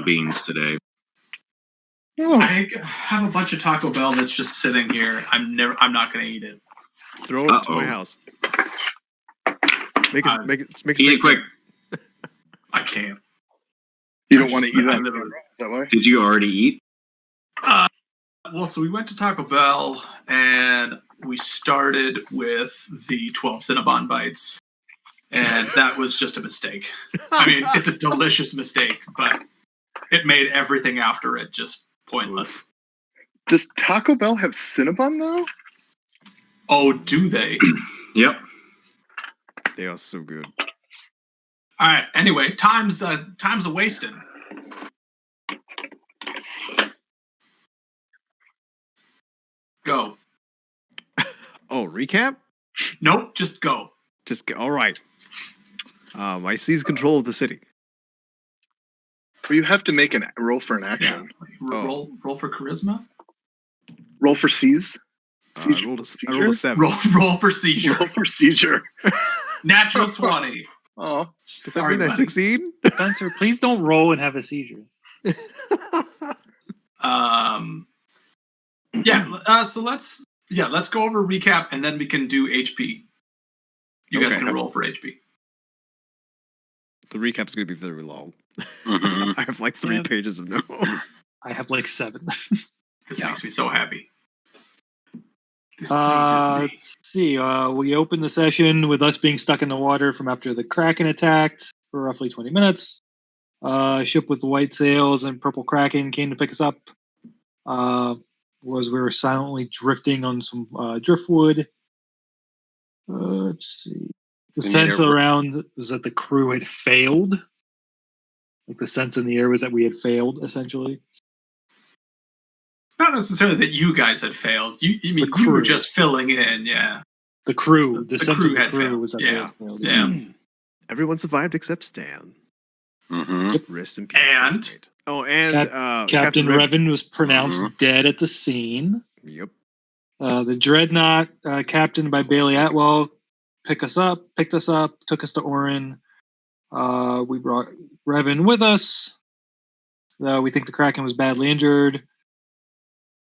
of beans today. Oh. I have a bunch of Taco Bell that's just sitting here. I'm not going to eat it. Throw it to my house. Make it quick. I can't. You don't want to eat it? Is that why? Did you already eat? Well, so we went to Taco Bell and we started with the 12 Cinnabon bites, and that was just a mistake. I mean, it's a delicious mistake, but it made everything after it just pointless. Does Taco Bell have Cinnabon though? Oh, do they? Yep. They are so good. All right. Anyway, time's a wasting. Go. Oh, recap? Nope, just go. Just go. All right. I seize control of the city. Well, you have to make a roll for an action. Yeah. Roll for charisma. Roll for seize. I rolled a 7. Roll for seizure. Roll for seizure. Natural 20. Oh, does that mean I succeed? Spencer, please don't roll and have a seizure. So let's go over recap and then we can do HP. You guys can roll for HP. The recap's going to be very long. Mm-hmm. I have like 3 pages of notes. I have like 7. This makes me so happy. This pleases me. Let's see. We opened the session with us being stuck in the water from after the Kraken attacked for roughly 20 minutes. A ship with white sails and purple Kraken came to pick us up. We were silently drifting on some driftwood. Let's see. The sense around was that the crew had failed. Like the sense in the air was that we had failed, essentially. Not necessarily that you guys had failed. You were just filling in, yeah. The crew. The sense crew of the had crew failed. was that they had failed. Yeah. Everyone survived except Stan. Mm-hmm. Rest in peace. And? Captain Revan was pronounced dead at the scene. Yep. The Dreadnought, captained by Bailey Atwell, picked us up, took us to Orin. We brought Revan with us. We think the Kraken was badly injured.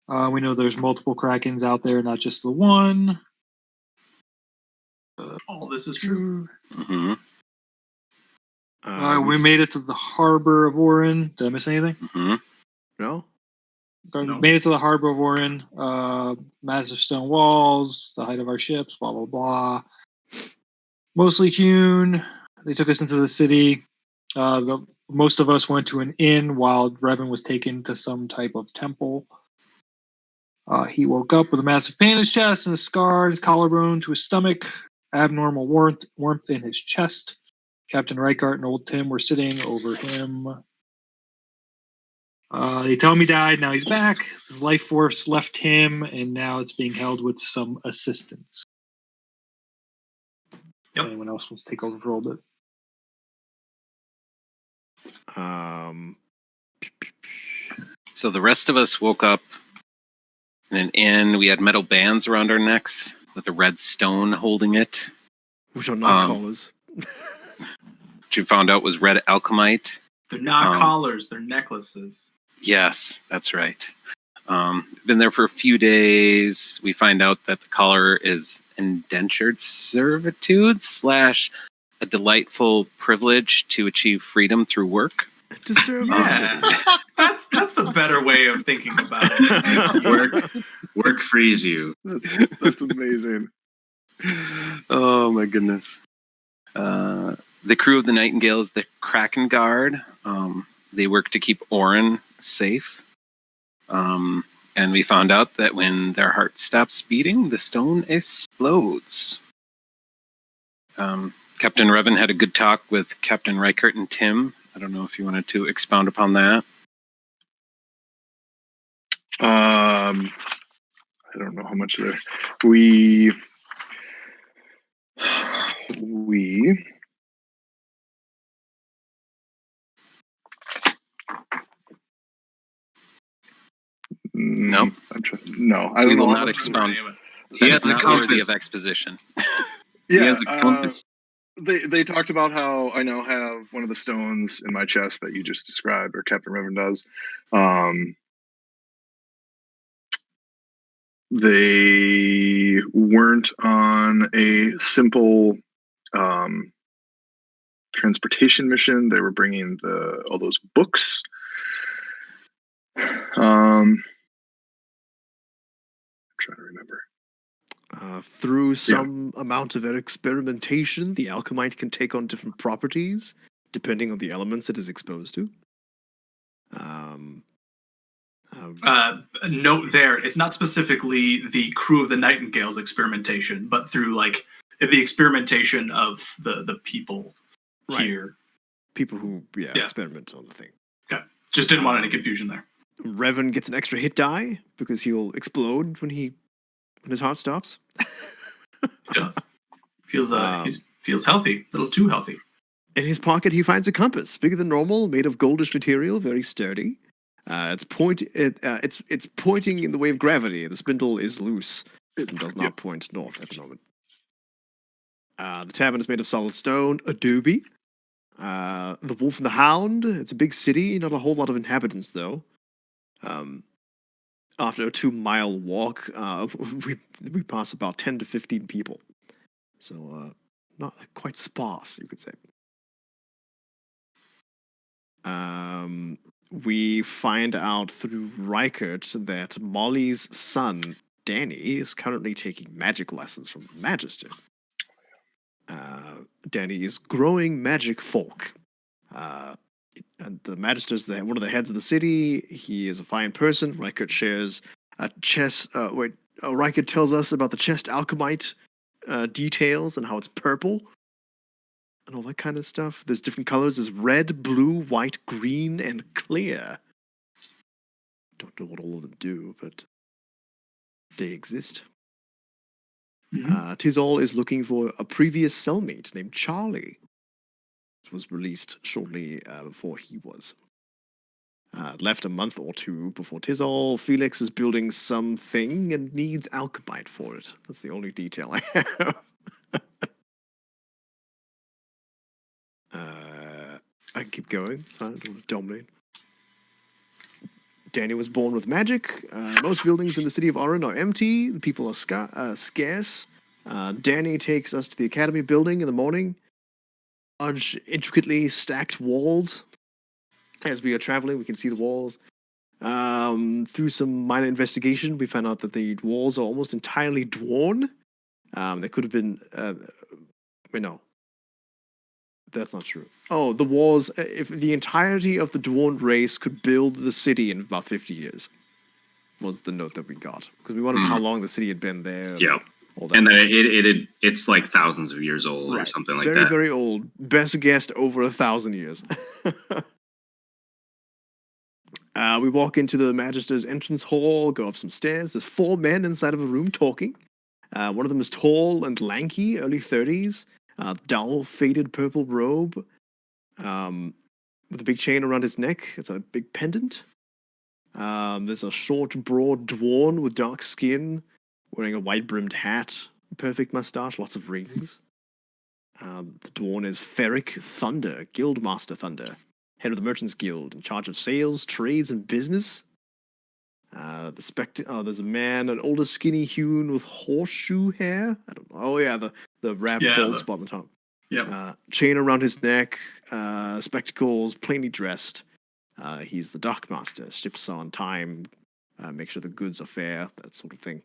We know there's multiple Krakens out there, not just the one. All this is true. Mm-hmm. We made it to the harbor of Orin. Did I miss anything? Mm-hmm. No. Made it to the harbor of Orin. Massive stone walls, the height of our ships, blah, blah, blah. Mostly hewn. They took us into the city. Most of us went to an inn while Revan was taken to some type of temple. He woke up with a massive pain in his chest and a scar in his collarbone to his stomach. Abnormal warmth in his chest. Captain Reichart and old Tim were sitting over him. They tell him he died. Now he's back. His life force left him, and now it's being held with some assistance. Yep. Anyone else wants to take over for a little bit? So the rest of us woke up in an inn. We had metal bands around our necks with a red stone holding it. Which are not collars. Which you found out was red alchemite. They're not collars, they're necklaces. Yes, that's right. Been there for a few days. We find out that the collar is indentured servitude / a delightful privilege to achieve freedom through work. That's the better way of thinking about it. Work frees you. That's amazing. Oh my goodness. The crew of the Nightingale is the Kraken Guard. They work to keep Orin safe. And we found out that when their heart stops beating, the stone explodes. Captain Revan had a good talk with Captain Reichert and Tim. I don't know if you wanted to expound upon that. I don't know how much there. We No. No, I don't know. We will not expound. He has a not worthy compass. of exposition. He has a compass. they talked about how I now have one of the stones in my chest that you just described, or Captain Revan does. They weren't on a simple transportation mission. They were bringing all those books. I'm trying to remember. Through some amount of experimentation, the alchemite can take on different properties depending on the elements it is exposed to. Note there, it's not specifically the crew of the Nightingales experimentation, but through like the experimentation of the people here. People who experiment on the thing. Okay, just didn't want any confusion there. Revan gets an extra hit die because he'll explode when his heart stops. He does. Feels feels healthy, a little too healthy. In his pocket, he finds a compass, bigger than normal, made of goldish material, very sturdy. It's pointing in the way of gravity. The spindle is loose and does not point north at the moment. The tavern is made of solid stone, adobe. The Wolf and the Hound. It's a big city, not a whole lot of inhabitants though. After a 2-mile walk, we pass about 10 to 15 people. So not quite sparse, you could say. We find out through Reichert that Molly's son, Danny, is currently taking magic lessons from the Magister. Danny is growing magic folk. And the Magister's one of the heads of the city. He is a fine person. Reichert shares a chest. Reichert tells us about the chest alchemite details and how it's purple and all that kind of stuff. There's different colors. There's red, blue, white, green, and clear. Don't know what all of them do, but they exist. Mm-hmm. Tizol is looking for a previous cellmate named Charlie. It was released shortly before he was. Left a month or two before Tizol. Felix is building something and needs alchemite for it. That's the only detail I have. I can keep going. It's fine. I don't want to dominate. Danny was born with magic. Most buildings in the city of Orin are empty. The people are scarce. Danny takes us to the academy building in the morning. Large, intricately stacked walls. As we are traveling, we can see the walls. Through some minor investigation, we found out that the walls are almost entirely Dwarn. They could have been... no. That's not true. Oh, the walls... if the entirety of the Dwarn race could build the city in about 50 years, was the note that we got. Because we wanted how long the city had been there. Yeah. And it's like thousands of years old or something like very, that. Very, very old. Best guessed over 1,000 years. We walk into the Magister's entrance hall, go up some stairs. There's 4 men inside of a room talking. One of them is tall and lanky, early 30s. Dull, faded purple robe. With a big chain around his neck. It's a big pendant. There's a short, broad Dwarn with dark skin, wearing a white-brimmed hat, perfect mustache, lots of rings. The Dwarn is Ferric Thunder, Guildmaster Thunder, head of the Merchants Guild, in charge of sales, trades, and business. There's a man, an older, skinny hewn with horseshoe hair. I don't know. Oh yeah, the wrap bald spot on the top. Yeah. Chain around his neck, spectacles, plainly dressed. He's the dockmaster, ships on time, make sure the goods are fair, that sort of thing.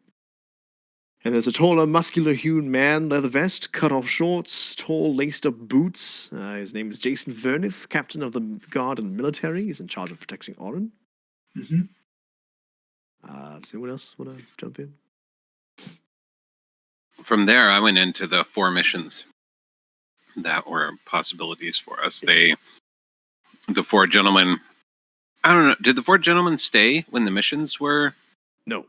And there's a taller, muscular-hewn man, leather vest, cut-off shorts, tall, laced-up boots. His name is Jason Vernith, captain of the guard and military. He's in charge of protecting Orin. Mm-hmm. Does anyone else want to jump in? From there, I went into the 4 missions that were possibilities for us. The 4 gentlemen... I don't know. Did the 4 gentlemen stay when the missions were? No.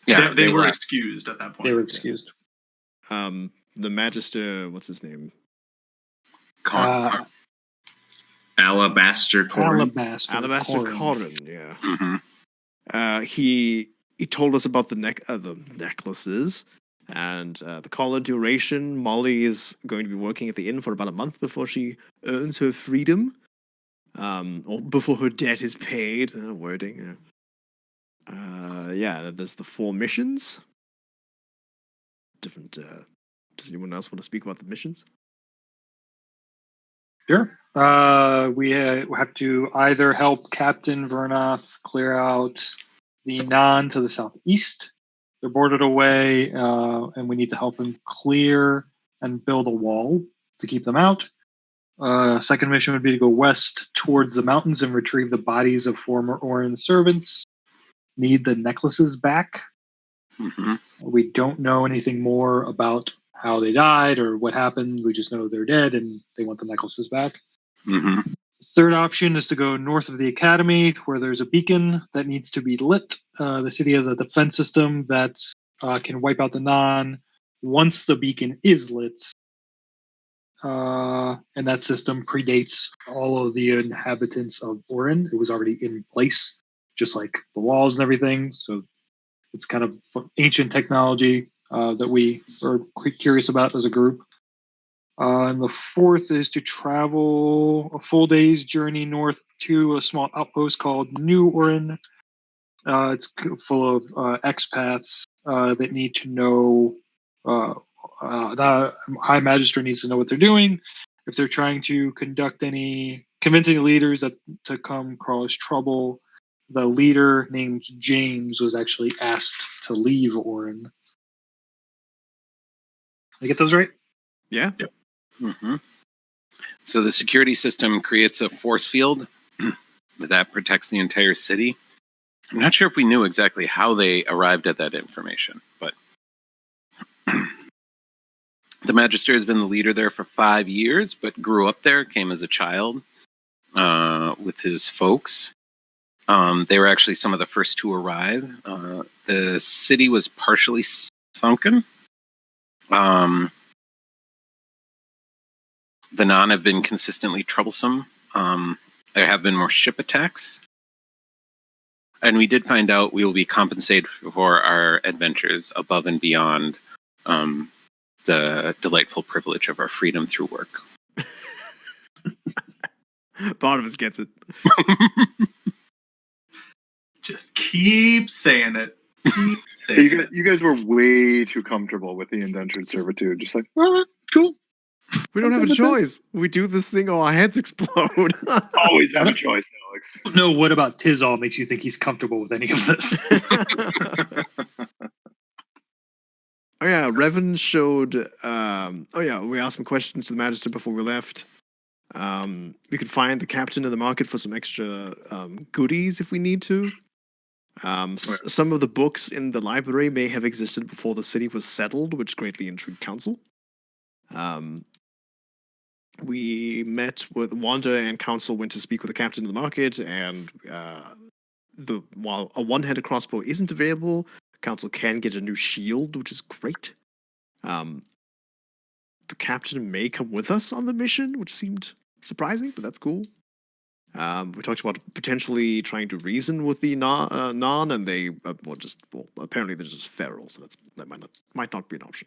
Yeah, they were left. excused at that point. They were excused. The Magister, what's his name? Alabaster Corin. Alabaster Corin, yeah. Mm-hmm. He told us about the necklaces. And the collar duration, Molly is going to be working at the inn for about a month before she earns her freedom. Or before her debt is paid. Wording. Yeah, there's the 4 missions. Different. Does anyone else want to speak about the missions? Sure. We have to either help Captain Vernoth clear out the Non to the southeast. They're boarded away, and we need to help him clear and build a wall to keep them out. Second mission would be to go west towards the mountains and retrieve the bodies of former Orin servants. Need the necklaces back. Mm-hmm. We don't know anything more about how they died or what happened. We just know they're dead and they want the necklaces back. Mm-hmm. Third option is to go north of the academy, where there's a beacon that needs to be lit. The city has a defense system that can wipe out the Non once the beacon is lit. And that system predates all of the inhabitants of Orin. It was already in place, just like the walls and everything. So it's kind of ancient technology that we are curious about as a group. And the fourth is to travel a full day's journey north to a small outpost called New Orin. It's full of expats that need to know. The High Magistrate needs to know what they're doing. If they're trying to conduct any convincing leaders to come cause trouble, the leader named James was actually asked to leave Orin. Did I get those right? Yeah. Yep. Mm-hmm. So the security system creates a force field that protects the entire city. I'm not sure if we knew exactly how they arrived at that information, but the Magister has been the leader there for 5 years, but grew up there, came as a child with his folks. They were actually some of the first to arrive. The city was partially sunken. The Non have been consistently troublesome. There have been more ship attacks. And we did find out we will be compensated for our adventures above and beyond the delightful privilege of our freedom through work. Part of us gets it. Just keep saying it. Keep saying it. You guys were way too comfortable with the indentured servitude. Just like, all right, cool. We don't have a choice. We do this thing or our heads explode. Always have a choice, Alex. No, what about Tizal makes you think he's comfortable with any of this? Oh yeah, Revan showed. We asked some questions to the Magister before we left. We could find the captain in the market for some extra goodies if we need to. Some of the books in the library may have existed before the city was settled, which greatly intrigued Council. We met with Wanda and Council went to speak with the captain of the market, and while a one-handed crossbow isn't available, Council can get a new shield, which is great. The captain may come with us on the mission, which seemed surprising, but that's cool. We talked about potentially trying to reason with the Non, and they apparently they're just feral, so that might not be an option.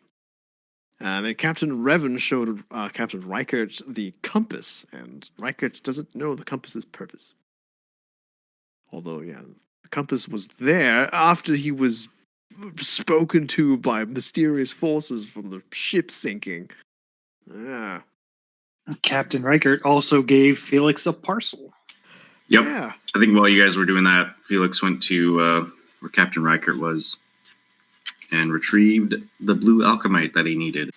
And then Captain Revan showed Captain Reichert the compass, and Reichert doesn't know the compass's purpose. Although, yeah, the compass was there after he was spoken to by mysterious forces from the ship sinking. Yeah. Captain Reichert also gave Felix a parcel. Yep. Yeah. I think while you guys were doing that, Felix went to where Captain Reichert was and retrieved the blue alchemite that he needed.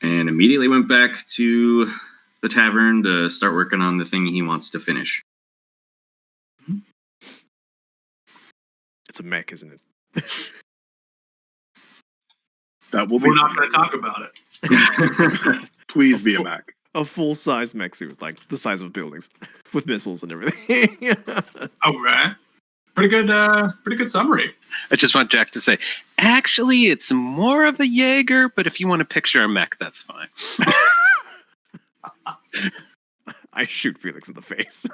And immediately went back to the tavern to start working on the thing he wants to finish. It's a mech, isn't it? That will be. We're not going to talk about it. Please be a Mac. A full-size mech suit, like the size of buildings, with missiles and everything. All right. Pretty good summary. I just want Jack to say, actually, it's more of a Jaeger, but if you want to picture a mech, that's fine. I shoot Felix in the face.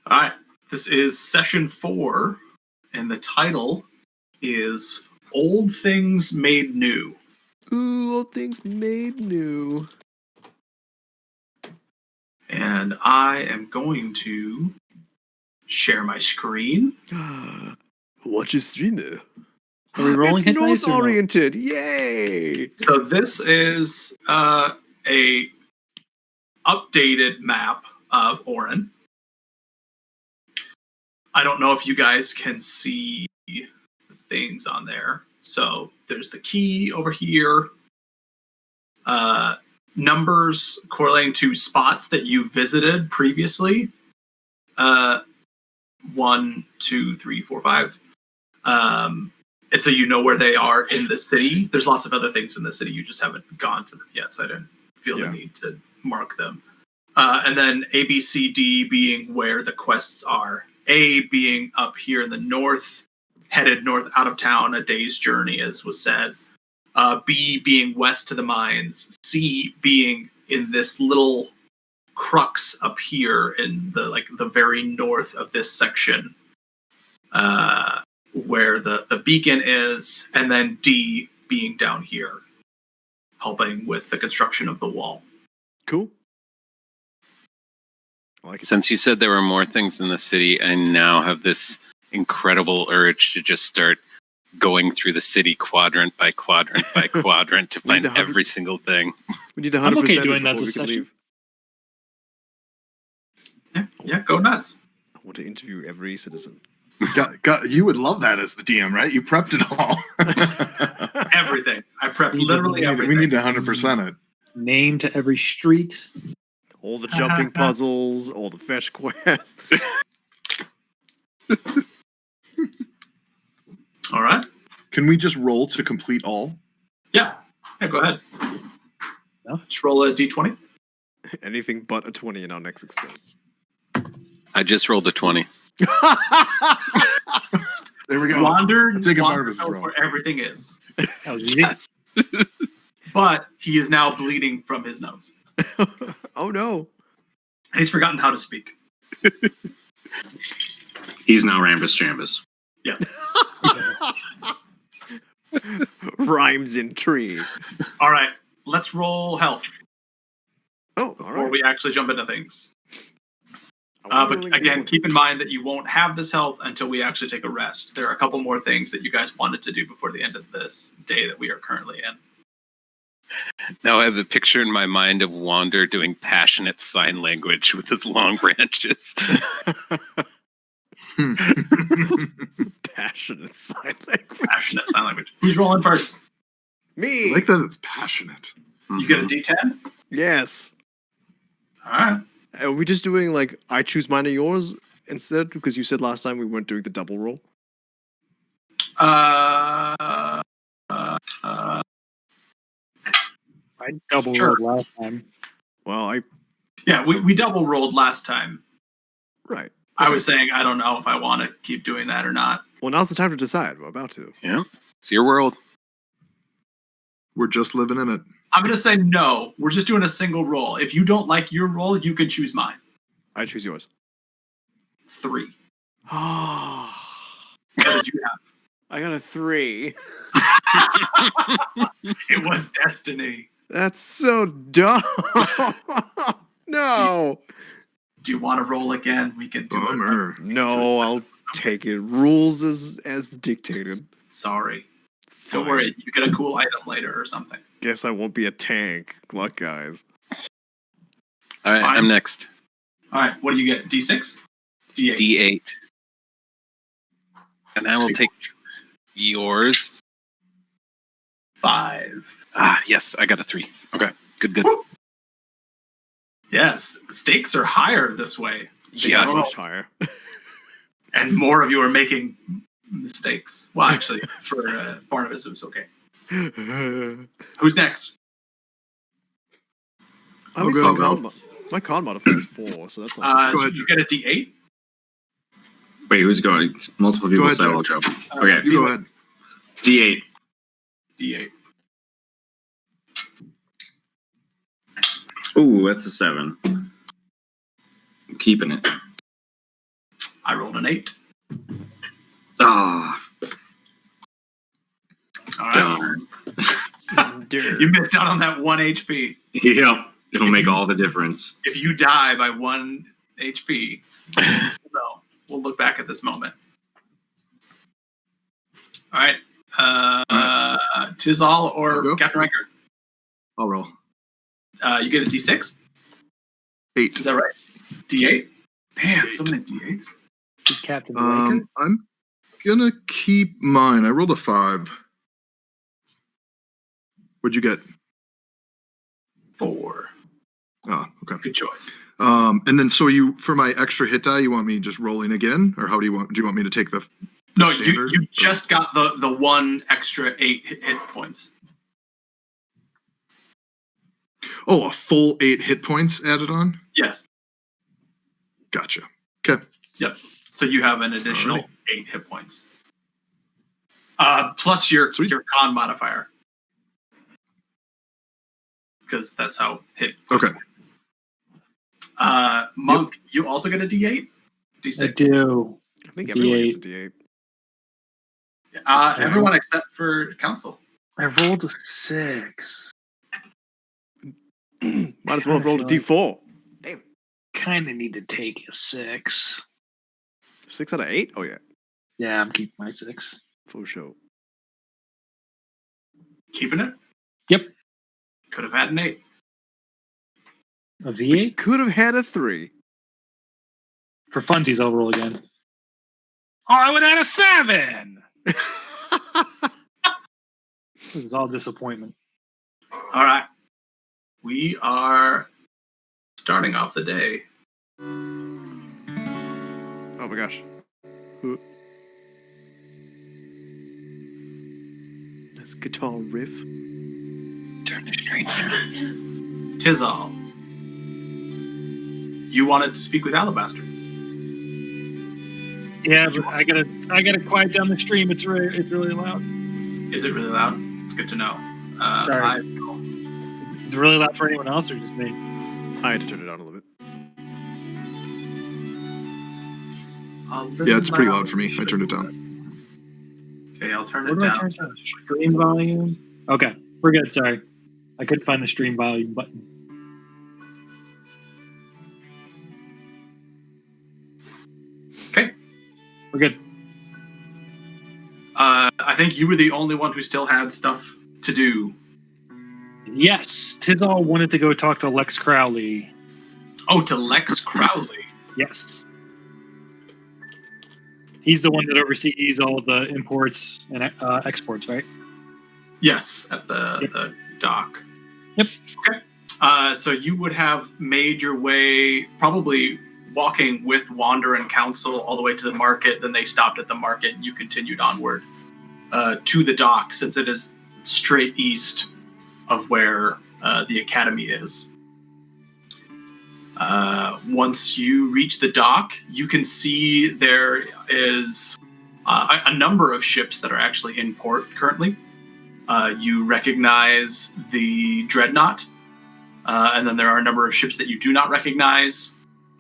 All right. This is session 4, and the title is Old Things Made New. Ooh, old things made new. And I am going to share my screen. Watch a streamer. Are we rolling It's hit dice or no? north-oriented. Yay! So this is a updated map of Orin. I don't know if you guys can see the things on there. So there's the key over here. Numbers correlating to spots that you visited previously. 1, 2, 3, 4, 5. And so you know where they are in the city. There's lots of other things in the city. You just haven't gone to them yet, so I didn't feel the need to mark them. And then A, B, C, D being where the quests are. A being up here in the north, headed north out of town, a day's journey, as was said. B being west to the mines. C being in this little crux up here in the very north of this section, where the beacon is, and then D being down here, helping with the construction of the wall. Cool. I like it. Since you said there were more things in the city, I now have this incredible urge to just start going through the city quadrant by quadrant by quadrant to We need find 100 every single thing. We need 100% I'm okay it doing that before we this can session. leave. Yeah, go nuts. I want to interview every citizen. You would love that as the DM, right? You prepped it all. Everything. I prepped We literally we everything. need to 100% it. Name to every street. All the jumping puzzles, all the fetch quests. All right. Can we just roll to complete all? Yeah, go ahead. No. Just roll a d20. Anything but a 20 in our next experience. I just rolled a 20. There we go. Wander Taking Wander Barnabas' knows role. where everything is. That was easy. But he is now bleeding from his nose. Oh no. And he's forgotten how to speak. He's now Rambus Jambus. Yeah. Rhymes in tree. All right. Let's roll health Oh, all before right. we actually jump into things. I wonder But when we can do again, one. keep in mind that you won't have this health until we actually take a rest. There are a couple more things that you guys wanted to do before the end of this day that we are currently in. Now I have a picture in my mind of Wander doing passionate sign language with his long branches. Passionate sign language. Passionate sign language. Who's rolling first? I Me. like that it's passionate. You get a d10? Yes. All right. Are we just doing like I choose mine or yours instead? Because you said last time we weren't doing the double roll. I double Sure. rolled last time. Well, Yeah, we double rolled last time. right. I was saying I don't know if I want to keep doing that or not. Well, now's the time to decide. We're about to. Yeah, it's your world. We're just living in it. I'm going to say no. We're just doing a single roll. If you don't like your roll, you can choose mine. I choose yours. 3. Ah, What did you have? I got a 3. It was destiny. That's so dumb. No. Do you want to roll again? We can do it. Bummer. No, I'll take it. Rules as dictated. Sorry. Don't Fine. worry. You get a cool item later or something. Guess I won't be a tank. Luck, guys. All right, Fine. I'm next. All right. What do you get? D6? D8. D8. And I will take yours. 5. Ah, yes, I got a 3. Okay, good. Yes. Stakes are higher this way. Yes. Much higher. And more of you are making mistakes. Well, actually, for Barnabas, it was okay. Who's next? At least go. my con modifier is 4, so that's not So ahead. you get a D8. Wait, who's going? Multiple people ahead, said Jack. I'll jump. Uh, Okay. You go ahead. D8. D8. Ooh, that's a 7. I'm keeping it. I rolled an 8. Ah, All right. darn. You missed out on that 1 HP. Yep. It'll If make you- all the difference. If you die by 1 HP, no, we'll look back at this moment. All right. Tizal I'll or go. Captain Riker? I'll roll. You get a D6. 8. Is that right? D8. Man, so many D8s. He's Captain Riker. I'm gonna keep mine. I rolled a 5. What'd you get? 4. Oh, okay. Good choice. And then so you for my extra hit die, you want me just rolling again, or how do you want me to take the? No, standard? you just got the 1 extra 8 hit points. Oh, a full 8 hit points added on. Yes. Gotcha. Okay. Yep. So you have an additional Alright. 8 hit points. Plus your Sweet. con modifier. Because that's how hit points Okay. work. Monk, you also get a D8? D6? I do. I think everyone gets a D8. D8. Everyone except for Council. I rolled a 6. Might as well have rolled a D4. Kind of need to take a 6. 6 out of 8? Oh, yeah. Yeah, I'm keeping my 6. For sure. Keeping it? Yep. Could have had an 8. A V8? Could have had a 3. For funsies, I'll roll again. Oh, I would add a 7! This is all disappointment. All right. We are starting off the day. Oh my gosh. Nice guitar riff. Turn the strings. Tizal, you wanted to speak with Alabaster. Yeah, but I gotta quiet down the stream. It's really loud. Is it really loud? It's good to know. Sorry. Is it really loud for anyone else or just me? I had to turn it down a little bit. Yeah, it's pretty loud for me. I turned it down. Okay, I'll turn What it do I down. turn down? Stream volume. Okay, we're good. Sorry, I couldn't find the stream volume button. Okay. We're good. I think you were the only one who still had stuff to do. Yes, Tizal wanted to go talk to Lex Crowley. Oh, to Lex Crowley. Yes. He's the one that oversees all the imports and exports, right? Yes, at the dock. Yep. Okay. So you would have made your way, probably walking with Wander and Council all the way to the market. Then they stopped at the market, and you continued onward to the dock, since it is straight east of where the academy is. Once you reach the dock, you can see there is a number of ships that are actually in port currently. You recognize the Dreadnought, and then there are a number of ships that you do not recognize.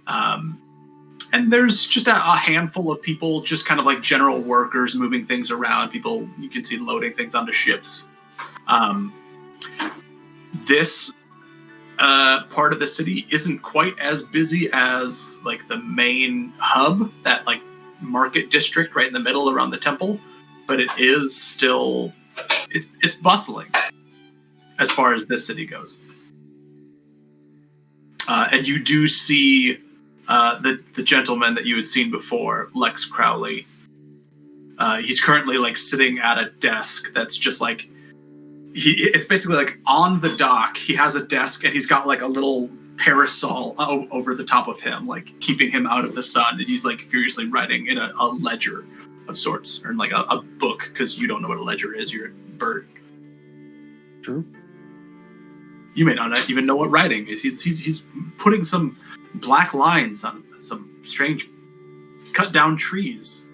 And there's just a handful of people, just kind of like general workers moving things around. People you can see loading things onto ships. This part of the city isn't quite as busy as like the main hub, that like market district right in the middle around the temple, but it is still it's bustling as far as this city goes. And you do see the gentleman that you had seen before, Lex Crowley. He's currently like sitting at a desk that's just like it's basically like on the dock. He has a desk and he's got like a little parasol over the top of him, like keeping him out of the sun. And he's like furiously writing in a ledger of sorts, or in like a book, because you don't know what a ledger is. You're a bird. True. You may not even know what writing is. He's putting some black lines on some strange cut down trees.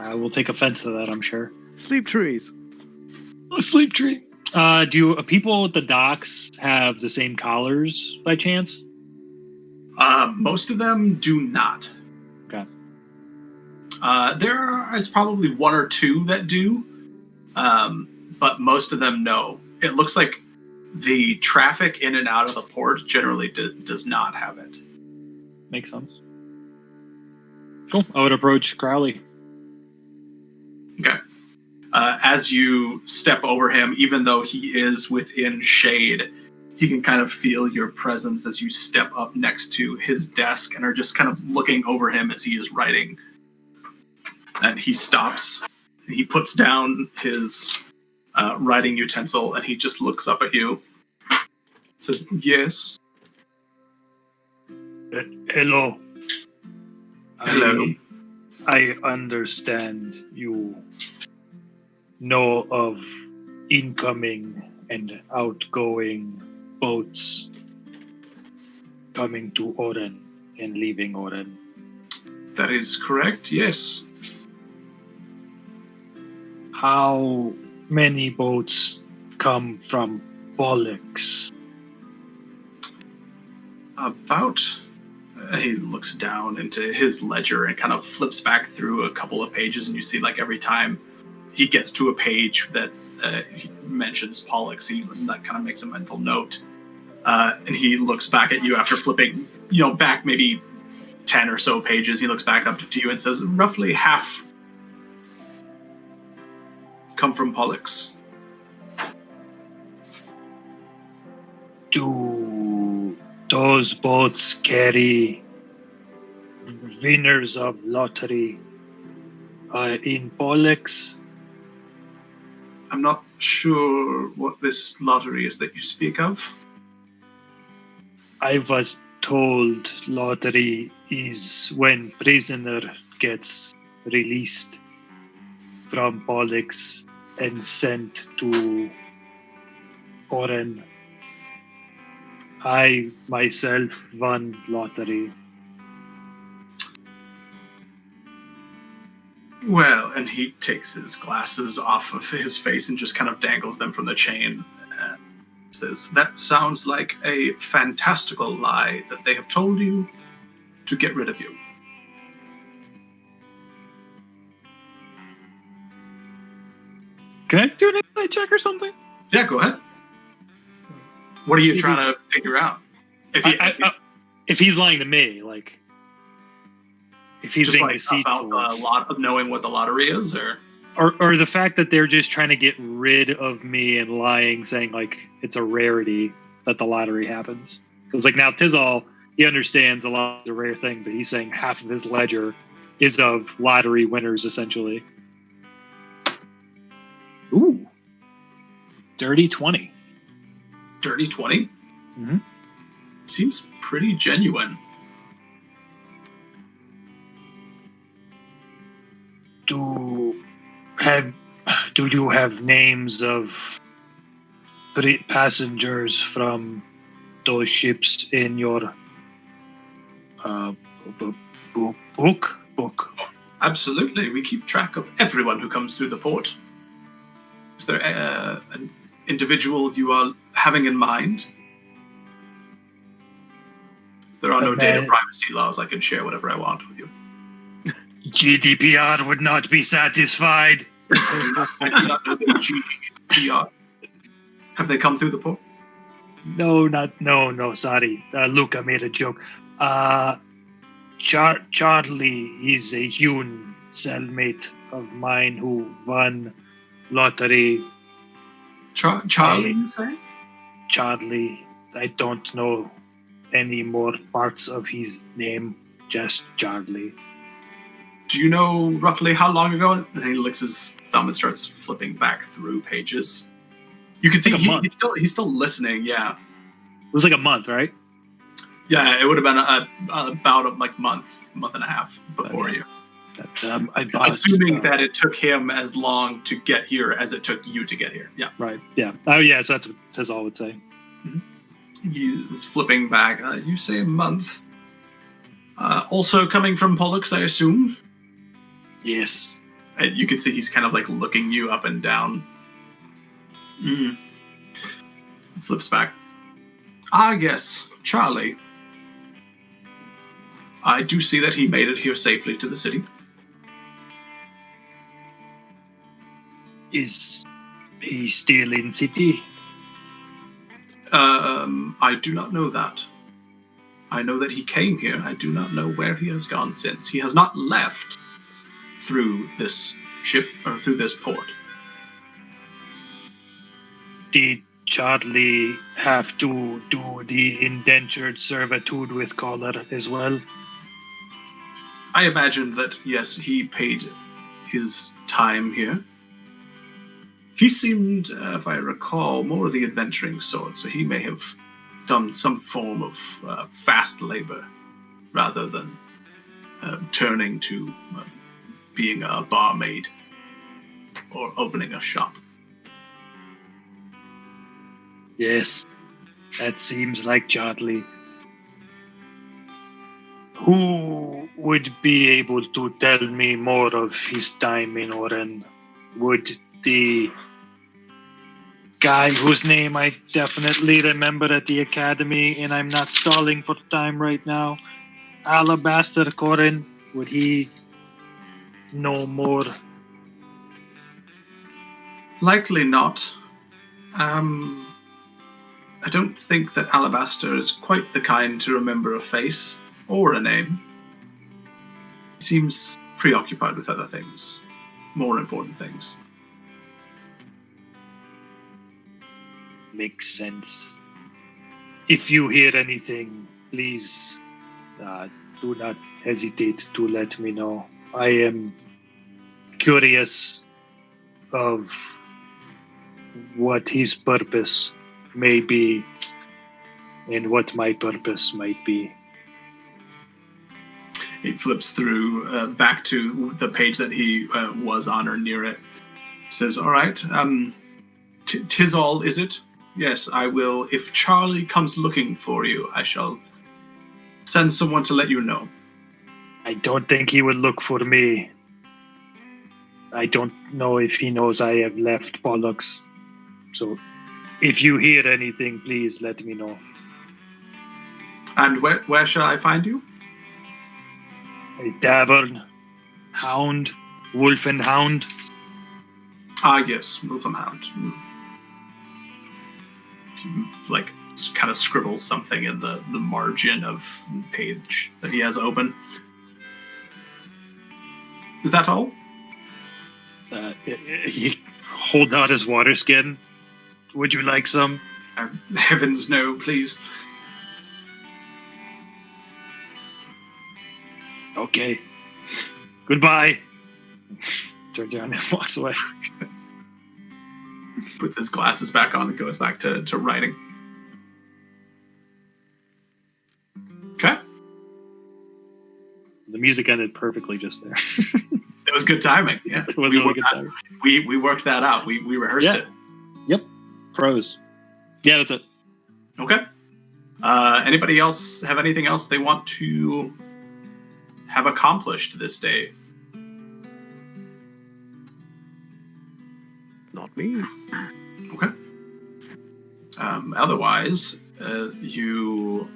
I will take offense to that, I'm sure. Sleep trees. A sleep tree. Do people at the docks have the same collars by chance? Most of them do not. Okay. There is probably one or two that do, but most of them no. It looks like the traffic in and out of the port generally does not have it. Makes sense. Cool. I would approach Crowley. Okay. As you step over him, even though he is within shade, he can kind of feel your presence as you step up next to his desk and are just kind of looking over him as he is writing. And he stops and he puts down his writing utensil and he just looks up at you. Says, "Yes." Hello. Hello. I understand you know of incoming and outgoing boats coming to Oren and leaving Oren. That is correct, yes. How many boats come from Pollux? About. He looks down into his ledger and kind of flips back through a couple of pages, and you see, like, every time he gets to a page that he mentions Pollux, that kind of makes a mental note. And he looks back at you after flipping, back maybe 10 or so pages. He looks back up to you and says, roughly half come from Pollux. Do those boats carry winners of lottery in Pollux? I'm not sure what this lottery is that you speak of. I was told lottery is when prisoner gets released from Pollux and sent to Oren. I myself won lottery. Well, and he takes his glasses off of his face and just kind of dangles them from the chain. And says, that sounds like a fantastical lie that they have told you to get rid of you. Can I do an insight check or something? Yeah, go ahead. What are you trying to figure out? If he's lying to me, like, if he's just being like deceitful, about a lot of knowing what the lottery is, or the fact that they're just trying to get rid of me and lying, saying like it's a rarity that the lottery happens. Because like now Tizal, he understands a lot is a rare thing, but he's saying half of his ledger is of lottery winners essentially. Ooh, dirty 20. Dirty 20? Mm-hmm. Seems pretty genuine. Do you have names of passengers from those ships in your book? Absolutely. We keep track of everyone who comes through the port. Is there an individual you are having in mind? There are no data privacy laws. I can share whatever I want with you. GDPR would not be satisfied. I do not know there's GDPR. Have they come through the port? No, sorry. Luca made a joke. Charlie is a human cellmate of mine who won lottery. Charlie, you say? Charlie. I don't know any more parts of his name, just Charlie. Do you know roughly how long ago? And he licks his thumb and starts flipping back through pages. You can see he's still listening. Yeah, it was like a month, right? Yeah, it would have been about a month and a half before you. Assuming that it took him as long to get here as it took you to get here. Yeah. Right. Yeah. Oh, yeah. So that's what Tizal would say. Mm-hmm. He's flipping back. You say a month. Also coming from Pollux, I assume. Yes. And you can see he's kind of like looking you up and down. Flips back. Yes, Charlie. I do see that he made it here safely to the city. Is he still in city? I do not know that. I know that he came here. I do not know where he has gone since. He has not left through this ship or through this port. Did Charlie have to do the indentured servitude with Collar as well? I imagine that, yes, he paid his time here. He seemed, if I recall, more of the adventuring sort, so he may have done some form of fast labor rather than turning to being a barmaid or opening a shop. Yes, that seems like Charlie. Who would be able to tell me more of his time in Oren? Would the guy whose name I definitely remember at the academy, and I'm not stalling for time right now, Alabaster Corin, would he know more? Likely not. I don't think that Alabaster is quite the kind to remember a face or a name. He seems preoccupied with other things, more important things. Makes sense. If you hear anything, please do not hesitate to let me know. I am curious of what his purpose may be and what my purpose might be. He flips through back to the page that he was on or near it. Says, all right, tis all, is it? Yes, I will. If Charlie comes looking for you, I shall send someone to let you know. I don't think he would look for me. I don't know if he knows I have left Pollux. So if you hear anything, please let me know. And where shall I find you? A tavern, hound, wolf and hound. Ah, yes, Wolf and Hound. Like, kind of scribbles something in the margin of the page that he has open. Is that all? He holds out his water skin. Would you like some? Heavens, no, please. Okay. Goodbye. Turns around and walks away. Puts his glasses back on and goes back to writing. Okay. The music ended perfectly just there. It was good timing. Yeah. It was really good timing. We worked that out. We rehearsed it. Yep. Pros. Yeah, that's it. Okay. Anybody else have anything else they want to have accomplished this day? Not me. Okay. Otherwise, you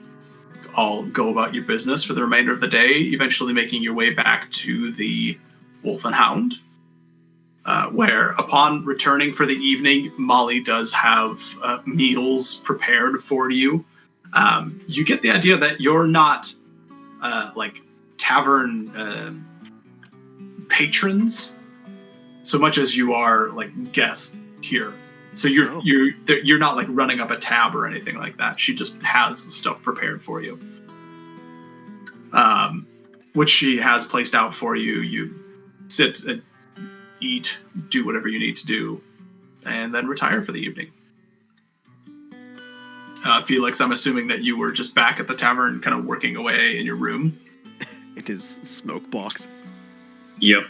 all go about your business for the remainder of the day, eventually making your way back to the Wolf and Hound, where upon returning for the evening, Molly does have meals prepared for you. You get the idea that you're not like tavern patrons so much as you are like guests here. So you're not like running up a tab or anything like that. She just has stuff prepared for you, which she has placed out for you. You sit and eat, do whatever you need to do, and then retire for the evening. Felix, I'm assuming that you were just back at the tavern, kind of working away in your room. It is smoke box. Yep.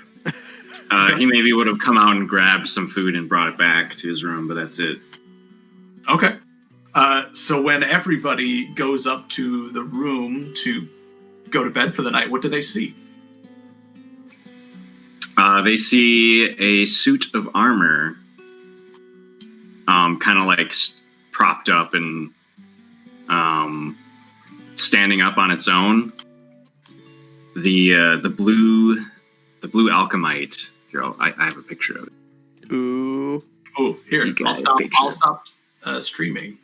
He maybe would have come out and grabbed some food and brought it back to his room, but that's it. Okay. So when everybody goes up to the room to go to bed for the night, what do they see? They see a suit of armor, kind of like propped up and standing up on its own. The blue alchemite. Here, I have a picture of it. Ooh. Oh, here, You got I'll a stop. picture. I'll stop streaming.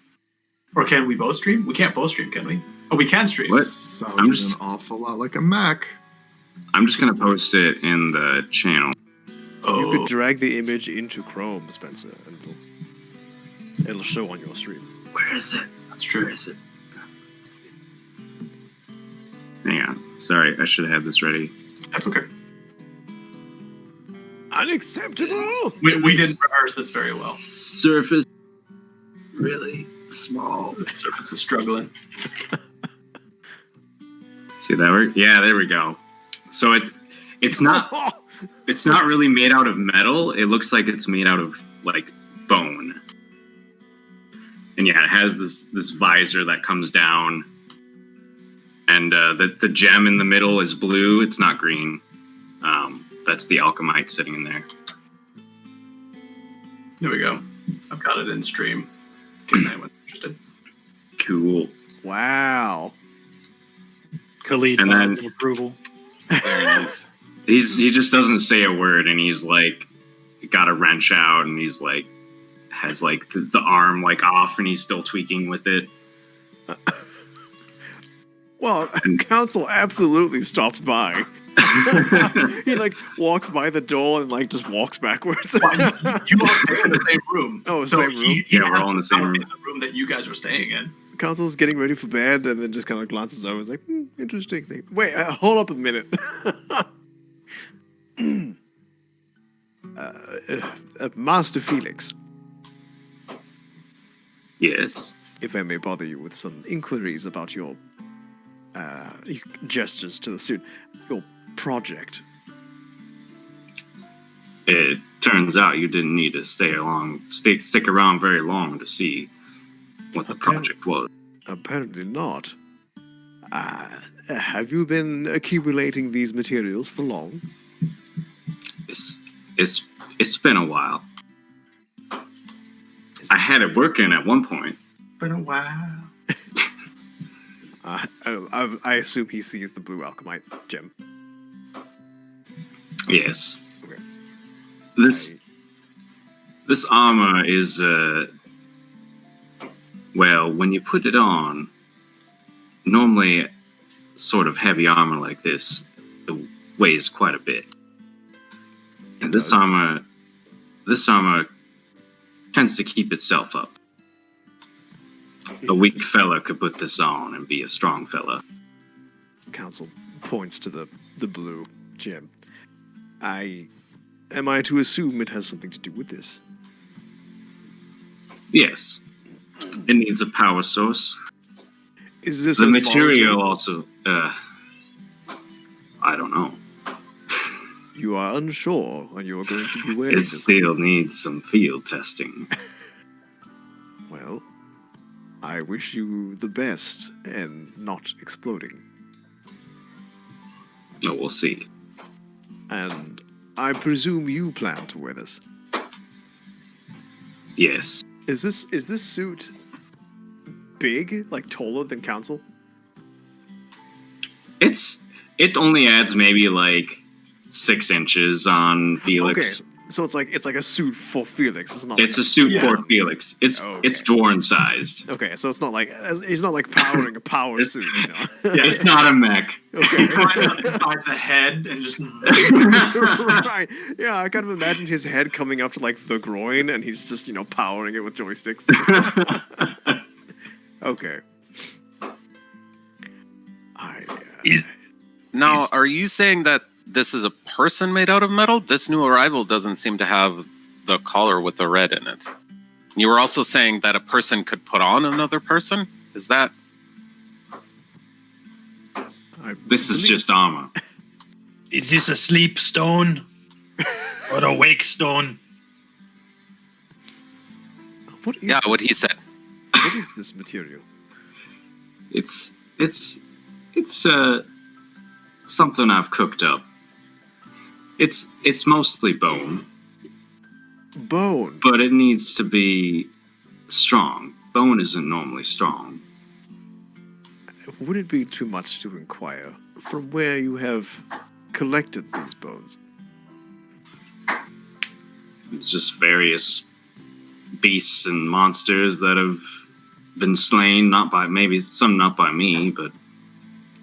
Or can we both stream? We can't both stream, can we? Oh, we can stream. What? Sounds I'm just- an awful lot like a Mac. I'm just gonna post it in the channel. Oh, You could drag the image into Chrome, Spencer, and it'll show on your stream. Where is it? that's true. Where is it? Hang on. Sorry, I should have had this ready. That's okay. Unacceptable! We didn't rehearse this very well. Surface really small. The surface is struggling. See that work? Yeah, there we go. So it's not really made out of metal. It looks like it's made out of like bone. And yeah, it has this visor that comes down, and the gem in the middle is blue. It's not green. That's the alchemite sitting in there. Here we go. I've got it in stream. In case anyone's interested. Cool. Wow. Khalid And nods then- in approval. Very nice. He just doesn't say a word, and he's like got a wrench out, and he's like has like the arm like off, and he's still tweaking with it. Well, Council absolutely stops by. He like walks by the door and like just walks backwards. Well, you all stay in the same room. Oh, so same room? He Yeah, we're has all in the to same celebrate room. the room that you guys are staying in. Council's getting ready for bed and then just kind of glances over. It's like, interesting thing. Wait, hold up a minute. Master Felix, Yes. if I may bother you with some inquiries about your gestures to the suit, your project. It turns out you didn't need to stick around very long to see what the Okay. project was. Apparently not. Have you been accumulating these materials for long? It's been a while. I had it working at one point. Been a while. I assume he sees the blue alchemite gem. Yes. Okay. This armor is well, when you put it on, normally sort of heavy armor like this, it weighs quite a bit. And this armor tends to keep itself up. A weak fella could put this on and be a strong fella. Council points to the blue gem. Am I to assume it has something to do with this? Yes. It needs a power source. Is this The as material volatile? also I don't know. You are unsure, and you are going to be wearing It this. still needs some field testing. Well, I wish you the best and not exploding. No, we'll see. And I presume you plan to wear this. Yes. Is this suit big, like taller than Council? It only adds maybe like 6 inches on Felix. Okay, so it's like a suit for Felix. It's not. It's a suit Yeah. for Felix. It's Okay. dwarven sized. Okay, so it's not like he's not like powering a power suit. You know? Yeah, It's not a mech. Okay. climb up inside the head and just. Right. Yeah, I kind of imagined his head coming up to like the groin, and he's just powering it with joysticks. Okay. Now, are you saying that this is a person made out of metal? This new arrival doesn't seem to have the collar with the red in it. You were also saying that a person could put on another person? Is that... This is just armor. Is this a sleep stone or a wake stone? What is Yeah, this? what he said. What is this material? It's something I've cooked up. It's mostly bone, Bone. but it needs to be strong. Bone isn't normally strong. Would it be too much to inquire from where you have collected these bones? It's just various beasts and monsters that have been slain, not by me, but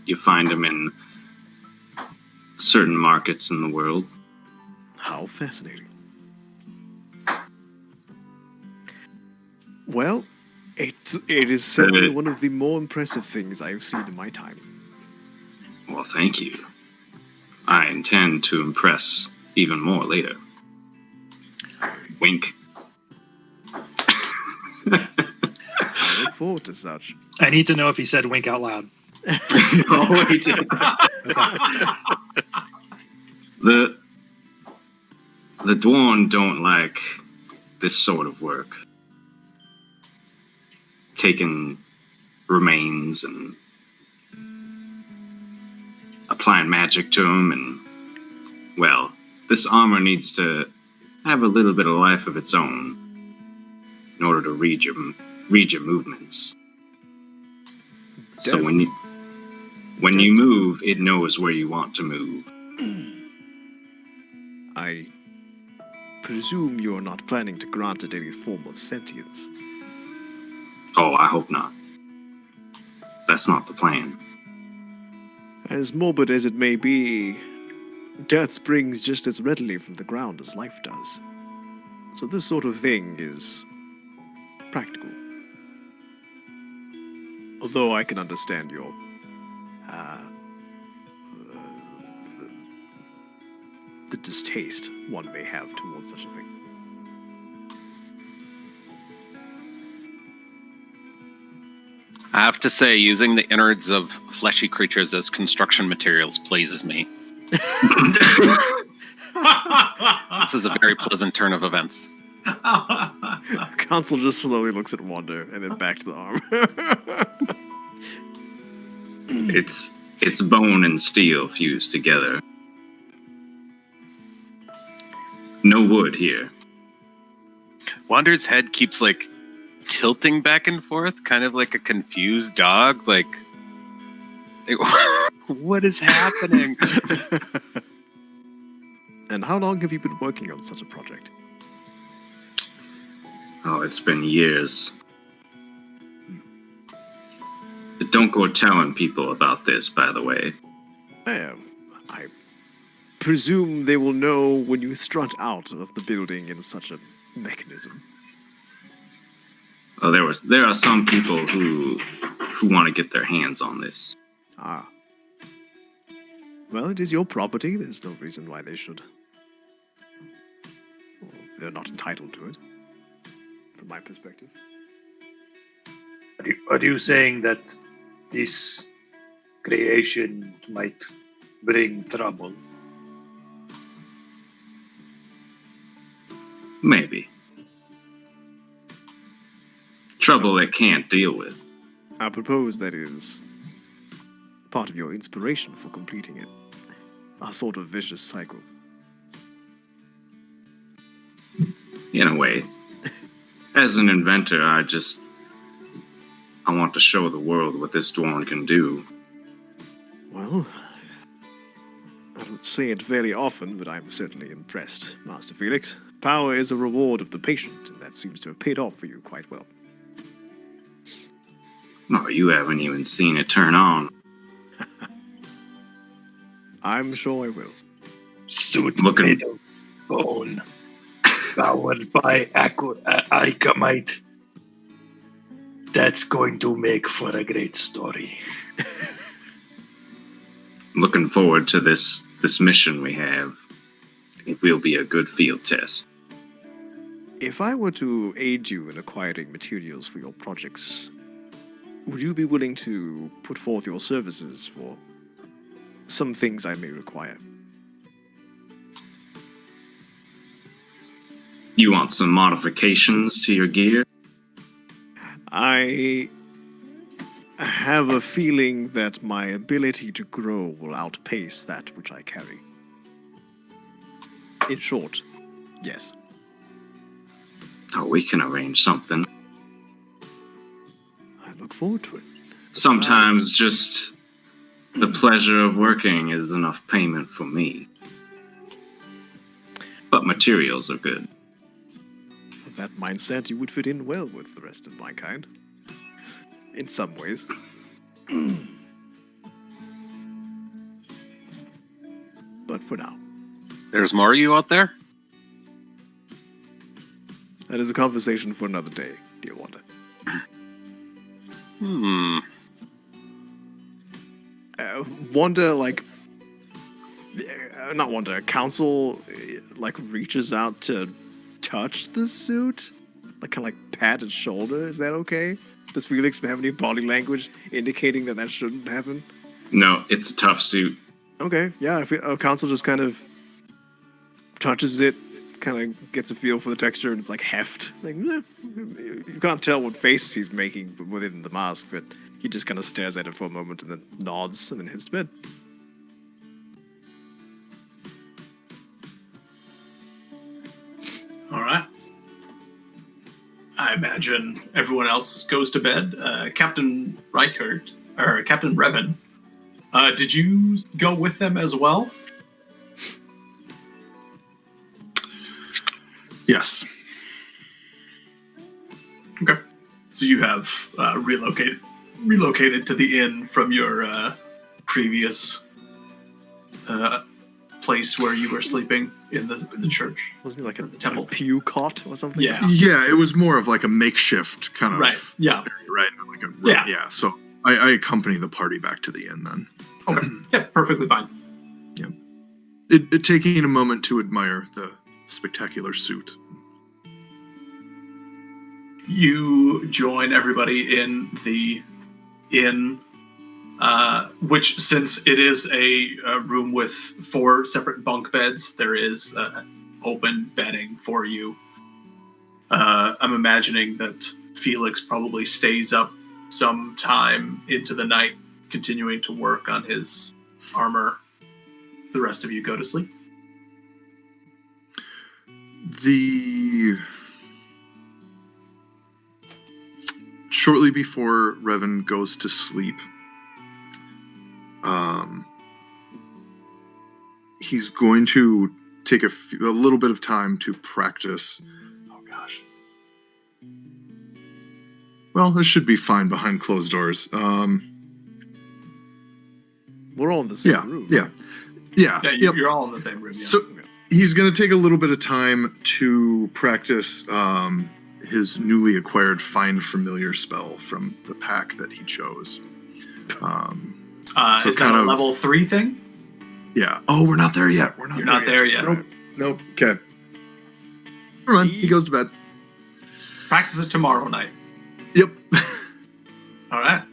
you find them in certain markets in the world. How fascinating. Well, it is certainly one of the more impressive things I've seen in my time. Well, thank you. I intend to impress even more later. Wink. I look forward to such. I need to know if he said wink out loud. Oh, he did. The Dwarven don't like this sort of work. Taking remains and applying magic to them, and, well, this armor needs to have a little bit of life of its own in order to read your movements. So when you move, it knows where you want to move. I presume you're not planning to grant it any form of sentience. Oh, I hope not. That's not the plan. As morbid as it may be, death springs just as readily from the ground as life does. So this sort of thing is practical. Although I can understand your the distaste one may have towards such a thing. I have to say, using the innards of fleshy creatures as construction materials pleases me. This is a very pleasant turn of events. Consul just slowly looks at Wander and then back to the arm. It's bone and steel fused together. No wood here. Wander's head keeps, like, tilting back and forth, kind of like a confused dog. Like what is happening? And how long have you been working on such a project? Oh, it's been years. Don't go telling people about this, by the way. I presume they will know when you strut out of the building in such a mechanism. Oh, there are some people who want to get their hands on this. Ah. Well, it is your property. There's no reason why they should. Well, they're not entitled to it, from my perspective. Are you saying that this creation might bring trouble? Maybe. Trouble it can't deal with. I propose that is part of your inspiration for completing it. A sort of vicious cycle. In a way. As an inventor, I want to show the world what this dwarven can do. Well, I don't say it very often, but I'm certainly impressed, Master Felix. Power is a reward of the patient, and that seems to have paid off for you quite well. No, you haven't even seen it turn on. I'm sure I will. Suit made of bone, powered by Alchemite. That's going to make for a great story. Looking forward to this mission we have. It will be a good field test. If I were to aid you in acquiring materials for your projects, would you be willing to put forth your services for some things I may require? You want some modifications to your gear? I have a feeling that my ability to grow will outpace that which I carry. In short, yes. Oh, we can arrange something. I look forward to it. Sometimes just the pleasure of working is enough payment for me. But materials are good. with that mindset, you would fit in well with the rest of my kind. In some ways. But for now. There's more of you out there? That is a conversation for another day, dear Wanda. Wanda, like... not Wanda, Council, like, reaches out to touch the suit? Like, kind of like pat its shoulder? Is that okay? Does Felix have any body language indicating that shouldn't happen? No, it's a tough suit. Okay, yeah, if Council just kind of touches it, kind of gets a feel for the texture, and it's like heft. Like, you can't tell what face he's making within the mask, but he just kind of stares at it for a moment and then nods and then heads to bed. All right. I imagine everyone else goes to bed. Captain Reichert, or Captain Revan, did you go with them as well? Yes. Okay. So you have relocated to the inn from your previous place where you were sleeping in the church. Wasn't it like a temple? A pew cot or something? Yeah. Yeah, it was more of like a makeshift kind of... Right, yeah. Right, like a, Yeah. Yeah, so I accompany the party back to the inn then. Okay. Yeah, perfectly fine. Yeah. It taking a moment to admire the spectacular suit. You join everybody in the inn, which, since it is a room with 4 separate bunk beds, there is open bedding for you. I'm imagining that Felix probably stays up sometime into the night, continuing to work on his armor. The rest of you go to sleep. Shortly before Revan goes to sleep, he's going to take a little bit of time to practice. Oh gosh. Well, this should be fine behind closed doors. We're all in the same room. Yeah. Yeah, you're all in the same room. Yeah. So he's going to take a little bit of time to practice his newly acquired Find Familiar spell from the pack that he chose. So is that a level 3 thing? Yeah. Oh, we're not there yet. You're not there yet. Nope. Okay. Never mind. He goes to bed. Practice it tomorrow night. Yep. All right.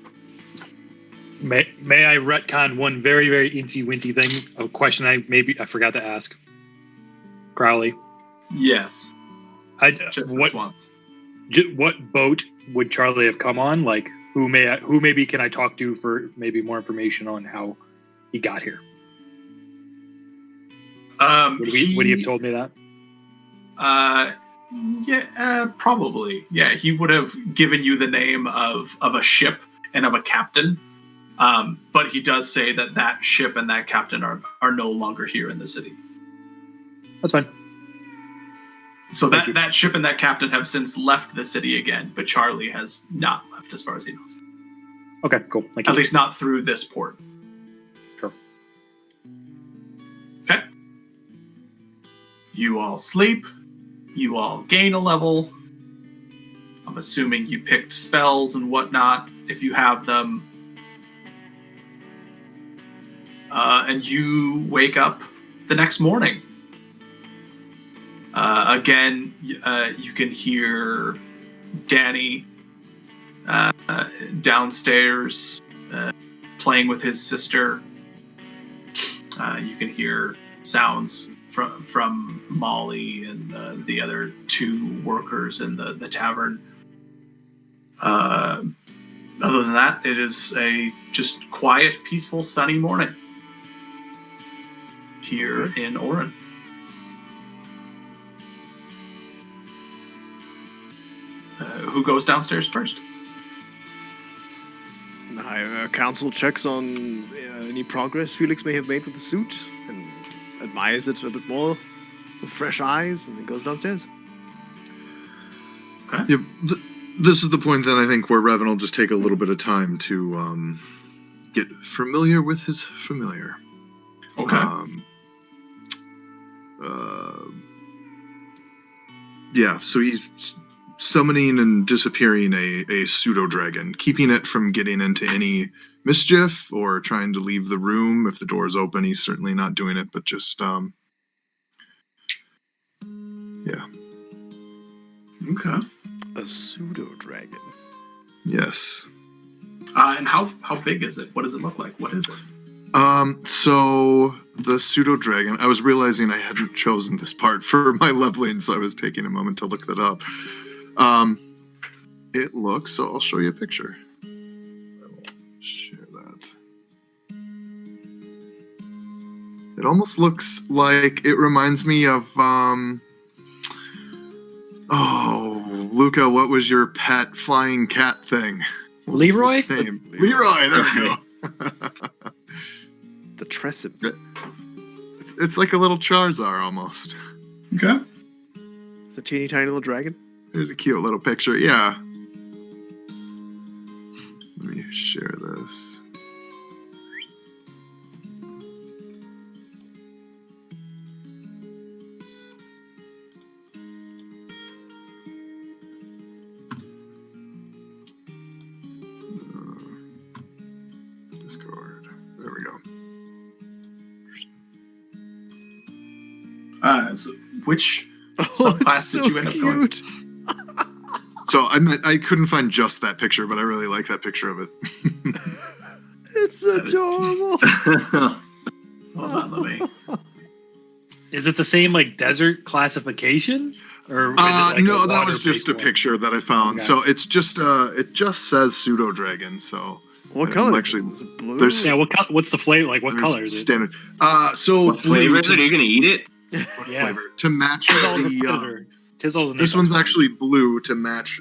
May I retcon one very, very incy-wincy thing? A question I forgot to ask. Crowley. Yes. Just this once. What boat would Charlie have come on? Like, who maybe can I talk to for maybe more information on how he got here? Would he have told me that? Yeah, probably. Yeah, he would have given you the name of a ship and of a captain. But he does say that ship and that captain are no longer here in the city. That's fine. So that ship and that captain have since left the city again, but Charlie has not left as far as he knows. Okay, cool. Thank you. At least not through this port. Sure. Okay. You all sleep. You all gain a level. I'm assuming you picked spells and whatnot, if you have them. And you wake up the next morning. Again, you can hear Danny downstairs playing with his sister. You can hear sounds from Molly and the other 2 workers in the tavern. Other than that, it is a just quiet, peaceful, sunny morning here in Orin. Who goes downstairs first? Council checks on any progress Felix may have made with the suit and admires it a bit more with fresh eyes, and then goes downstairs. Okay. Yep. This is the point then I think where Revan will just take a little bit of time to get familiar with his familiar. Okay. Yeah, so he's summoning and disappearing a pseudo dragon, keeping it from getting into any mischief or trying to leave the room. If the door is open, he's certainly not doing it, but just yeah. Okay. A pseudo dragon. Yes. And how big is it? What does it look like? What is it? So the pseudo dragon, I was realizing I hadn't chosen this part for my leveling, so I was taking a moment to look that up. It looks, so I'll show you a picture. I will share that. It almost looks like, it reminds me of, oh, Luca, what was your pet flying cat thing? What was Leroy? its name? Leroy, there we go. The Tressim. It's like a little Charizard almost. Okay. It's a teeny tiny little dragon. There's a cute little picture. Yeah. Let me share this. Discord. There we go. So which subclass did you end up going? So I couldn't find just that picture, but I really like that picture of it. It's adorable. Hold on, let me. Is it the same like desert classification? Or is it like no, a that was just a water-based one? picture that I found. Okay. So it's just it just says pseudo dragon. So What I'm color actually- is it? Blue? there's- Yeah, what's the flavor? Like what there's color is it? standard. So What flavor is blue it? Are you gonna eat it? Yeah. flavor to match Tizzle's a the. predator. Tizzle's an This animal. one's actually blue to match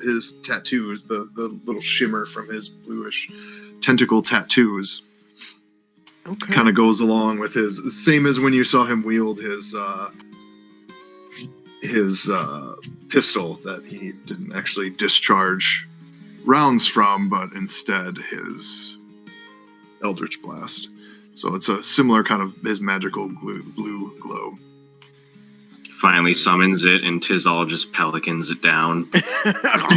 his tattoos, the little shimmer from his bluish tentacle tattoos. Okay. Kind of goes along with his same as when you saw him wield his pistol that he didn't actually discharge rounds from, but instead his Eldritch Blast. So it's a similar kind of his magical blue glow. Finally summons it, and Tizal just pelicans it down. That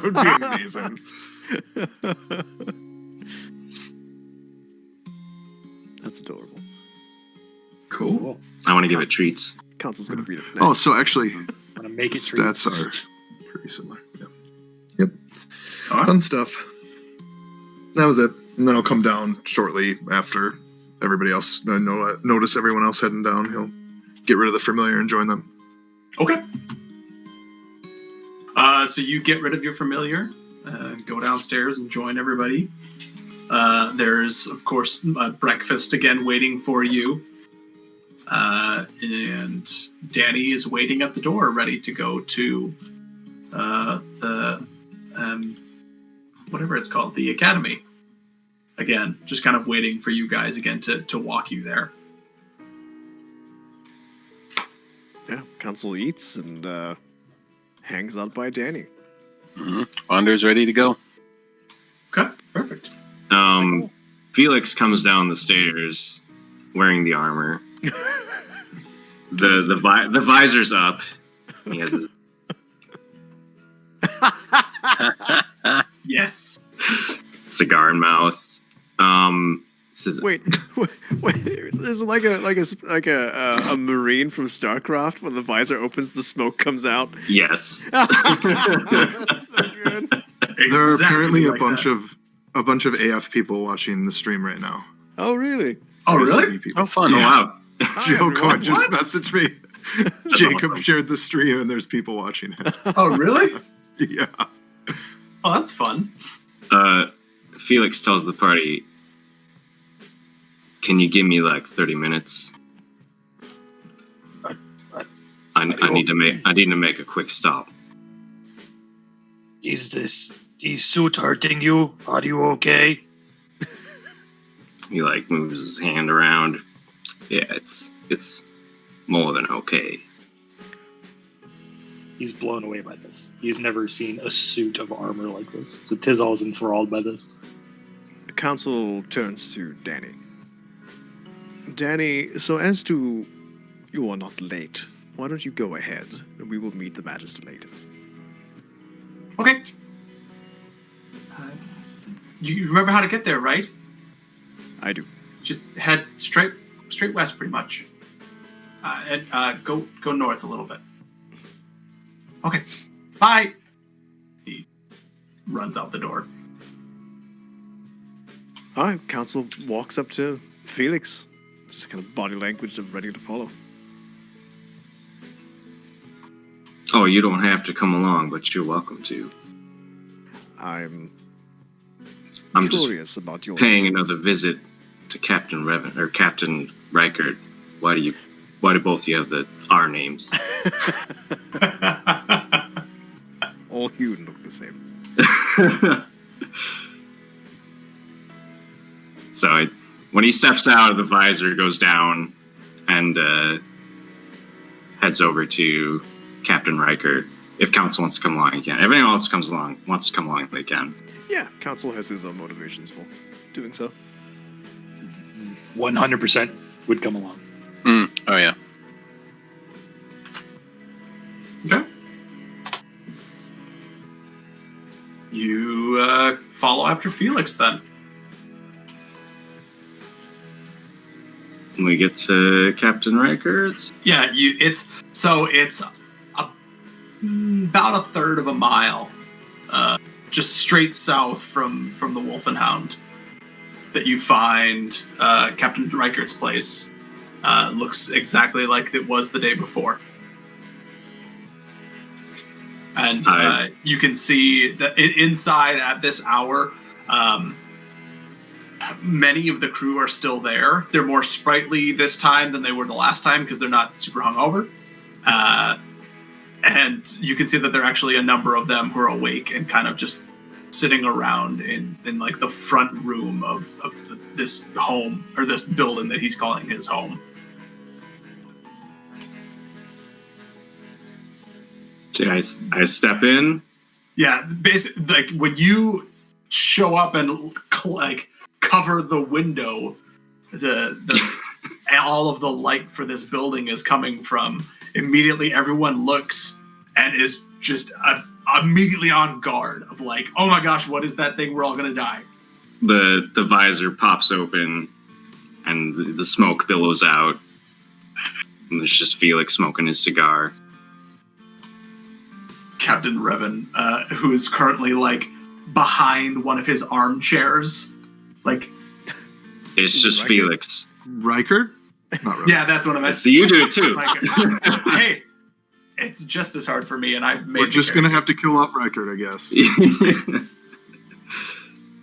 would be amazing. That's adorable. Cool. I want to give it treats. Council's gonna read it. Oh, so actually, I'm gonna make it stats treats. are pretty similar. Yep. All right. Fun stuff. That was it. And then I'll come down shortly after everybody else. I notice everyone else heading down. He'll get rid of the familiar and join them. Okay. So you get rid of your familiar, go downstairs and join everybody. There's, of course, breakfast again waiting for you. And Danny is waiting at the door, ready to go to the whatever it's called, the academy. Again, just kind of waiting for you guys again to walk you there. Yeah, Council eats and hangs out by Danny. Mm-hmm. Wander's ready to go. Okay, perfect. Felix comes down the stairs wearing the armor. The visor's up. He has his Yes. cigar in mouth. Says, Wait, is it like a marine from StarCraft when the visor opens, the smoke comes out? yes. That's so good. There are Exactly apparently like a bunch of AF people watching the stream right now. Oh, really? Oh, really? ACB people. Oh, fun. Oh wow. Hi, Joe everyone. Cohen just What? messaged me. That's Jacob awesome. shared the stream and there's people watching it. Oh, really? Yeah. Oh, that's fun. Felix tells the party, "Can you give me like 30 minutes? I need to make a quick stop." Is suit hurting you? Are you okay? He like moves his hand around. Yeah, it's more than okay. He's blown away by this. He's never seen a suit of armor like this. So Tizal is enthralled by this. The council turns to Danny. Danny, so as to you are not late, why don't you go ahead and we will meet the Magister later. Okay. You remember how to get there, right? I do. Just head straight west, pretty much. And go north a little bit. Okay. Bye. He runs out the door. All right, council walks up to Felix. Just kind of body language of ready to follow. Oh, you don't have to come along, but you're welcome to. I'm just curious about your paying another visit to Captain Revan or Captain Reichert. Why do both of you have our names? All human look the same. So when he steps out, the visor goes down and heads over to Captain Reichert. If council wants to come along, he can. If anyone else wants to come along, they can. Yeah, council has his own motivations for doing so. 100% would come along. Oh, yeah. Okay. You follow after Felix then. When we get to Captain Reichert's. Yeah, it's about a third of a mile, just straight south from the Wolf and Hound, that you find Captain Reichert's place. Looks exactly like it was the day before. And you can see that inside at this hour, many of the crew are still there. They're more sprightly this time than they were the last time because they're not super hungover. And you can see that there are actually a number of them who are awake and kind of just sitting around in like the front room of this home, or this building that he's calling his home. So I step in. Yeah, basically, like when you show up and like cover the window, the all of the light for this building is coming from. Immediately, everyone looks and is just immediately on guard of like, oh my gosh, what is that thing? We're all gonna die. The visor pops open, and the smoke billows out, and there's just Felix smoking his cigar. Captain Revan, who is currently like behind one of his armchairs, like it's just Reichert? Felix. Reichert? Not really. Yeah, that's what I meant. So you do it too. Like, hey, it's just as hard for me, and I made. We're just gonna have to kill off Reichert, I guess.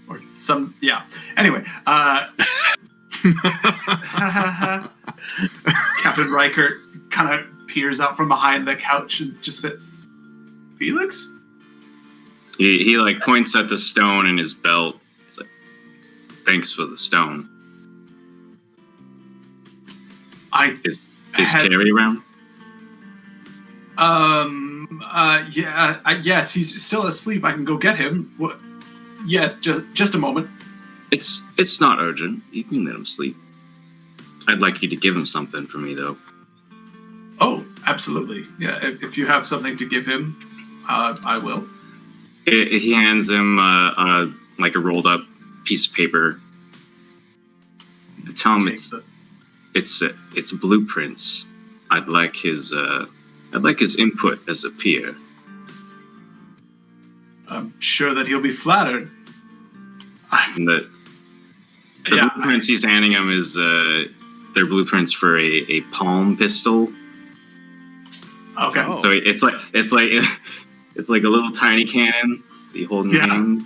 Or some, yeah. Anyway, Captain Reichert kind of peers out from behind the couch and just said, "Felix." He like points at the stone in his belt. He's like, "Thanks for the stone." Is Carrie around? Yes, he's still asleep. I can go get him. What? Yeah, just a moment. It's not urgent. You can let him sleep. I'd like you to give him something for me, though. Oh, absolutely. Yeah, if you have something to give him, I will. He hands him like a rolled up piece of paper. I tell him it's blueprints. I'd like his input as a peer. I'm sure that he'll be flattered. And the blueprints he's handing him is they're blueprints for a palm pistol. Okay. So it's like a little tiny cannon that you hold in your hand.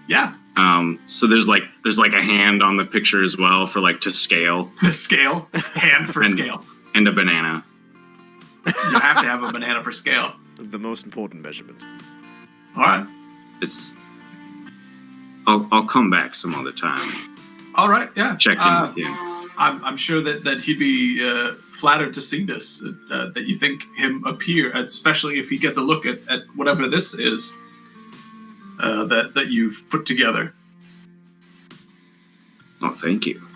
Yeah. So there's like a hand on the picture as well for like to scale. To scale? Hand for scale. And a banana. You have to have a banana for scale. The most important measurement. All right. I'll come back some other time. All right. Yeah. Check in with you. I'm sure that he'd be flattered to see this. That you think him appear, especially if he gets a look at whatever this is that you've put together. Oh, thank you.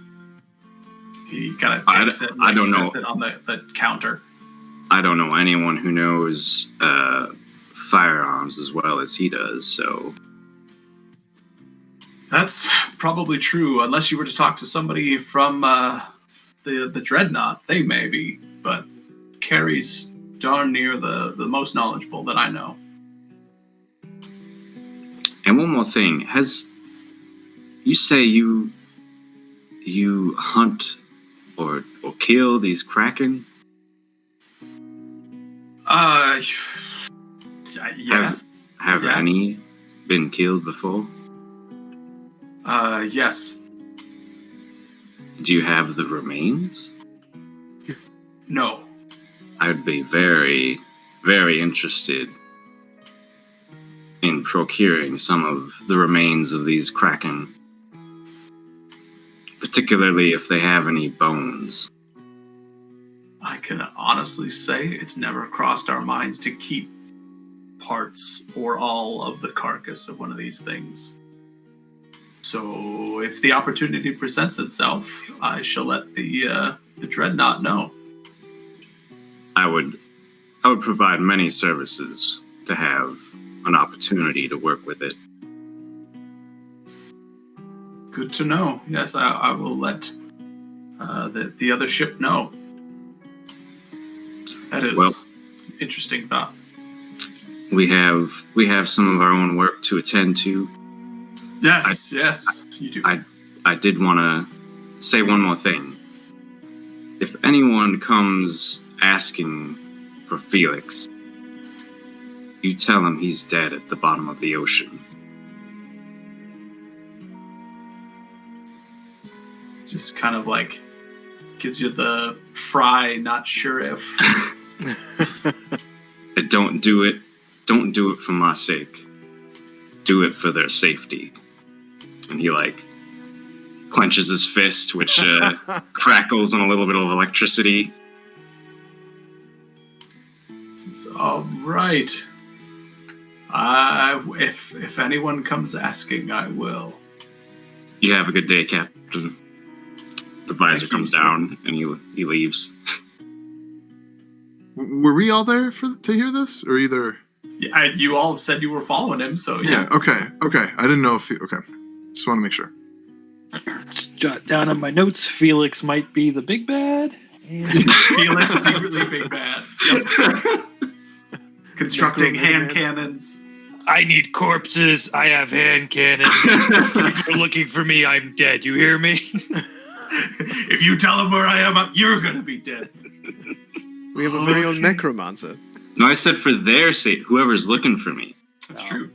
He kind of takes it. I don't know. Sets it on the counter. I don't know anyone who knows firearms as well as he does. So that's probably true, unless you were to talk to somebody from the Dreadnought. They may be, but Carrie's darn near the most knowledgeable that I know. And one more thing, you say you hunt or kill these kraken? Yes. Have any been killed before? Yes. Do you have the remains? No. I'd be very, very interested in procuring some of the remains of these kraken, particularly if they have any bones. I can honestly say it's never crossed our minds to keep parts or all of the carcass of one of these things. So if the opportunity presents itself, I shall let the Dreadnought know. I would provide many services to have an opportunity to work with it. Good to know. Yes, I will let the other ship know. That is interesting thought. We have some of our own work to attend to. Yes, you do. I did want to say one more thing. If anyone comes asking for Felix, you tell him he's dead at the bottom of the ocean. Just kind of like gives you the fry, not sure if. Don't do it. Don't do it for my sake. Do it for their safety. And he clenches his fist, which crackles on a little bit of electricity. All right. If anyone comes asking, I will. You have a good day, Captain. The visor comes down and he leaves. Were we all there to hear this, or either? Yeah, you all said you were following him, so yeah. Okay. I didn't know if. Okay, just want to make sure. Just jot down on my notes. Felix might be the big bad. And Felix secretly big bad. Yep. Constructing hand cannons. I need corpses. I have hand cannons. If you're looking for me, I'm dead. You hear me? If you tell him where I am, you're gonna be dead. We have a very own necromancer. No, I said for their sake, whoever's looking for me. That's true.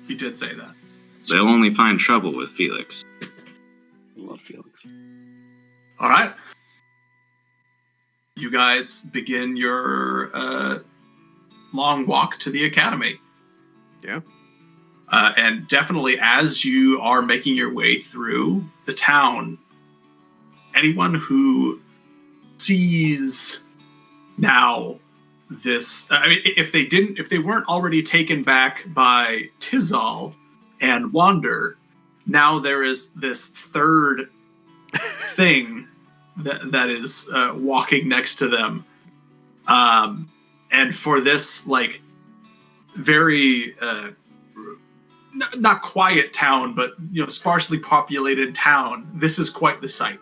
He did say that. They'll only find trouble with Felix. I love Felix. All right. You guys begin your long walk to the academy. Yeah. And definitely as you are making your way through the town, anyone who sees now this, I mean, if they weren't already taken back by Tizal and Wander, now there is this third thing that is walking next to them. And for this, very not quiet town, but sparsely populated town, this is quite the sight.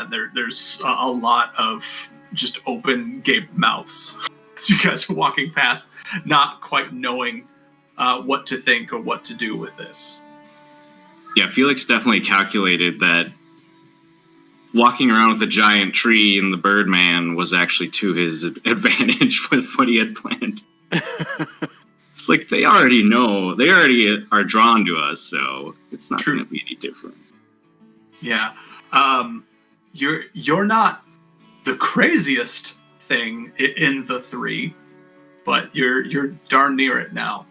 There's a lot of just open gape mouths as you guys are walking past, not quite knowing what to think or what to do with this. Yeah, Felix definitely calculated that walking around with a giant tree and the Birdman was actually to his advantage with what he had planned. It's like they already know, they already are drawn to us, so it's not going to be any different. Yeah. You're not the craziest thing in the three, but you're darn near it now.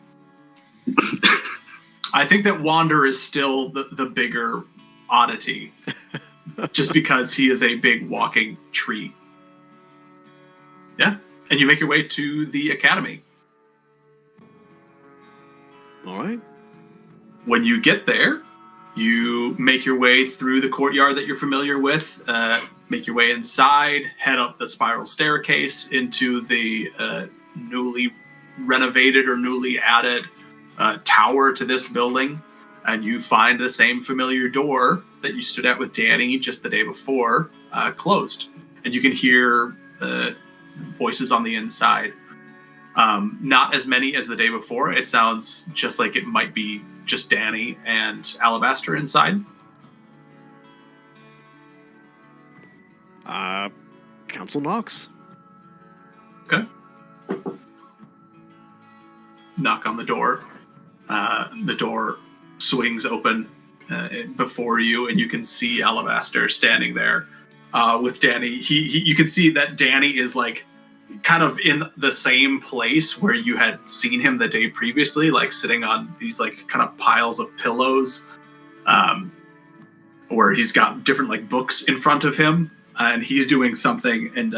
I think that Wander is still the bigger oddity, just because he is a big walking tree. Yeah, and you make your way to the academy. All right. When you get there, you make your way through the courtyard that you're familiar with, make your way inside, head up the spiral staircase into the newly renovated or newly added tower to this building, and you find the same familiar door that you stood at with Danny just the day before closed. And you can hear voices on the inside. Not as many as the day before. It sounds just like it might be just Danny and Alabaster inside. Council knocks. Okay. Knock on the door. The door swings open before you, and you can see Alabaster standing there with Danny. You can see that Danny is like kind of in the same place where you had seen him the day previously, like sitting on these like kind of piles of pillows, where he's got different like books in front of him, and he's doing something, and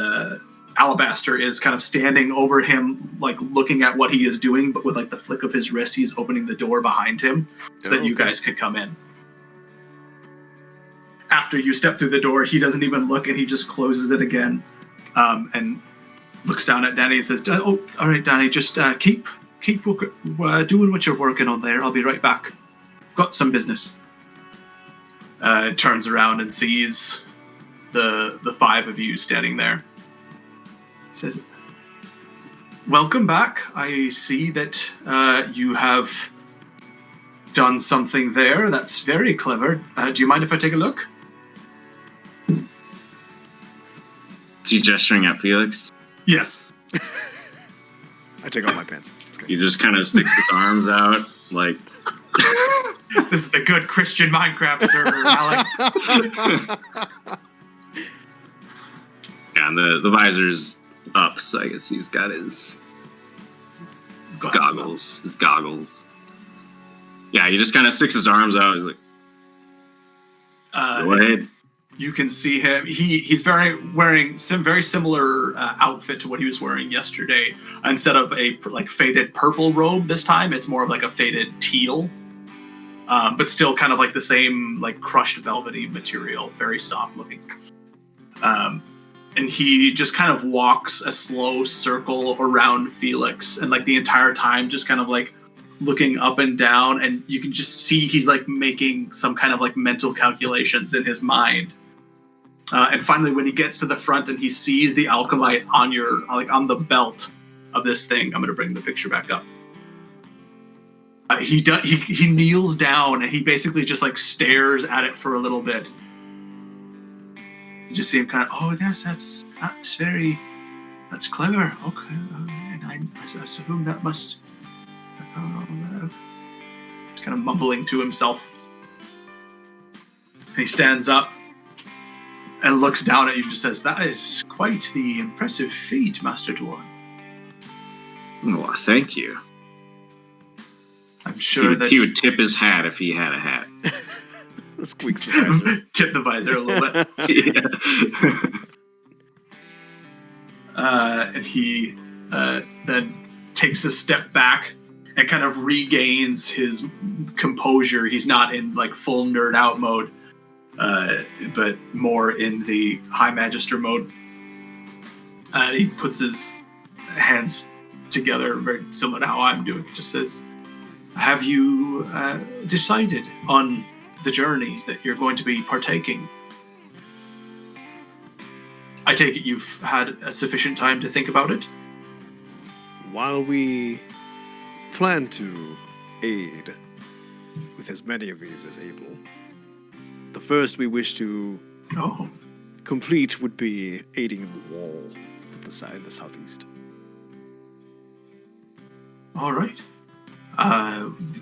Alabaster is kind of standing over him, like looking at what he is doing, but with like the flick of his wrist, he's opening the door behind him so that you guys could come in. After you step through the door, he doesn't even look, and he just closes it again, and looks down at Danny and says, "Oh, all right, Danny, just keep doing what you're working on there. I'll be right back. I've got some business." Turns around and sees the five of you standing there. Says, "Welcome back. I see that you have done something there. That's very clever. Do you mind if I take a look?" Is he gesturing at Felix? Yes. I take off my pants. He just kind of sticks his arms out, like... This is the good Christian Minecraft server, Alex. Yeah, and the visor's up, so I guess he's got his goggles. His goggles. Yeah, he just kind of sticks his arms out. He's like, go ahead. You can see him. He's wearing some very similar outfit to what he was wearing yesterday. Instead of a like faded purple robe this time, it's more of like a faded teal, but still kind of like the same like crushed velvety material, very soft looking. And he just kind of walks a slow circle around Felix, and like the entire time, just kind of like looking up and down, and you can just see he's like making some kind of like mental calculations in his mind. And finally, when he gets to the front and he sees the alchemite on the belt of this thing, I'm going to bring the picture back up. He kneels down and he basically just like stares at it for a little bit. You just see him kind of, oh yes, that's clever. Okay, and I assume that must. Just kind of mumbling to himself. And he stands up and looks down at you and just says, "That is quite the impressive feat, Master Dwarf." Oh, thank you. I'm sure he would tip his hat if he had a hat. Squeaks the visor. Tip the visor a little bit. And he then takes a step back and kind of regains his composure. He's not in like full nerd out mode, but more in the High Magister mode. He puts his hands together, very similar to how I'm doing. It just says, "Have you decided on the journeys that you're going to be partaking? I take it you've had a sufficient time to think about it?" While we plan to aid with as many of these as able, the first we wish to complete would be aiding the wall at the side, the southeast. All right.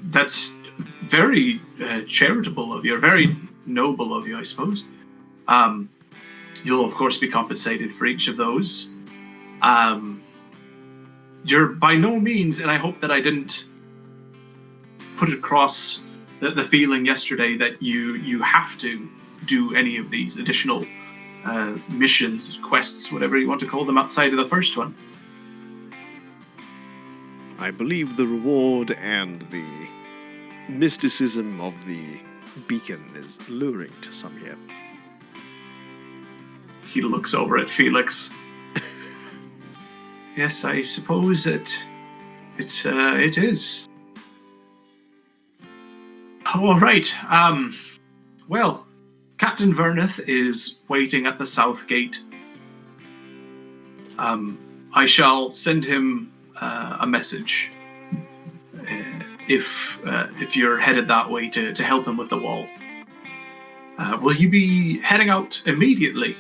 That's very charitable of you, or very noble of you, I suppose. You'll, of course, be compensated for each of those. You're by no means, and I hope that I didn't put across the feeling yesterday that you have to do any of these additional missions, quests, whatever you want to call them, outside of the first one. I believe the reward and the mysticism of the beacon is alluring to some here. He looks over at Felix. Yes, I suppose it is. All right. Well, Captain Verneth is waiting at the south gate. I shall send him a message if you're headed that way to help him with the wall. Will you be heading out immediately?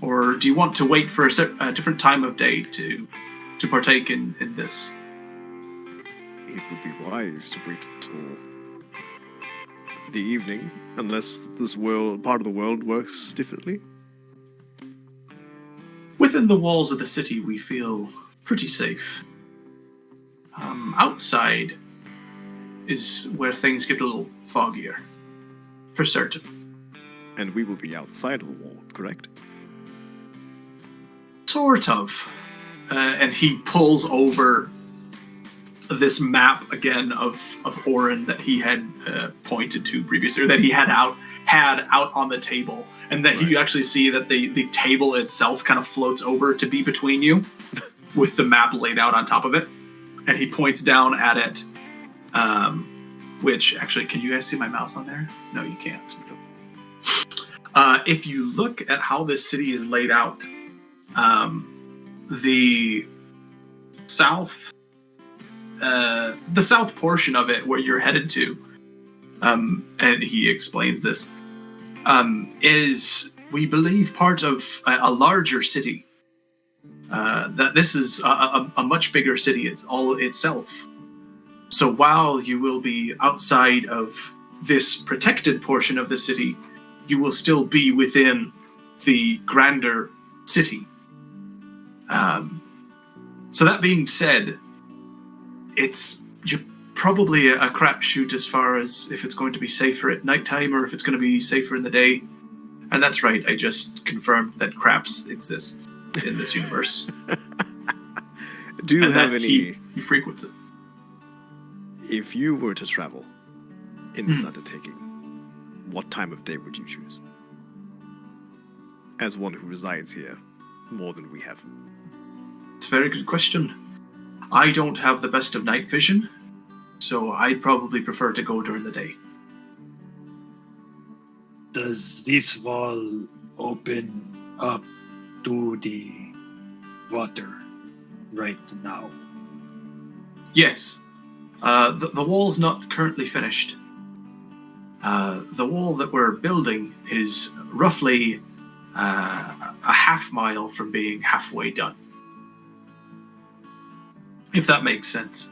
Or do you want to wait for a different time of day to partake in this? It would be wise to wait until the evening, unless this part of the world works differently. Within the walls of the city, we feel pretty safe. Outside is where things get a little foggier, for certain. And we will be outside of the wall, correct? Sort of. And he pulls over this map again of Orin that he had pointed to previously, or that he had out on the table, and that you actually see that the table itself kind of floats over to be between you, with the map laid out on top of it. And he points down at it, which actually, can you guys see my mouse on there? No, you can't. If you look at how this city is laid out, the south portion of it where you're headed to, and he explains this, is, we believe, part of a larger city. That this is a much bigger city. It's all itself. So while you will be outside of this protected portion of the city, you will still be within the grander city. So that being said, you're probably a crapshoot as far as if it's going to be safer at nighttime or if it's going to be safer in the day. And that's right, I just confirmed that craps exists in this universe. Do you have any... He frequents it. If you were to travel in this undertaking, what time of day would you choose? As one who resides here more than we have. It's a very good question. I don't have the best of night vision, so I'd probably prefer to go during the day. Does this wall open up to the water right now? Yes. The wall's not currently finished. The wall that we're building is roughly a half mile from being halfway done. If that makes sense.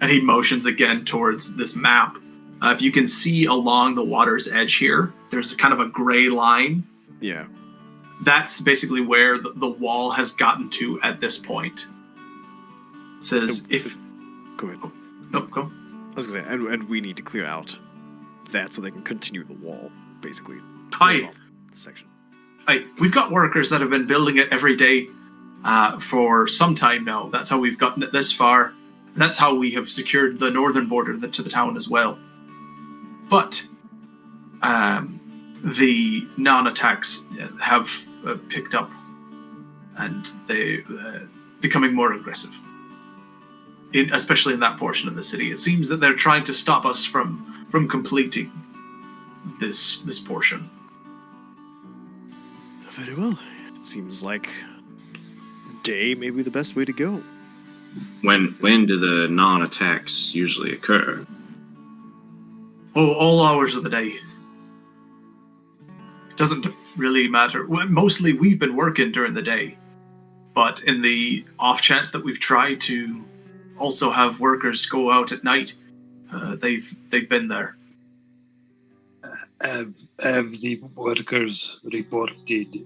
And he motions again towards this map. If you can see along the water's edge here, there's kind of a gray line. Yeah. That's basically where the wall has gotten to at this point. It says Go ahead. Oh, no, go. I was going to say, and we need to clear out that so they can continue the wall, basically. Aye. The section. We've got workers that have been building it every day for some time now. That's how we've gotten it this far. And that's how we have secured the northern border to the town as well. But the non-attacks have picked up, and they becoming more aggressive. Especially in that portion of the city. It seems that they're trying to stop us from completing this portion. Very well. It seems like day may be the best way to go. When do the non-attacks usually occur? Oh, all hours of the day. It doesn't really matter. Mostly we've been working during the day. But in the off chance that we've tried to also have workers go out at night, they've been there. Have the workers reported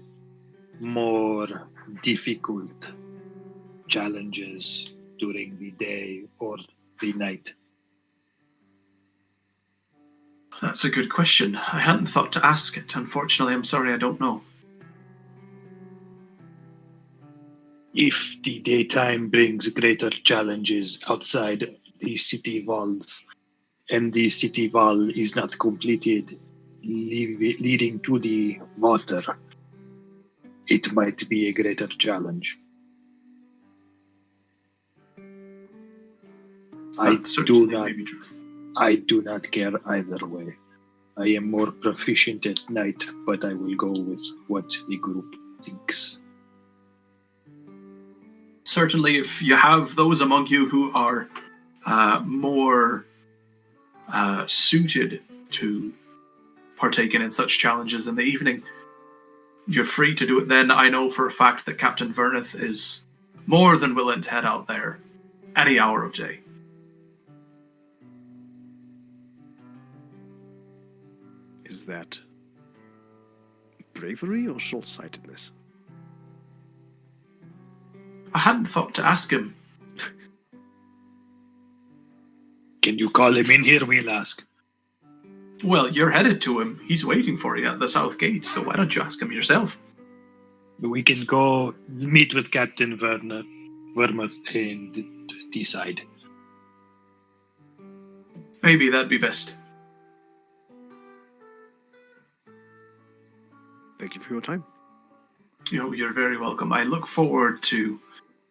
more difficult challenges during the day or the night? That's a good question. I hadn't thought to ask it. Unfortunately, I'm sorry, I don't know. If the daytime brings greater challenges outside the city walls, and the city wall is not completed, leading to the water, it might be a greater challenge. That certainly may be true. I do not care either way. I am more proficient at night, but I will go with what the group thinks. Certainly, if you have those among you who are more suited to partaking in such challenges in the evening, you're free to do it then. I know for a fact that Captain Verneth is more than willing to head out there any hour of day. Is that bravery or short-sightedness? I hadn't thought to ask him. Can you call him in here? We'll ask. Well, you're headed to him. He's waiting for you at the south gate, so why don't you ask him yourself? We can go meet with Captain Vermouth and decide. Maybe that'd be best. Thank you for your time. You're very welcome. I look forward to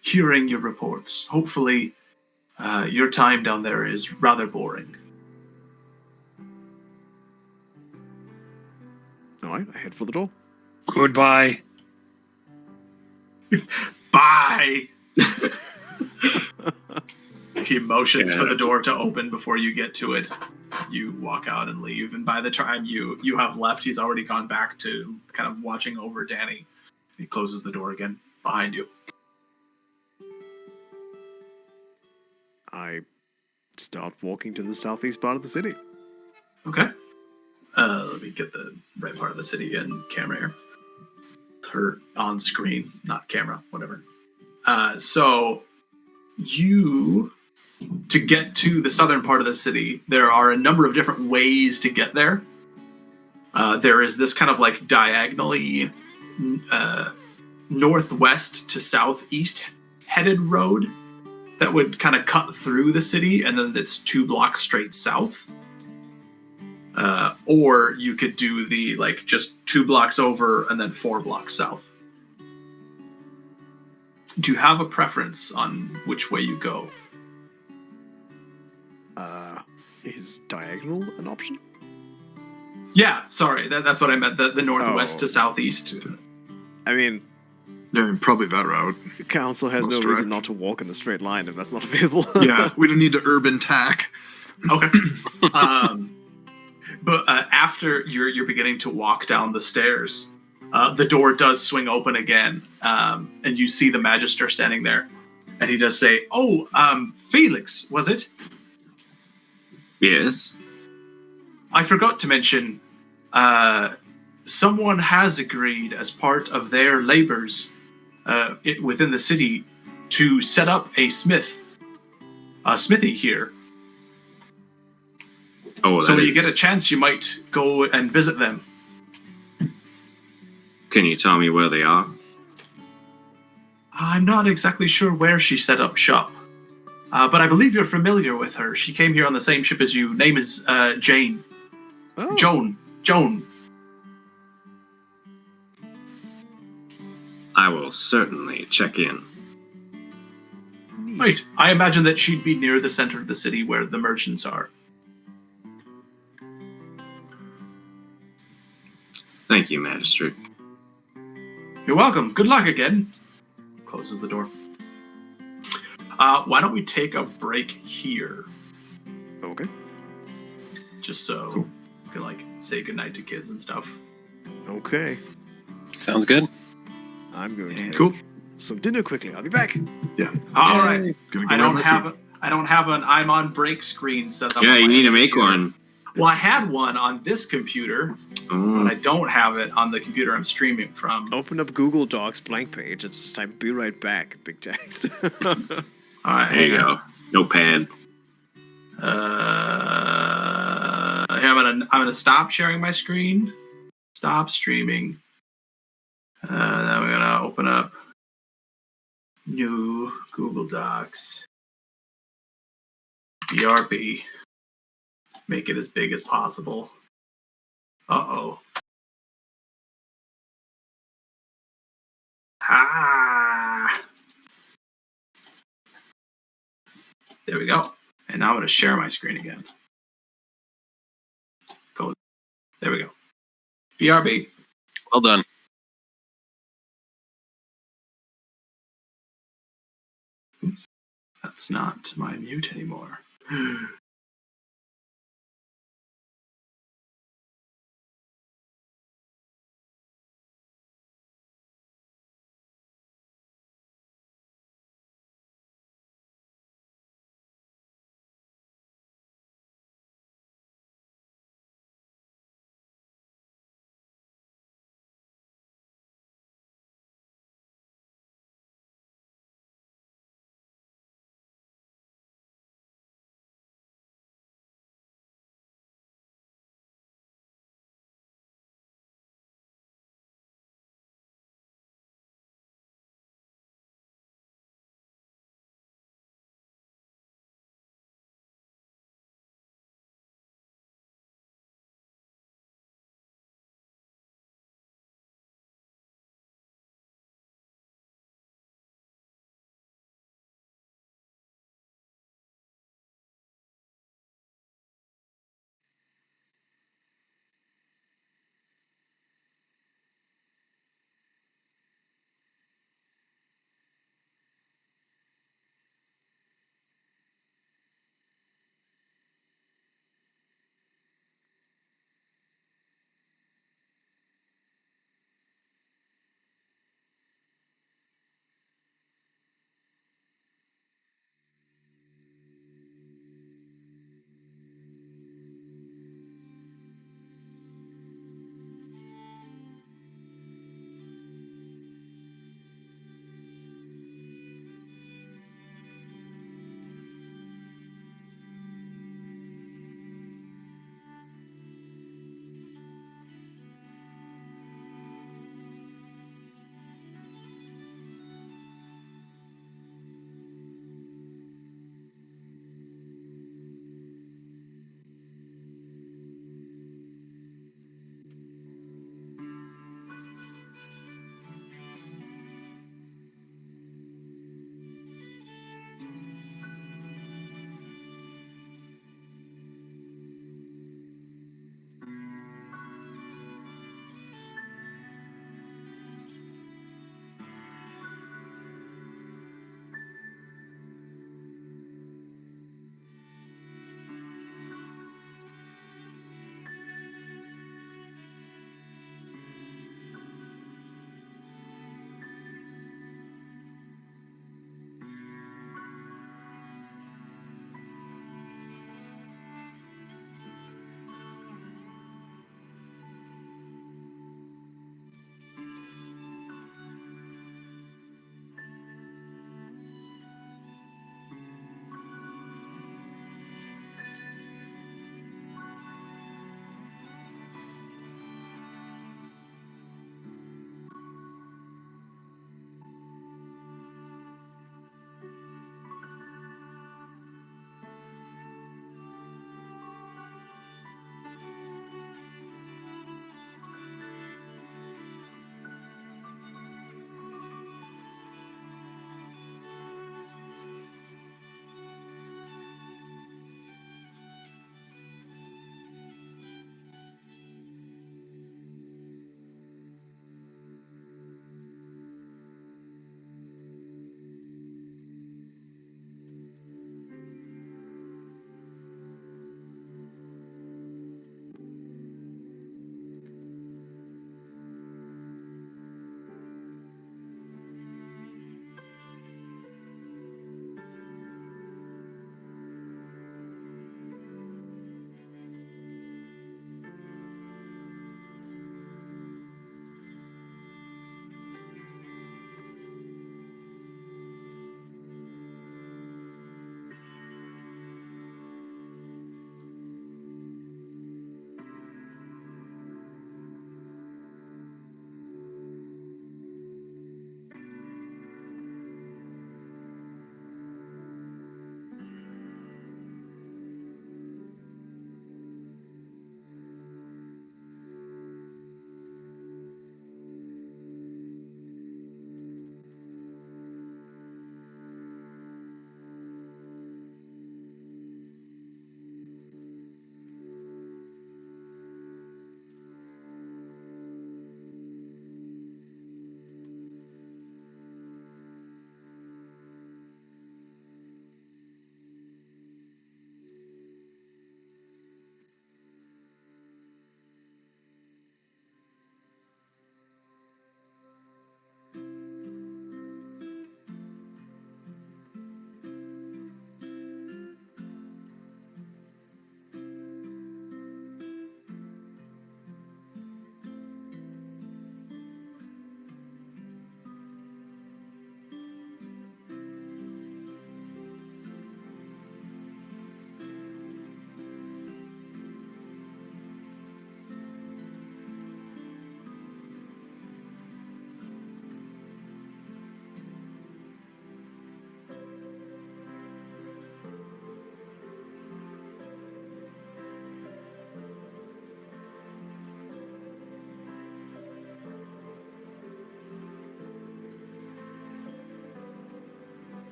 hearing your reports. Hopefully, your time down there is rather boring. All right, I head for the door. Goodbye. Bye! He motions for the door to open before you get to it. You walk out and leave, and by the time you have left, he's already gone back to kind of watching over Danny. He closes the door again behind you. I start walking to the southeast part of the city. Okay. Let me get the right part of the city in camera here. Or on screen, not camera, whatever. So to get to the southern part of the city, there are a number of different ways to get there. There is this kind of like diagonally northwest to southeast headed road that would kind of cut through the city, and then it's 2 blocks straight south. Or you could do the like just 2 blocks over and then 4 blocks south. Do you have a preference on which way you go? Is diagonal an option? Yeah, sorry, that's what I meant. The northwest to southeast. I mean, Yeah, probably that route. the council has Most no reason direct. not to walk in a straight line if that's not available. Yeah, we don't need to urban tack. Okay. But after you're beginning to walk down the stairs, the door does swing open again, and you see the Magister standing there, and he does say, "Oh, Felix, was it? Yes. I forgot to mention, someone has agreed as part of their labors within the city to set up a smithy here. Oh, So that when you is- get a chance, you might go and visit them." Can you tell me where they are? I'm not exactly sure where she set up shop, but I believe you're familiar with her. She came here on the same ship as you. Name is Jane. Oh, Joan. I will certainly check in. neat. Right. I imagine that she'd be near the center of the city where the merchants are. Thank you, Magistrate. You're welcome. Good luck again. Closes the door. Why don't we take a break here, Okay. just so we can like say goodnight to kids and stuff. Okay. Sounds good. I'm going to And- make Cool. some dinner quickly. I'll be back. All right. Gonna I go don't grab my have food. I don't have an I'm on break screen set up. Yeah, on you my need to make computer. one. Well, I had one on this computer, but Oh, I don't have it on the computer I'm streaming from. Open up Google Docs blank page and just type "be right back" big text. All right, there you go. Notepad. here, I'm gonna stop sharing my screen. Stop streaming. Then we're gonna open up new Google Docs. BRB. Make it as big as possible. Uh-oh. Ah! There we go. And now I'm going to share my screen again. Go. There we go. BRB. Well done. Oops. That's not my mute anymore.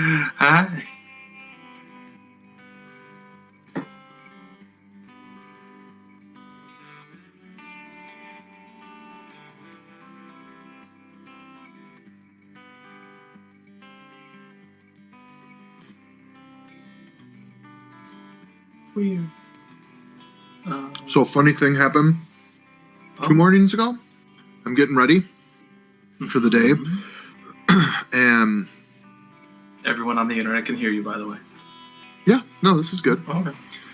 Hi. Weird. So a funny thing happened 2 mornings ago. I'm getting ready for the day, and Everyone on the internet can hear you, by the way. yeah, no, this is good. Okay.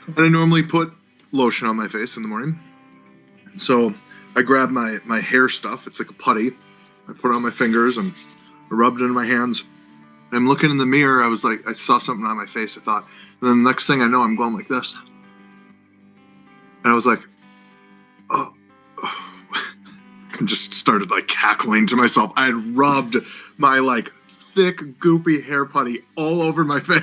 And I normally put lotion on my face in the morning. So I grab my hair stuff. It's like a putty. I put it on my fingers and I rubbed it in my hands. And I'm looking in the mirror. I was like, I saw something on my face. I thought, and then the next thing I know, I'm going like this. And I was like, oh. And just started like cackling to myself. I had rubbed my like thick, goopy hair putty all over my face.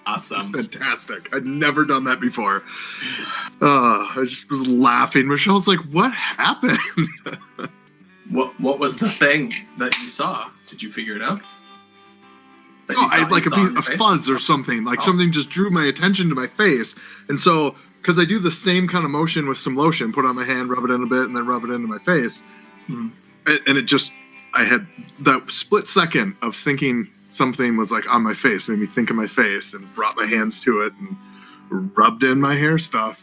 Awesome. Fantastic. I'd never done that before. I just was laughing. Michelle's like, what happened? What was the thing that you saw? Did you figure it out? I had like a fuzz or something. Like something just drew my attention to my face. And so, because I do the same kind of motion with some lotion, put it on my hand, rub it in a bit, and then rub it into my face. And it just, I had that split second of thinking something was like on my face, made me think of my face, and brought my hands to it and rubbed in my hair stuff.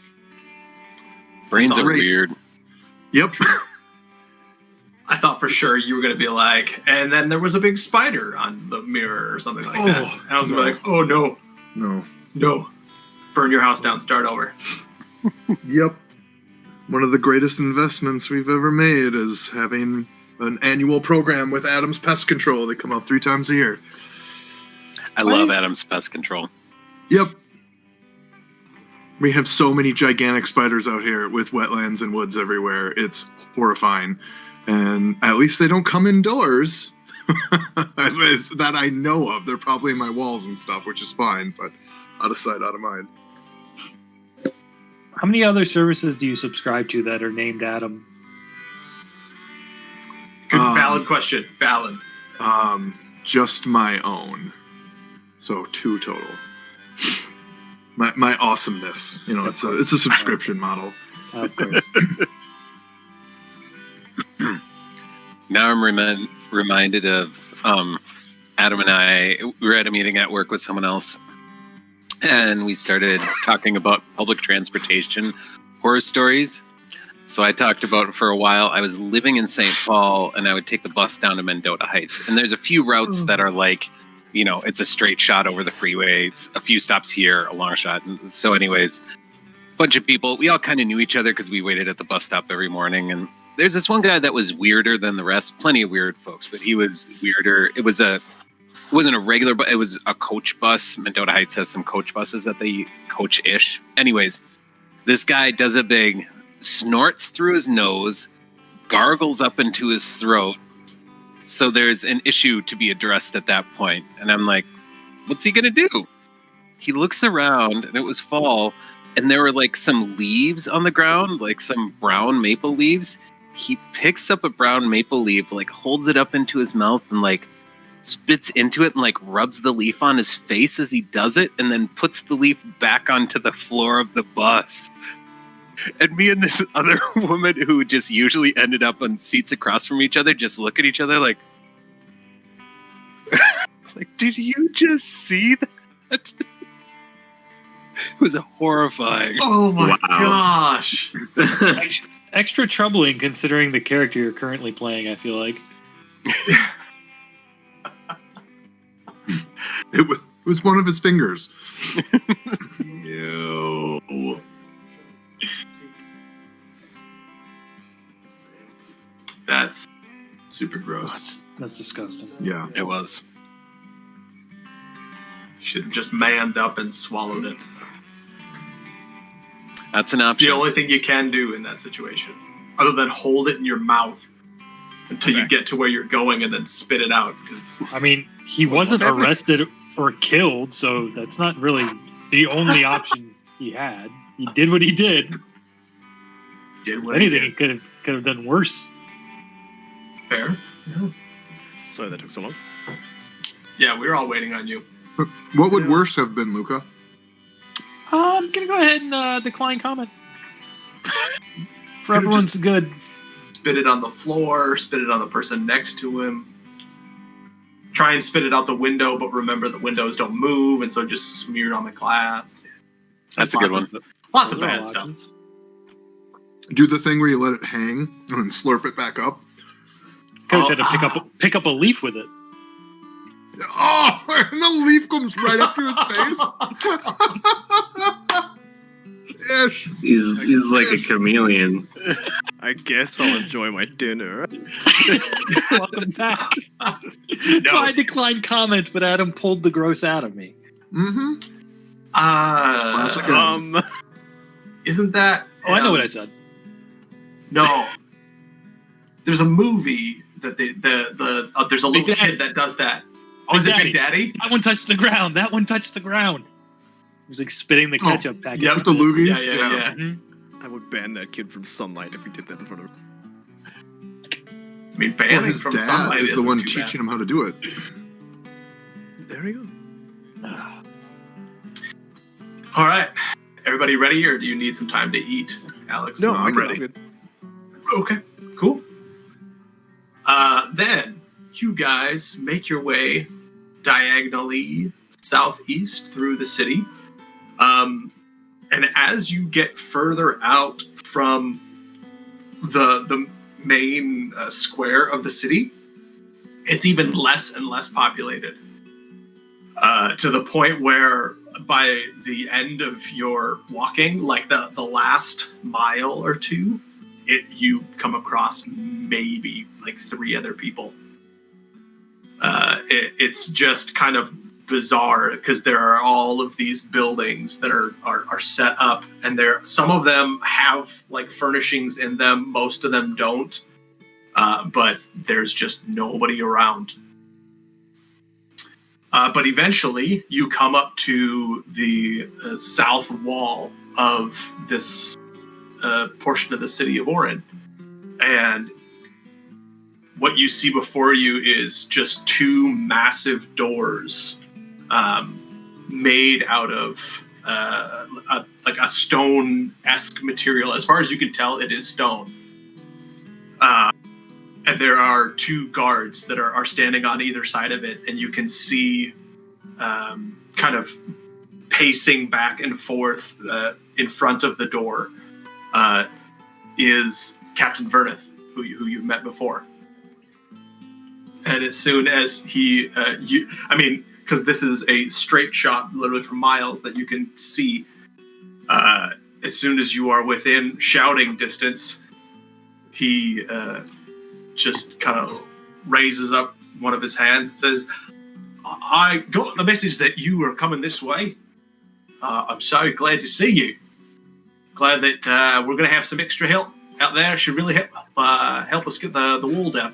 Brains are weird. Yep. I thought for sure you were going to be like, and then there was a big spider on the mirror or something like that. And I was like, oh no. No. Burn your house down, start over. Yep. One of the greatest investments we've ever made is having an annual program with Adam's Pest Control. They come out 3 times a year. I love Adam's Pest Control. Yep. We have so many gigantic spiders out here with wetlands and woods everywhere. It's horrifying. And at least they don't come indoors. That I know of. They're probably in my walls and stuff, which is fine, but out of sight, out of mind. How many other services do you subscribe to that are named Adam? Good, valid question. Valid. Just my own. So 2 total. My awesomeness. You know, it's a subscription model. Of course. Now I'm reminded of Adam and I. We were at a meeting at work with someone else, and we started talking about public transportation horror stories. So I talked about for a while. I was living in St. Paul, and I would take the bus down to Mendota Heights. And there's a few routes that are like, you know, it's a straight shot over the freeway. It's a few stops here, a long shot. And so anyways, a bunch of people, we all kind of knew each other because we waited at the bus stop every morning. And there's this one guy that was weirder than the rest. Plenty of weird folks, but he was weirder. It wasn't a regular, but it was a coach bus. Mendota Heights has some coach buses that they coach-ish. Anyways, this guy does a big snorts through his nose, gargles up into his throat. So there's an issue to be addressed at that point. And I'm like, what's he going to do? He looks around, and it was fall, and there were like some leaves on the ground, like some brown maple leaves. He picks up a brown maple leaf, like holds it up into his mouth and like spits into it and like rubs the leaf on his face as he does it, and then puts the leaf back onto the floor of the bus. And me and this other woman who just usually ended up on seats across from each other just look at each other like, like, did you just see that? It was horrifying. Oh my gosh. Extra troubling considering the character you're currently playing, I feel like. It was one of his fingers. Ew. That's super gross. That's disgusting. Yeah. It was. Should have just manned up and swallowed it. That's an It's the option. only thing you can do in that situation, other than hold it in your mouth until you get to where you're going and then spit it out. Because I mean, he wasn't arrested or killed, so that's not really the only options he had. He did what he did. did what Anything he he could have done worse. Fair. Sorry that took so long. Yeah, we were all waiting on you. What would worse have been, Luca? I'm gonna go ahead and decline comment. For Could've everyone's just- good. Spit it on the floor, spit it on the person next to him. Try and spit it out the window, but remember the windows don't move, and so just smear it on the glass. That's a good one. Lots of Those are bad all stuff. options. Do the thing where you let it hang and then slurp it back up. Could have to pick up a leaf with it. Oh, and the leaf comes right up to his face. Ish. He's like a chameleon. I guess I'll enjoy my dinner. Welcome back. So I declined comment, but Adam pulled the gross out of me. Mm-hmm. Classic. Isn't that? Oh, I know what I said. No. There's a movie that there's a Big little Daddy. kid that does that. Oh, is it Big Daddy? That one touched the ground. That one touched the ground. He was like spitting the ketchup packet. Yep. With the loogies? Yeah. Mhm. I would ban that kid from sunlight if he did that in front of. I mean, Well, banning his from dad sunlight is the isn't one too teaching him how to do it. There you go. bad. All right. Everybody ready, or do you need some time to eat, Alex? No, I'm I'm ready. good. Okay, cool. Then you guys make your way diagonally southeast through the city. And as you get further out from the main square of the city, it's even less and less populated. To the point where by the end of your walking, like the last mile or two, you come across maybe like 3 other people. It's just kind of bizarre because there are all of these buildings that are set up, and some of them have like furnishings in them, most of them don't, but there's just nobody around. But eventually you come up to the south wall of this portion of the city of Orin, and what you see before you is just 2 massive doors made out of like a stone-esque material. As far as you can tell, it is stone. And there are 2 guards that are standing on either side of it, and you can see kind of pacing back and forth in front of the door is Captain Verneth, who you've met before. And as soon as he, because this is a straight shot, literally from miles that you can see, as soon as you are within shouting distance, he just kind of raises up one of his hands and says, I got the message that you are coming this way. I'm so glad to see you. Glad that we're going to have some extra help out there. Should really help us get the wall down.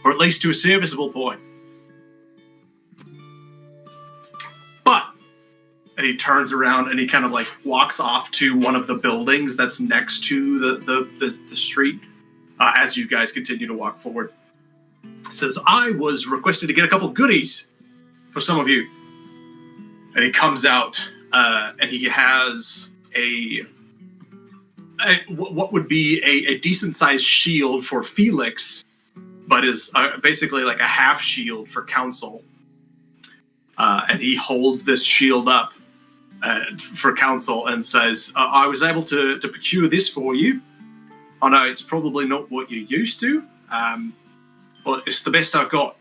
Or at least to a serviceable point. But, and he turns around and he kind of like walks off to one of the buildings that's next to the street as you guys continue to walk forward. He says, I was requested to get a couple goodies for some of you. And he comes out and he has what would be a decent sized shield for Felix, but is basically like a half shield for Council. And he holds this shield up for Council and says, I was able to procure this for you. I know it's probably not what you're used to, but it's the best I've got.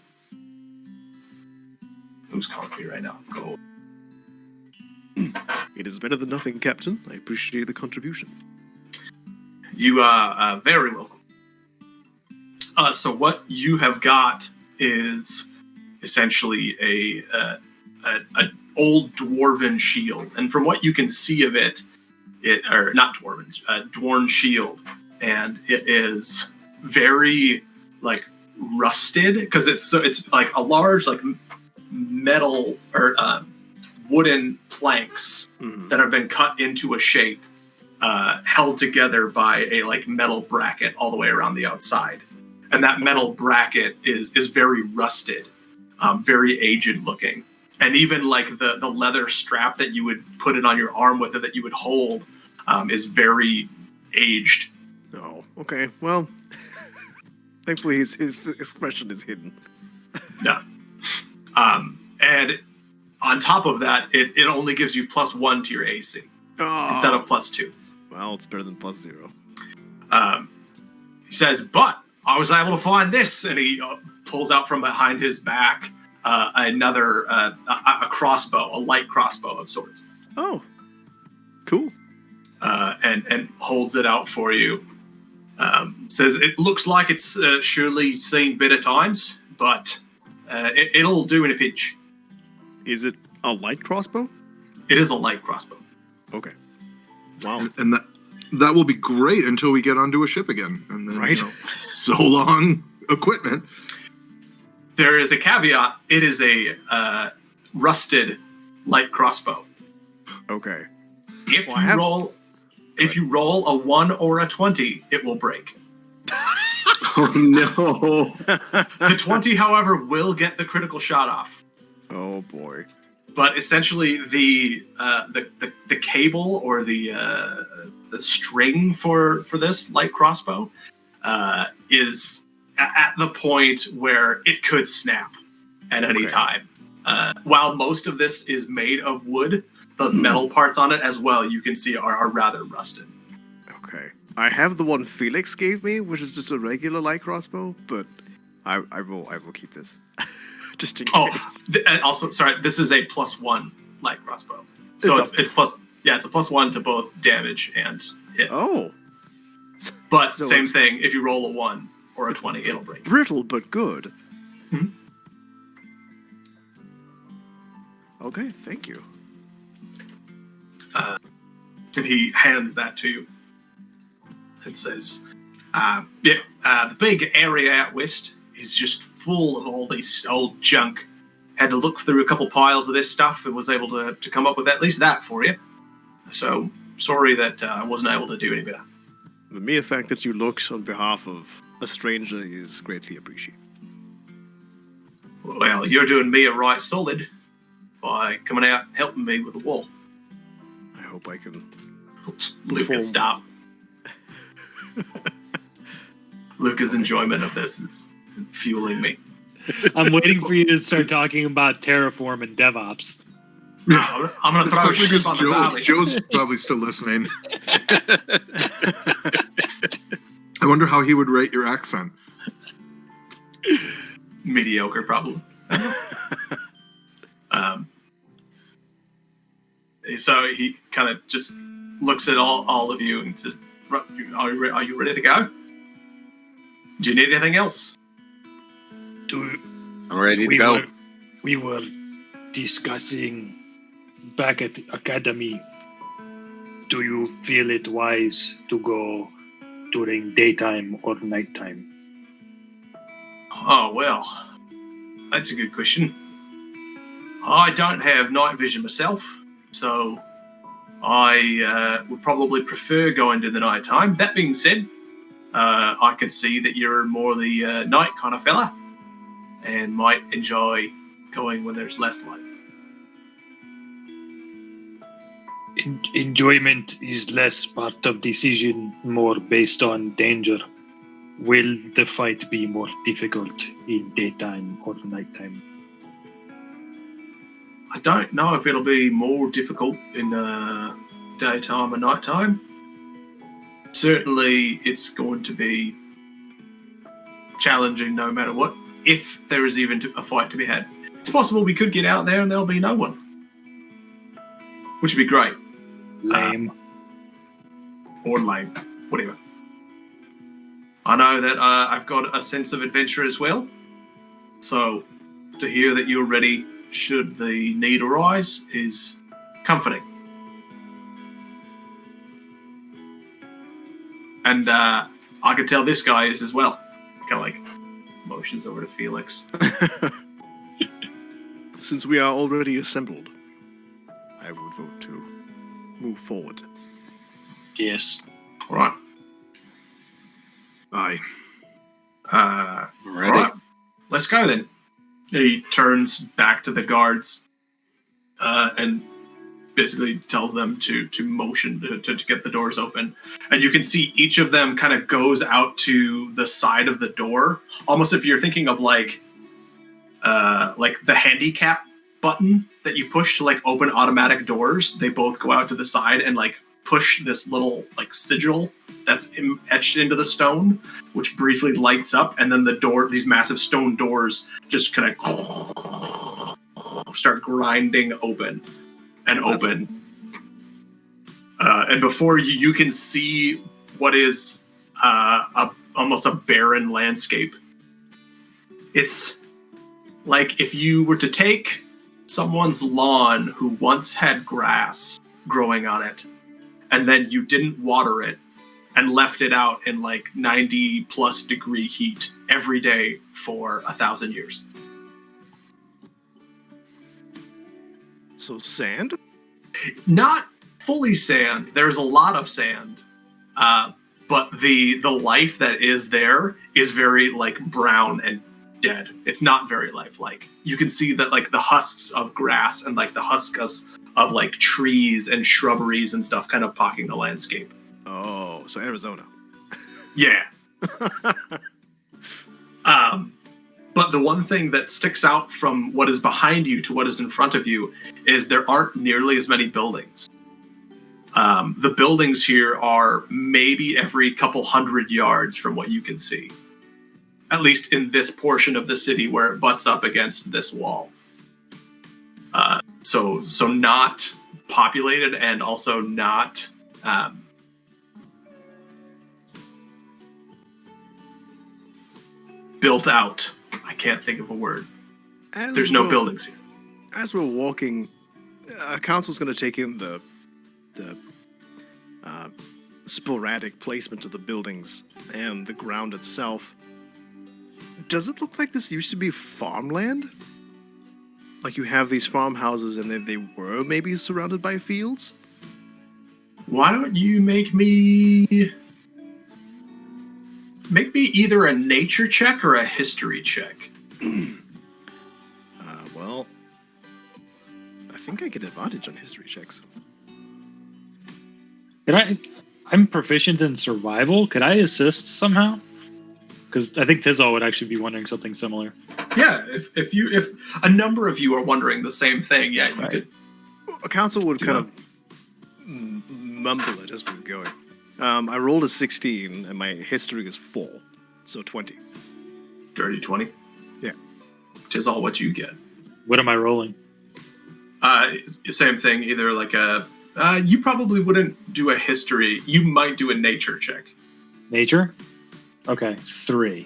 Who's calling me right now? Go. It is better than nothing, Captain. I appreciate the contribution. You are very welcome. So what you have got is essentially an old dwarven shield, and from what you can see of it, or not dwarven, dwarn shield, and it is very like rusted because it's like a large like metal or wooden planks that have been cut into a shape, held together by a like metal bracket all the way around the outside. And that metal bracket is very rusted. very aged looking. And even like the leather strap that you would put it on your arm with, or that you would hold, is very aged. Oh, okay. Well, thankfully his expression is hidden. Yeah. And on top of that, it only gives you +1 to your AC instead of +2. Well, it's better than +0. He says, but I was able to find this, and he pulls out from behind his back another a crossbow, a light crossbow of sorts. Oh, cool. And holds it out for you. Says it looks like it's surely seen better times, but it'll do in a pinch. Is it a light crossbow? It is a light crossbow. Okay. Wow. And that will be great until we get onto a ship again. And then, right. So long equipment. There is a caveat. It is a rusted light crossbow. Okay. If you roll a 1 or a 20, it will break. Oh no! The 20, however, will get the critical shot off. Oh boy! But essentially, the cable or the string for this light crossbow is at the point where it could snap at any time. While most of this is made of wood, the metal parts on it as well, you can see are rather rusted. Okay. I have the one Felix gave me, which is just a regular light crossbow, but I will keep this. Just in case. Oh, and also, sorry, this is a +1 light crossbow. So it's a +1 to both damage and hit. Oh. But so same thing, if you roll a 1 or a 20, it'll break. Brittle, but good. Mm-hmm. Okay, thank you. And he hands that to you and says, the big area out west is just full of all this old junk. Had to look through a couple piles of this stuff and was able to come up with at least that for you. So sorry that I wasn't able to do any better. The mere fact that you looked on behalf of a stranger is greatly appreciated. Well, you're doing me a right solid by coming out and helping me with the wall. I hope I can... Lucas, stop. Lucas' enjoyment of this is fueling me. I'm waiting for you to start talking about Terraform and DevOps. No, I'm going to throw a ship on the valley. Joe's probably still listening. I wonder how he would rate your accent. Mediocre, probably. So he kind of just looks at all of you and says, are you ready to go? Do you need anything else? I'm ready to go. We were discussing back at the academy. Do you feel it wise to go during daytime or nighttime? Oh, well, that's a good question. I don't have night vision myself, so I would probably prefer going to the nighttime. That being said, I can see that you're more the night kind of fella and might enjoy going when there's less light. Enjoyment is less part of decision, more based on danger. Will the fight be more difficult in daytime or nighttime? I don't know if it'll be more difficult in daytime or nighttime. Certainly, it's going to be challenging no matter what, if there is even a fight to be had. It's possible we could get out there and there'll be no one, which would be great. Lame. Or lame, whatever. I know that I've got a sense of adventure as well, so to hear that you're ready should the need arise is comforting. And I can tell this guy is as well. Kind of like motions over to Felix. Since we are already assembled, I would vote to move forward. Yes. All right. Aye. Ready. All right. Let's go then. He turns back to the guards and basically tells them to motion to get the doors open. And you can see each of them kind of goes out to the side of the door, almost if you're thinking of like the handicap button that you push to like open automatic doors. They both go out to the side and like push this little like sigil that's etched into the stone, which briefly lights up, and then the door, these massive stone doors, just kind of start grinding open and open. And before you can see what is almost a barren landscape. It's like if you were to take someone's lawn who once had grass growing on it, and then you didn't water it and left it out in like 90 plus degree heat every day for 1,000 years. So sand? Not fully sand. There's a lot of sand. But the life that is there is very like brown and dead. It's not very lifelike. You can see that like the husks of grass and like the husks of like trees and shrubberies and stuff kind of pocking the landscape. Oh, so Arizona. Yeah. But the one thing that sticks out from what is behind you to what is in front of you is there aren't nearly as many buildings. The buildings here are maybe every couple hundred yards from what you can see. At least in this portion of the city where it butts up against this wall. So not populated and also not built out. I can't think of a word. There's no buildings here. As we're walking, Council's going to take in the sporadic placement of the buildings and the ground itself. Does it look like this used to be farmland? Like you have these farmhouses and they were maybe surrounded by fields? Why don't you make me either a nature check or a history check? Well, I think I get advantage on history checks. I'm proficient in survival. Could I assist somehow? Because I think Tizal would actually be wondering something similar. Yeah, if a number of you are wondering the same thing, yeah, you could. A council would kind of mumble it as we were going. I rolled a 16, and my history is 4, so 20. Dirty 20? Yeah. Tizal, what you get? What am I rolling? Same thing, either like a... you probably wouldn't do a history. You might do a nature check. Nature? Okay, 3.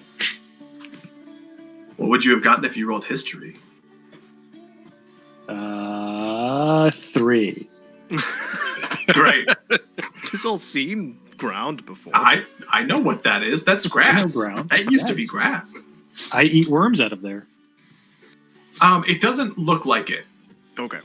What would you have gotten if you rolled history? 3. Great. It's all seen ground before. I know what that is. That's grass. I know ground. That used to be grass. I eat worms out of there. It doesn't look like it. Okay.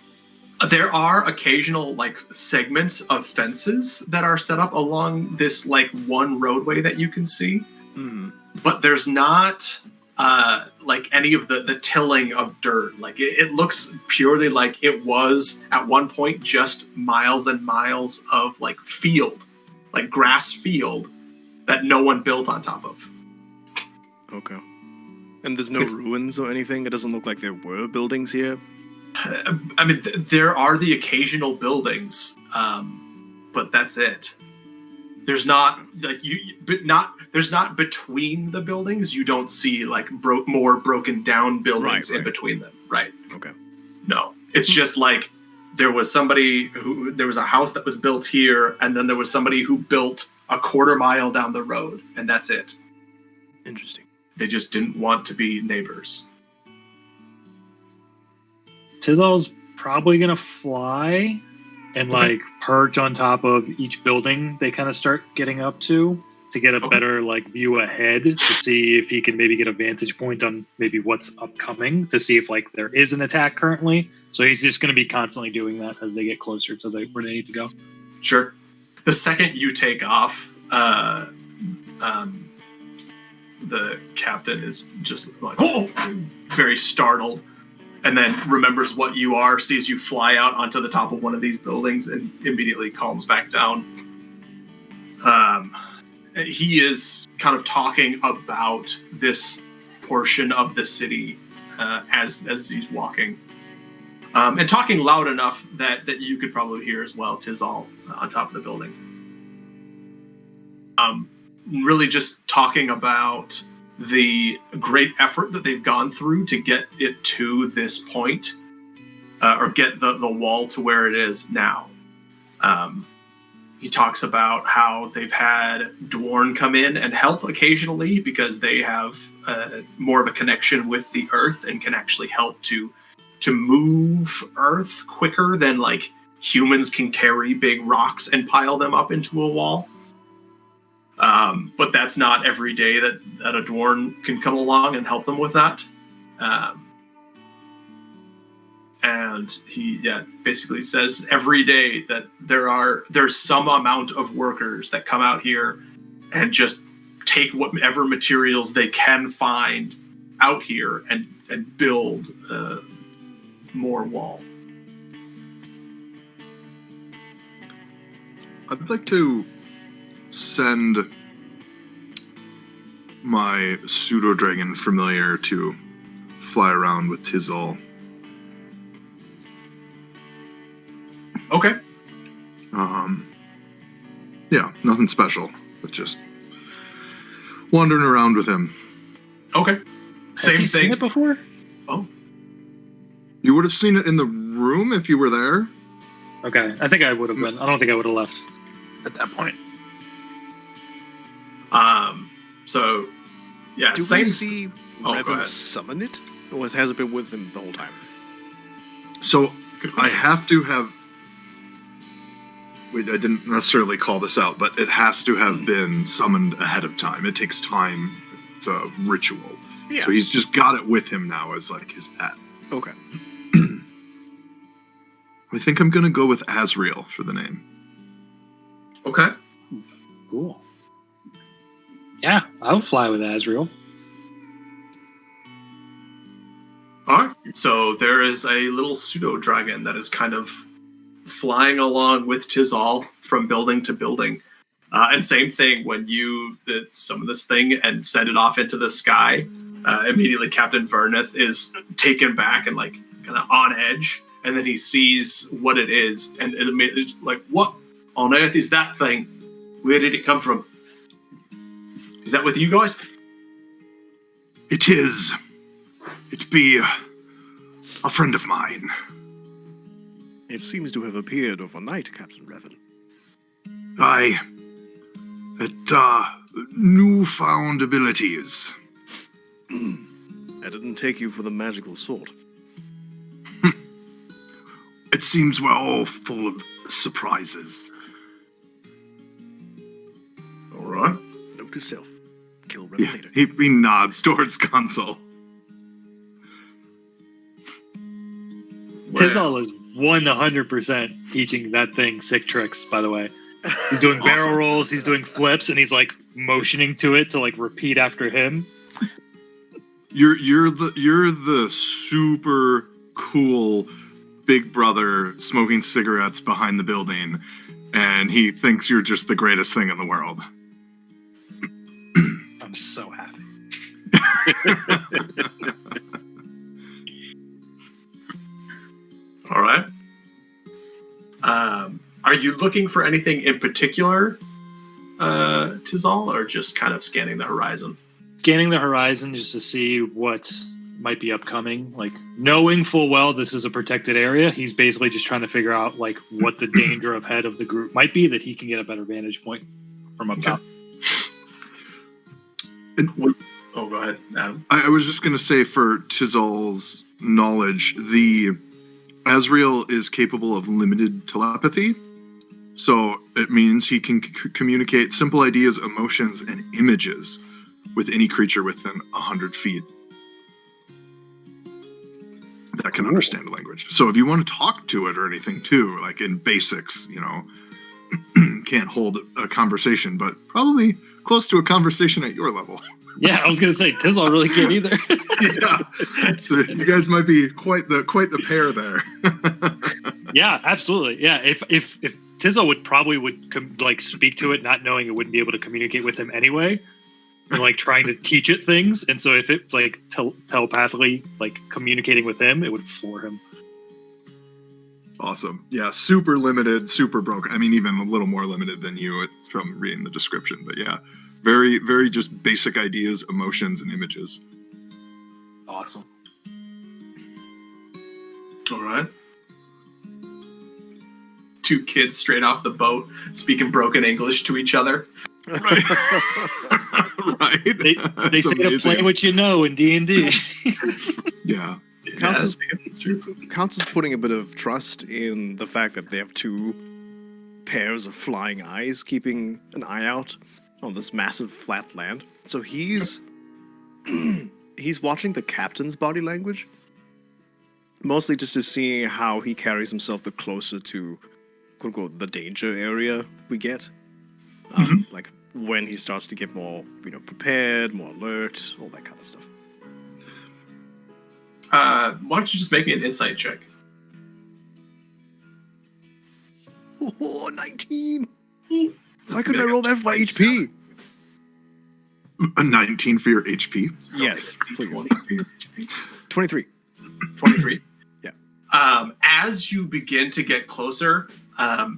There are occasional like segments of fences that are set up along this like one roadway that you can see. Mm-hmm. But there's not like any of the tilling of dirt. Like it looks purely like it was at one point just miles and miles of like field, like grass field that no one built on top of. Okay. And there's no ruins or anything? It doesn't look like there were buildings here? I mean, there are the occasional buildings, but that's it. There's not like there's not between the buildings. You don't see like more broken down buildings in between them. Right. Okay. No, it's just like there was a house that was built here, and then there was somebody who built a quarter mile down the road, and that's it. Interesting. They just didn't want to be neighbors. Tizal's probably gonna fly and like perch on top of each building they kind of start getting up to get a better like view ahead to see if he can maybe get a vantage point on maybe what's upcoming to see if like there is an attack currently. So he's just going to be constantly doing that as they get closer to where they need to go. Sure. The second you take off, the captain is just like, oh, very startled, and then remembers what you are, sees you fly out onto the top of one of these buildings, and immediately calms back down. He is kind of talking about this portion of the city as he's walking, and talking loud enough that you could probably hear as well. Tizal on top of the building. Really just talking about the great effort that they've gone through to get it to this point, or get the wall to where it is now. He talks about how they've had Dwarn come in and help occasionally because they have more of a connection with the earth and can actually help to move earth quicker than like humans can carry big rocks and pile them up into a wall. But that's not every day that a Dwarn can come along and help them with that. And he basically says every day that there's some amount of workers that come out here and just take whatever materials they can find out here and build more wall. I'd like to send my pseudo-dragon familiar to fly around with Tizal. Okay. Yeah, nothing special, but just wandering around with him. Okay. Same Has he thing. seen it before? Oh. You would have seen it in the room if you were there. Okay, I think I would have been. I don't think I would have left at that point. So, yeah, Do same. we see Oh, go Revan ahead. summon it? Or has it been with him the whole time? So Good I question. have to have... I didn't necessarily call this out, but it has to have been summoned ahead of time. It takes time. It's a ritual. Yeah. So he's just got it with him now as like his pet. Okay. I think I'm going to go with Azrael for the name. Okay. Cool. Yeah, I would fly with Azrael. All right. So there is a little pseudo dragon that is kind of flying along with Tizal from building to building. And same thing, when you summon this thing and send it off into the sky, immediately Captain Verneth is taken back and like kind of on edge. And then he sees what it is. And it immediately like, what on earth is that thing? Where did it come from? Is that with you guys? It is. It be a friend of mine. It seems to have appeared overnight, Captain Revan. Newfound abilities. I didn't take you for the magical sword. It seems we're all full of surprises. All right. Note to self. Kill Revan Yeah, later. he nods towards console. Tizal is 100% teaching that thing sick tricks, by the way. He's doing barrel Awesome. rolls, he's doing flips, and he's like motioning to it to like repeat after him. You're the super cool big brother smoking cigarettes behind the building, and he thinks you're just the greatest thing in the world. I'm so happy. All right. Are you looking for anything in particular, Tizal, or just kind of scanning the horizon? Scanning the horizon just to see what might be upcoming. Like, knowing full well this is a protected area, he's basically just trying to figure out like what the danger ahead of the group might be, that he can get a better vantage point from up top. Oh, go ahead, Adam. I was just going to say, for Tizal's knowledge, the Azrael is capable of limited telepathy. So it means he can communicate simple ideas, emotions, and images with any creature within 100 feet that can understand the language. So if you want to talk to it or anything too, like in basics, can't hold a conversation, but probably close to a conversation at your level. Yeah, I was gonna say Tizal really can't either. Yeah. So you guys might be quite the pair there. Yeah, absolutely. Yeah, if Tizal would speak to it, not knowing it wouldn't be able to communicate with him anyway, and like trying to teach it things, and so if it's like telepathically like communicating with him, it would floor him. Awesome. Yeah, super limited, super broken. I mean, even a little more limited than you from reading the description. But yeah, very, very just basic ideas, emotions, and images. Awesome. All right. Two kids straight off the boat speaking broken English to each other. Right. Right. They That's say to amazing. play what you know in D&D. Yeah. Council's, That's true. Council's putting a bit of trust in the fact that they have two pairs of flying eyes keeping an eye out on this massive flat land. So he's he's watching the captain's body language, mostly just to see how he carries himself the closer to, quote unquote, the danger area we get. Like when he starts to get more, prepared, more alert, all that kind of stuff. Why don't you just make me an insight check? Oh, 19! Why couldn't I roll that for my HP? A 19 for your HP. Yes, please. 20 for your HP. 23. 23. Yeah. As you begin to get closer,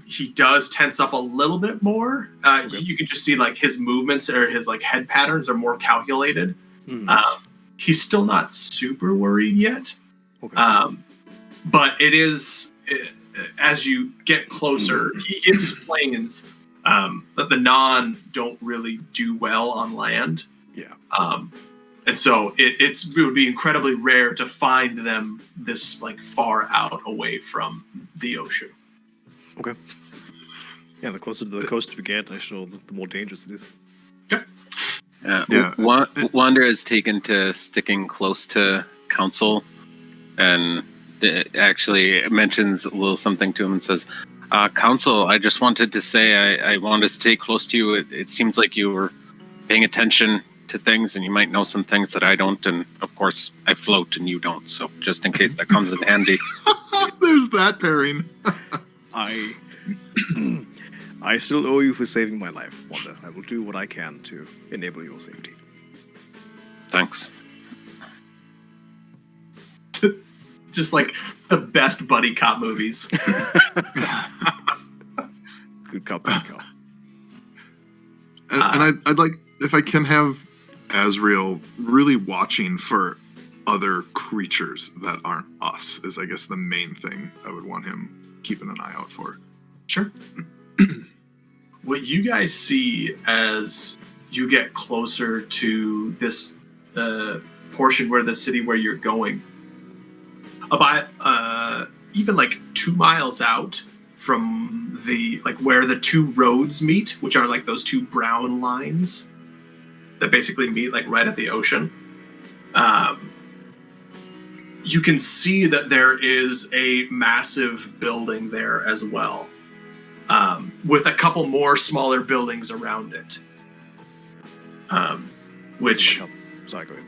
he does tense up a little bit more. You can just see like his movements or his like head patterns are more calculated. He's still not super worried yet. Okay. But it is, as you get closer, he explains that the Non don't really do well on land. Yeah. And so it would be incredibly rare to find them this like far out away from the ocean. Okay. Yeah, the closer to the coast we get, the more dangerous it is. Okay. Yeah. Wander has taken to sticking close to Council, and it actually mentions a little something to him and says, Council, I just wanted to say I wanted to stay close to you. It seems like you were paying attention to things, and you might know some things that I don't, and of course, I float and you don't, so just in case that comes in handy. There's that pairing. I still owe you for saving my life, Wanda. I will do what I can to enable your safety. Thanks. Just like the best buddy cop movies. Good cop, bad cop. And I'd like, if I can have Azrael really watching for other creatures that aren't us, is I guess the main thing I would want him keeping an eye out for. Sure. What you guys see as you get closer to this portion where the city where you're going, about even like 2 miles out from the like where the two roads meet, which are like those two brown lines that basically meet like right at the ocean. You can see that there is a massive building there as well, with a couple more smaller buildings around it. Which, Sorry, go ahead.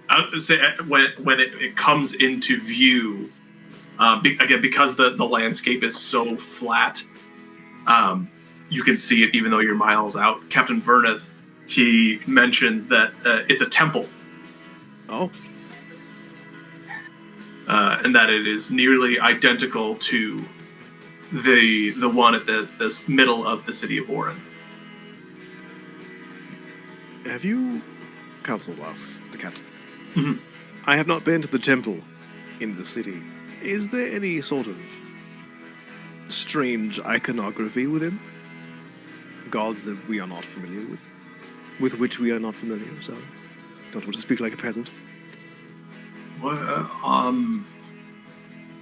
I would say when it comes into view, again, because the landscape is so flat, you can see it even though you're miles out. Captain Verneth, he mentions that it's a temple. Oh. And that it is nearly identical to the one at the middle of the city of Orin. Have you, Council asks the captain. Mhm. I have not been to the temple in the city. Is there any sort of strange iconography within? Gods that we are not familiar with which we are not familiar, so don't want to speak like a peasant. Well,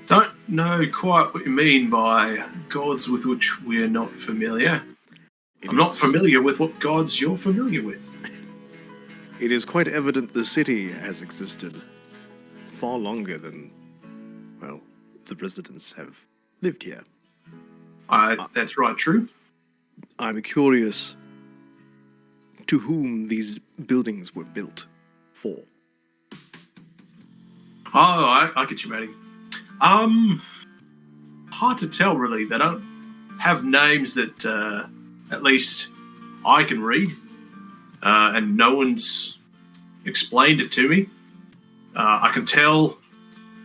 don't know quite what you mean by gods with which we are not familiar. I'm not familiar with what gods you're familiar with. It is quite evident the city has existed far longer than, well, the residents have lived here. That's right, true. I'm curious to whom these buildings were built for. Oh, I get you, matey. Hard to tell, really. They don't have names that at least I can read, and no one's explained it to me. I can tell,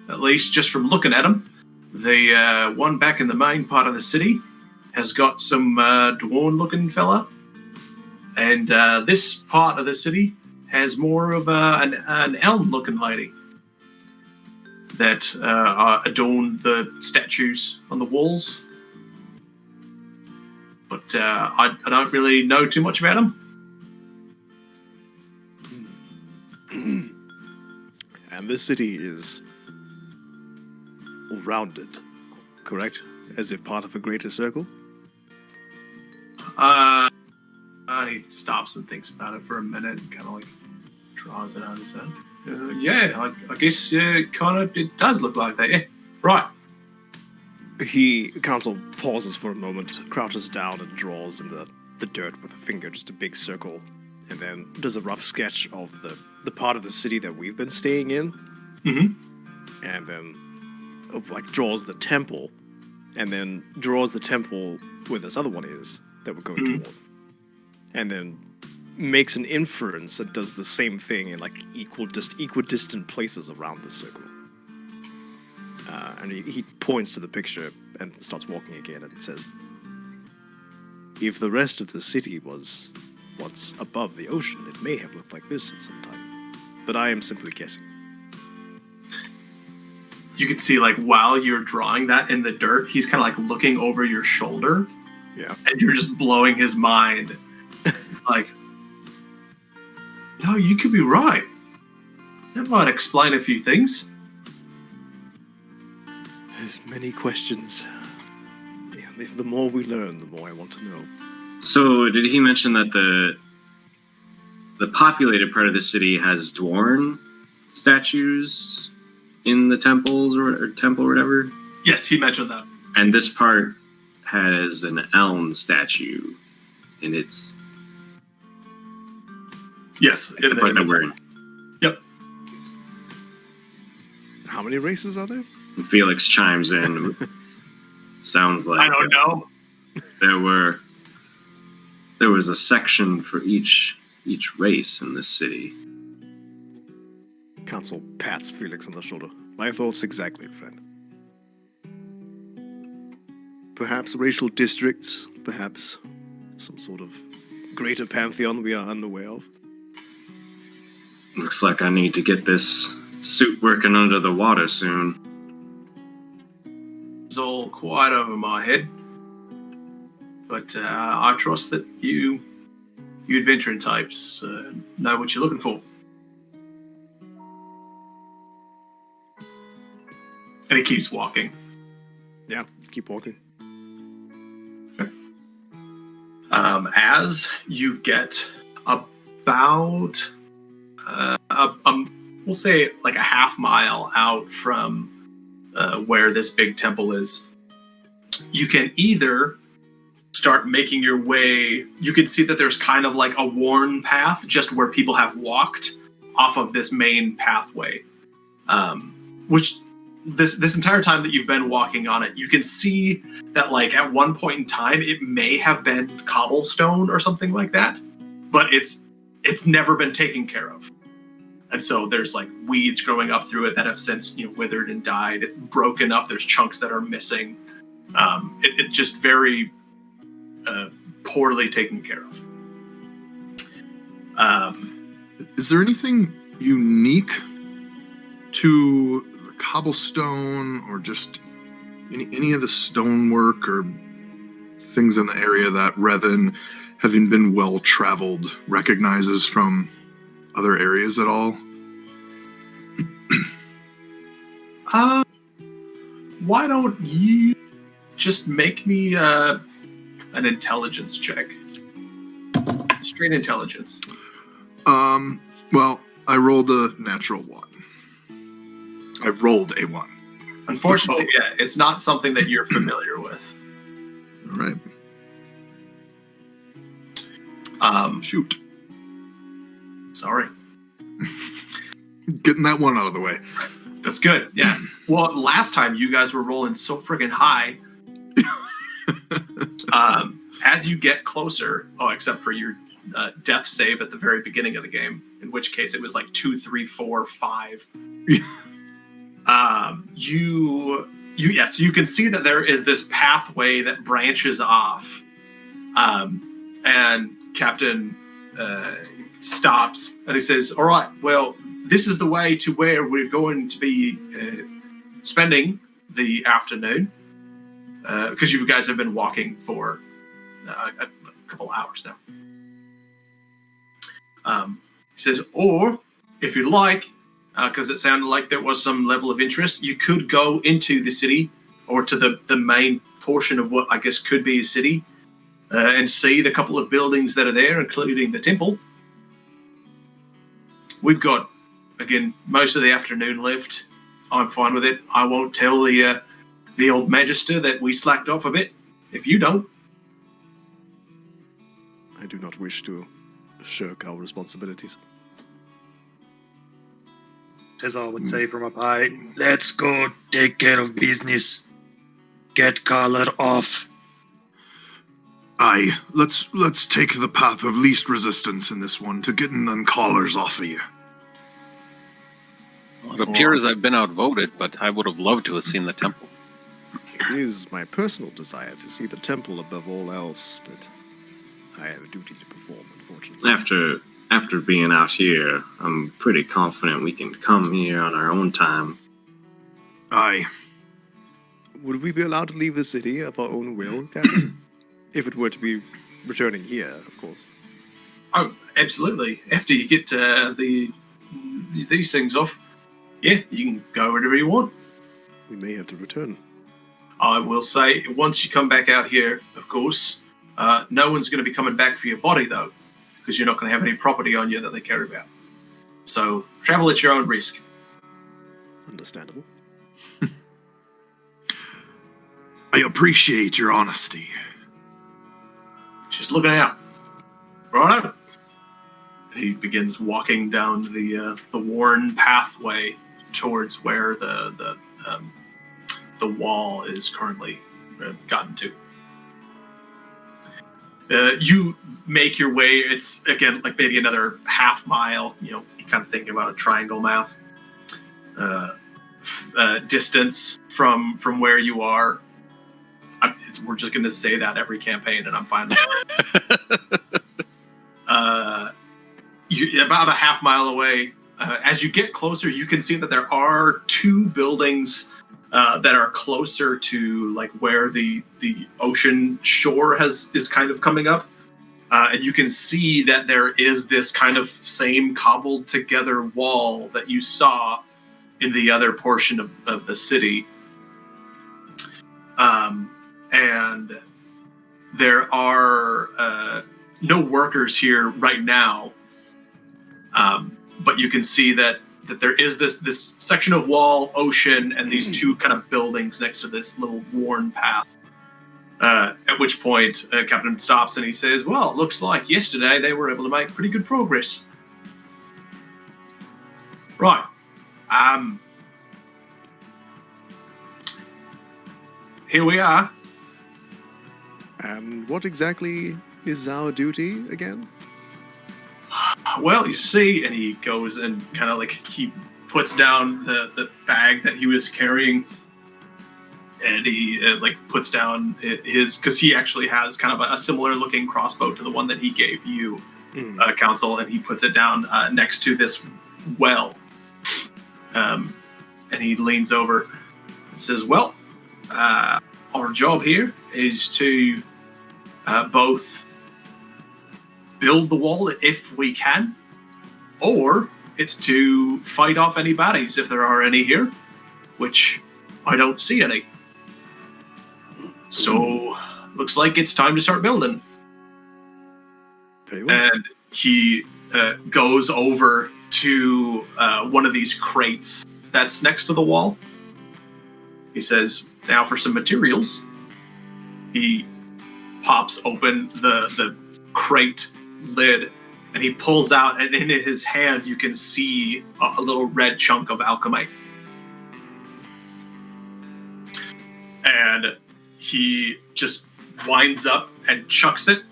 at least just from looking at them, the one back in the main part of the city has got some dwarven-looking fella, and this part of the city has more of an elm-looking lady that adorn the statues on the walls. But I don't really know too much about them. And this city is rounded, correct? As if part of a greater circle? He stops and thinks about it for a minute and kind of like draws it out his head. Yeah, I guess kind of it does look like that. Yeah, right. Council pauses for a moment, crouches down and draws in the dirt with a finger, just a big circle, and then does a rough sketch of the part of the city that we've been staying in. Mm-hmm. And then draws the temple, and then draws the temple where this other one is that we're going toward. And then makes an inference that does the same thing in equidistant places around the circle. And he points to the picture and starts walking again and says, if the rest of the city was once above the ocean, it may have looked like this at some time. But I am simply guessing. You can see, while you're drawing that in the dirt, he's kind of, looking over your shoulder. Yeah. And you're just blowing his mind. No, you could be right. That might explain a few things. There's many questions. Yeah, the more we learn, the more I want to know. So, did he mention that the populated part of the city has dwarven statues in the temples or temple or whatever? Yes, he mentioned that. And this part has an elm statue in its... Yes, the part that we're in. Yep. How many races are there? Felix chimes in. Sounds like I don't know. There was a section for each race in this city. Council pats Felix on the shoulder. My thoughts exactly, friend. Perhaps racial districts, perhaps some sort of greater pantheon we are unaware of. Looks like I need to get this suit working under the water soon. It's all quite over my head. But I trust that you adventuring types know what you're looking for. And he keeps walking. Yeah, keep walking. Okay. As you get about, we'll say a half mile out from where this big temple is, you can either start making your way. You can see that there's kind of a worn path just where people have walked off of this main pathway, which this entire time that you've been walking on it, you can see that at one point in time it may have been cobblestone or something like that, but it's never been taken care of. And so there's weeds growing up through it that have since withered and died. It's broken up. There's chunks that are missing. It's just very poorly taken care of. Is there anything unique to the cobblestone or just any of the stonework or things in the area that Revan, having been well traveled, recognizes from other areas at all? Why don't you just make me an intelligence check? Straight intelligence. Well, I rolled a natural 1. I rolled a 1. Unfortunately, yeah, it's not something that you're familiar with. All right. Shoot. Sorry. Getting that one out of the way. That's good. Yeah. Well, last time you guys were rolling so friggin' high. As you get closer, except for your death save at the very beginning of the game, in which case it was like 2, 3, 4, 5. You can see that there is this pathway that branches off, and Captain stops and he says, "All right, well, this is the way to where we're going to be spending the afternoon, because you guys have been walking for a couple hours now." He says, "Or if you like, because it sounded like there was some level of interest, you could go into the city or to the main portion of what I guess could be a city and see the couple of buildings that are there, including the temple. We've got, again, most of the afternoon left. I'm fine with it. I won't tell the old magister that we slacked off a bit, if you don't." I do not wish to shirk our responsibilities. Tezal would say from up high, "Let's go take care of business. Get collar off." Aye, let's take the path of least resistance in this one to getting them collars off of you. Well, it appears I've been outvoted, but I would have loved to have seen the temple. It is my personal desire to see the temple above all else, but I have a duty to perform, unfortunately. After being out here, I'm pretty confident we can come here on our own time. Aye. Would we be allowed to leave the city of our own will, Captain? If it were to be returning here, of course. Oh, absolutely. After you get these things off, yeah, you can go wherever you want. We may have to return. I will say, once you come back out here, of course, no one's going to be coming back for your body, though, because you're not going to have any property on you that they care about. So travel at your own risk. Understandable. I appreciate your honesty. Just looking out. Right. And he begins walking down the worn pathway towards where the wall is currently gotten to. You make your way. It's again like maybe another half mile. You kind of thinking about a triangle math distance from where you are. We're just going to say that every campaign, and I'm fine with it. You're about a half mile away. As you get closer, you can see that there are 2 buildings that are closer to like where the ocean shore is kind of coming up. And you can see that there is this kind of same cobbled together wall that you saw in the other portion of the city. And there are no workers here right now. But you can see that there is this section of wall, ocean, and these 2 kind of buildings next to this little worn path. At which point, Captain stops and he says, "Well, it looks like yesterday they were able to make pretty good progress." Right. Here we are. And what exactly is our duty again? Well, you see, and he goes and kind of like he puts down the bag that he was carrying, and he like puts down his, because he actually has kind of a similar looking crossbow to the one that he gave you, Council, and he puts it down next to this well, and he leans over and says, "Well, our job here is to both build the wall if we can, or it's to fight off any baddies if there are any here, which I don't see any. So looks like it's time to start building." Very well. And he goes over to one of these crates that's next to the wall. He says, "Now for some materials." He pops open the crate lid, and he pulls out, and in his hand you can see a little red chunk of alchemite. And he just winds up and chucks it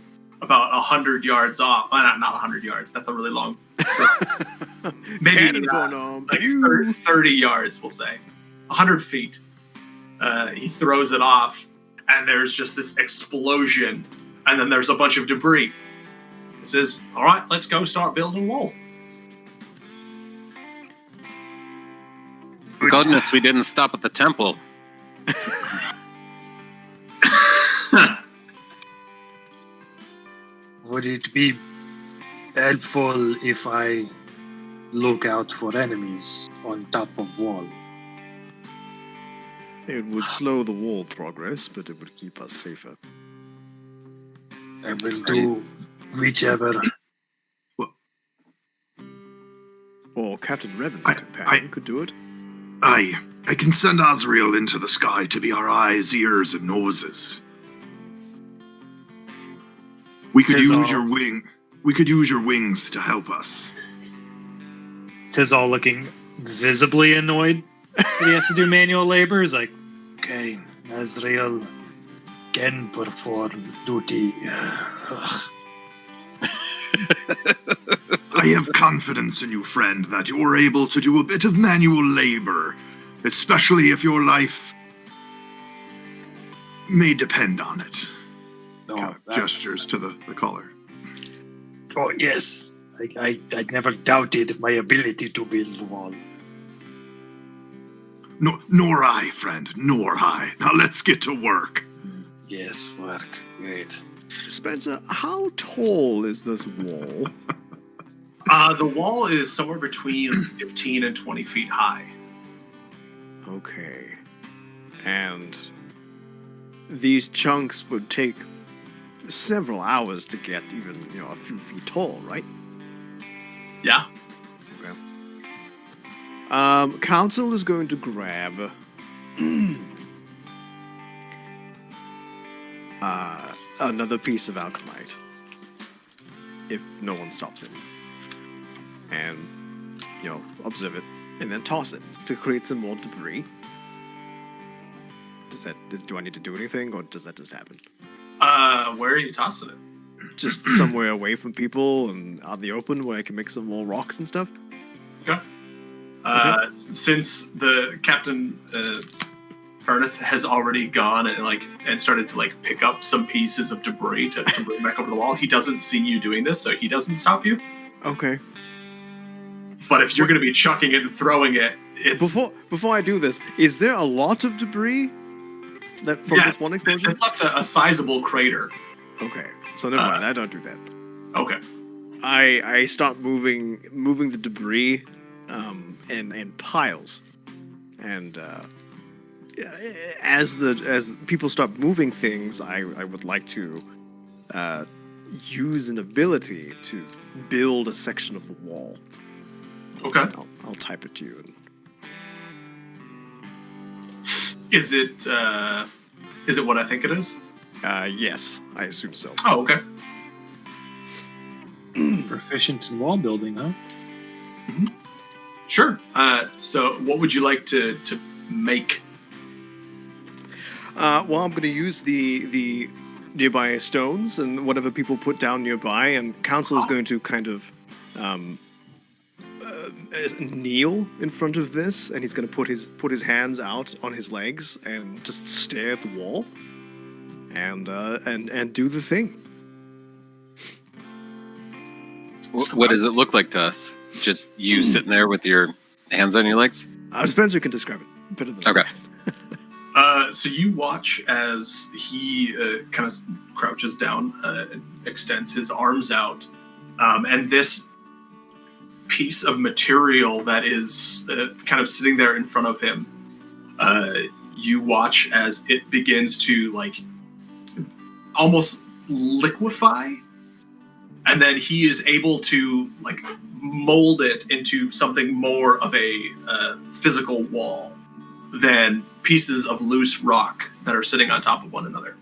about 100 yards off. Well, not 100 yards. That's a really long. Maybe like 30 yards, we'll say. 100 feet. He throws it off, and there's just this explosion, and then there's a bunch of debris. He says, all right, let's go start building a wall. Goodness, we didn't stop at the temple. Would it be helpful if I look out for enemies on top of wall? It would slow the wall progress, but it would keep us safer. I will do whichever. Well, Or Captain Revan's companion could do it. I can send Azrael into the sky to be our eyes, ears, and noses. We could use your wing. We could use your wings to help us. Tizal looking visibly annoyed that he has to do manual labor. He's like, Okay, Azrael can perform duty. I have confidence in you, friend, that you are able to do a bit of manual labor, especially if your life may depend on it. No, Gestures to the collar. Oh, yes. I never doubted my ability to build a wall. No, nor I, friend, nor I. Now let's get to work. Yes, work. Great. Spencer, how tall is this wall? The wall is somewhere between 15 and 20 feet high. Okay. And these chunks would take several hours to get even, a few feet tall, right? Yeah. Okay. Council is going to grab another piece of alchemite, if no one stops him, and observe it, and then toss it to create some more debris. Do I need to do anything, or does that just happen? Where are you tossing it? Just somewhere away from people and out in the open where I can make some more rocks and stuff. Okay. Since the Captain Ferneth has already gone and started to pick up some pieces of debris to bring back over the wall, he doesn't see you doing this, so he doesn't stop you. Okay. But if you're going to be chucking it and throwing it, it's before I do this, is there a lot of debris that from this one explosion? It's left a sizable crater. Okay, so never mind. I don't do that. Okay. I start moving the debris, in piles, and as people start moving things, I would like to use an ability to build a section of the wall. Okay. I'll type it to you. Is it what I think it is? Yes, I assume so. Oh, okay. proficient in wall building, huh? Mm-hmm. Sure. So what would you like to make? Well, I'm going to use the nearby stones and whatever people put down nearby, and Council is going to kind of kneel in front of this, and he's going to put his hands out on his legs and just stare at the wall, and do the thing. What does it look like to us? Just you sitting there with your hands on your legs? Spencer can describe it better than Okay. So you watch as he kind of crouches down and extends his arms out, and this piece of material that is kind of sitting there in front of him, you watch as it begins to almost liquefy, and then he is able to mold it into something more of a physical wall than pieces of loose rock that are sitting on top of one another.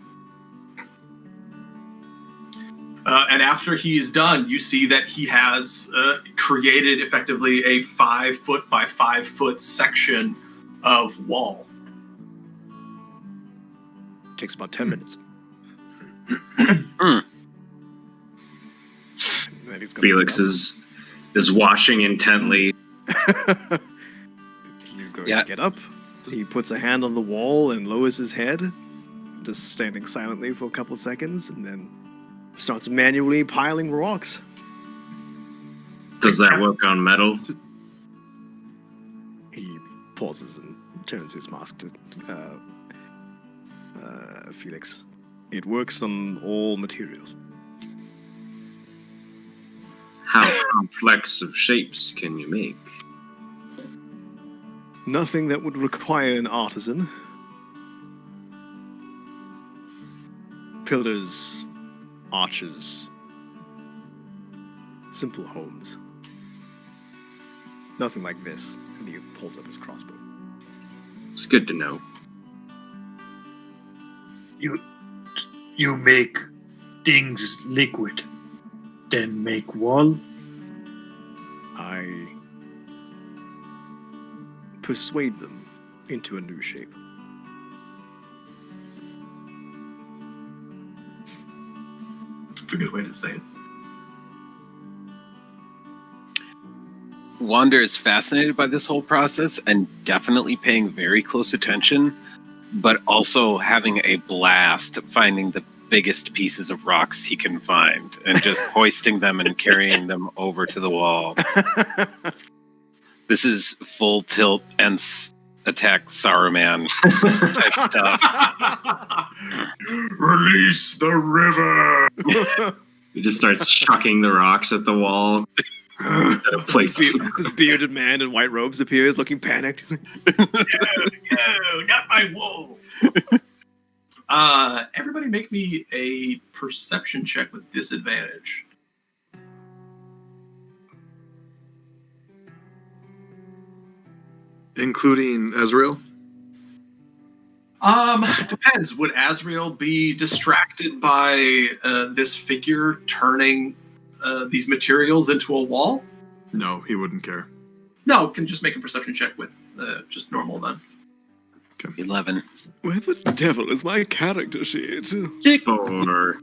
And after he's done, you see that he has created effectively a 5 foot by 5 foot section of wall. Takes about 10 minutes. Mm. Then he's gonna Felix get is watching intently. up. He's going to get up. He puts a hand on the wall and lowers his head, just standing silently for a couple seconds, and then starts manually piling rocks. Does that work on metal? He pauses and turns his mask to Felix. It works on all materials. How complex of shapes can you make? Nothing that would require an artisan. Pillars, arches, simple homes. Nothing like this. And he pulls up his crossbow. It's good to know. You make things liquid, then make wall. I persuade them into a new shape. It's a good way to say it. Wander is fascinated by this whole process and definitely paying very close attention, but also having a blast finding the biggest pieces of rocks he can find and just hoisting them and carrying them over to the wall. This is full tilt Ents attack Saruman type stuff. Release the river. He just starts chucking the rocks at the wall instead of placing. This bearded man in white robes appears, looking panicked. No, not my wall. Everybody make me a perception check with disadvantage. Including Ezreal? Depends. Would Azrael be distracted by this figure turning these materials into a wall? No, he wouldn't care. No, can just make a perception check with just normal then. 11. Where the devil is my character sheet? 4.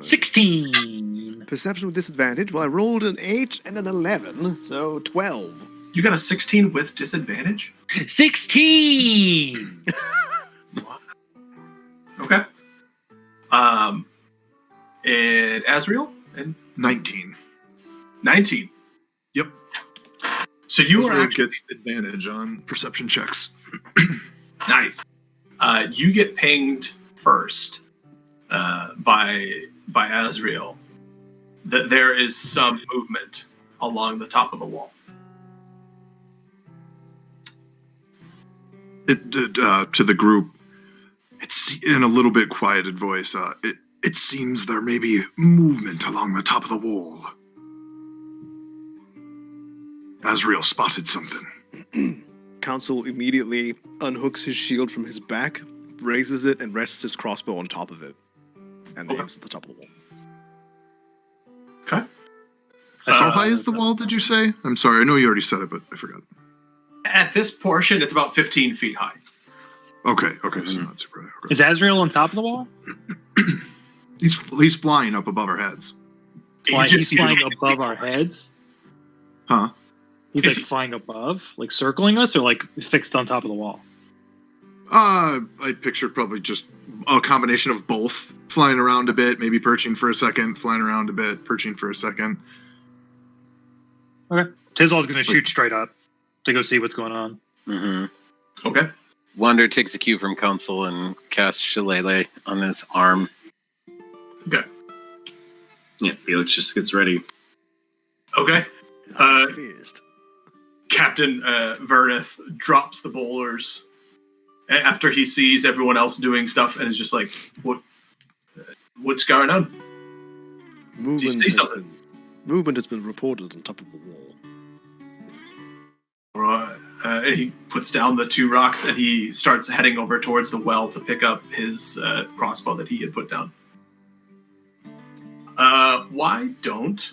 16. Perception with disadvantage. Well, I rolled an 8 and an 11, so 12. You got a 16 with disadvantage? 16. Okay. And Azrael? And 19. 19. Yep. So you are Ezreal actually gets advantage on perception checks. nice. You get pinged first by Azrael that there is some movement along the top of the wall. To the group, it's in a little bit quieted voice. It seems there may be movement along the top of the wall. Azrael spotted something. Council immediately unhooks his shield from his back, raises it, and rests his crossbow on top of it, and aims at the top of the wall. Okay. How high is the wall, did you say? I'm sorry, I know you already said it, but I forgot. At this portion, it's about 15 feet high. Okay, so not super high. Okay. Is Azrael on top of the wall? He's flying up above our heads. He's flying above our heads? Huh? He's like flying above? Like circling us, or like fixed on top of the wall? I pictured probably just a combination of both. Flying around a bit, maybe perching for a second, flying around a bit, perching for a second. Okay. Tizal's gonna shoot straight up to go see what's going on. Mm-hmm. Okay. Wander takes a cue from Council and casts Shillelagh on his arm. Okay. Yeah, Felix just gets ready. Okay. Fierced. Captain Verneth drops the bowlers after he sees everyone else doing stuff and is just like, what's going on? Movement has been reported on top of the wall. All right. And he puts down the 2 rocks and he starts heading over towards the well to pick up his crossbow that he had put down. Why don't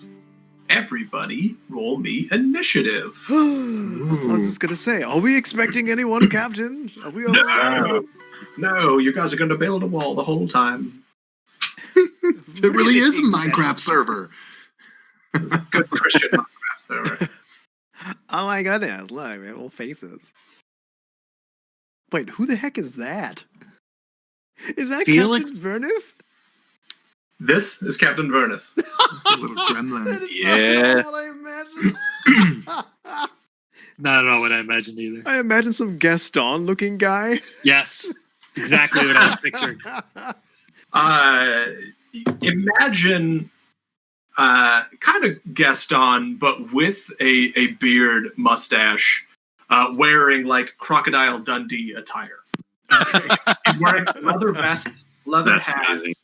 everybody roll me initiative? I was just gonna say, are we expecting anyone, Captain? Are we all No, you guys are going to build a wall the whole time. It really is a Minecraft server. This is a good Christian Minecraft server. Oh my goodness, look, we have all faces. Wait, who the heck is that? Is that Felix? Captain Verneth? This is Captain Verneth. It's a little gremlin. That is Yeah. not what I imagined. Not at all what I imagined either. I imagine some Gaston-looking guy. Yes, it's exactly what I was picturing. Imagine kind of Gaston, but with a beard, mustache, wearing like Crocodile Dundee attire. He's wearing a leather vest, leather That's hat. amazing.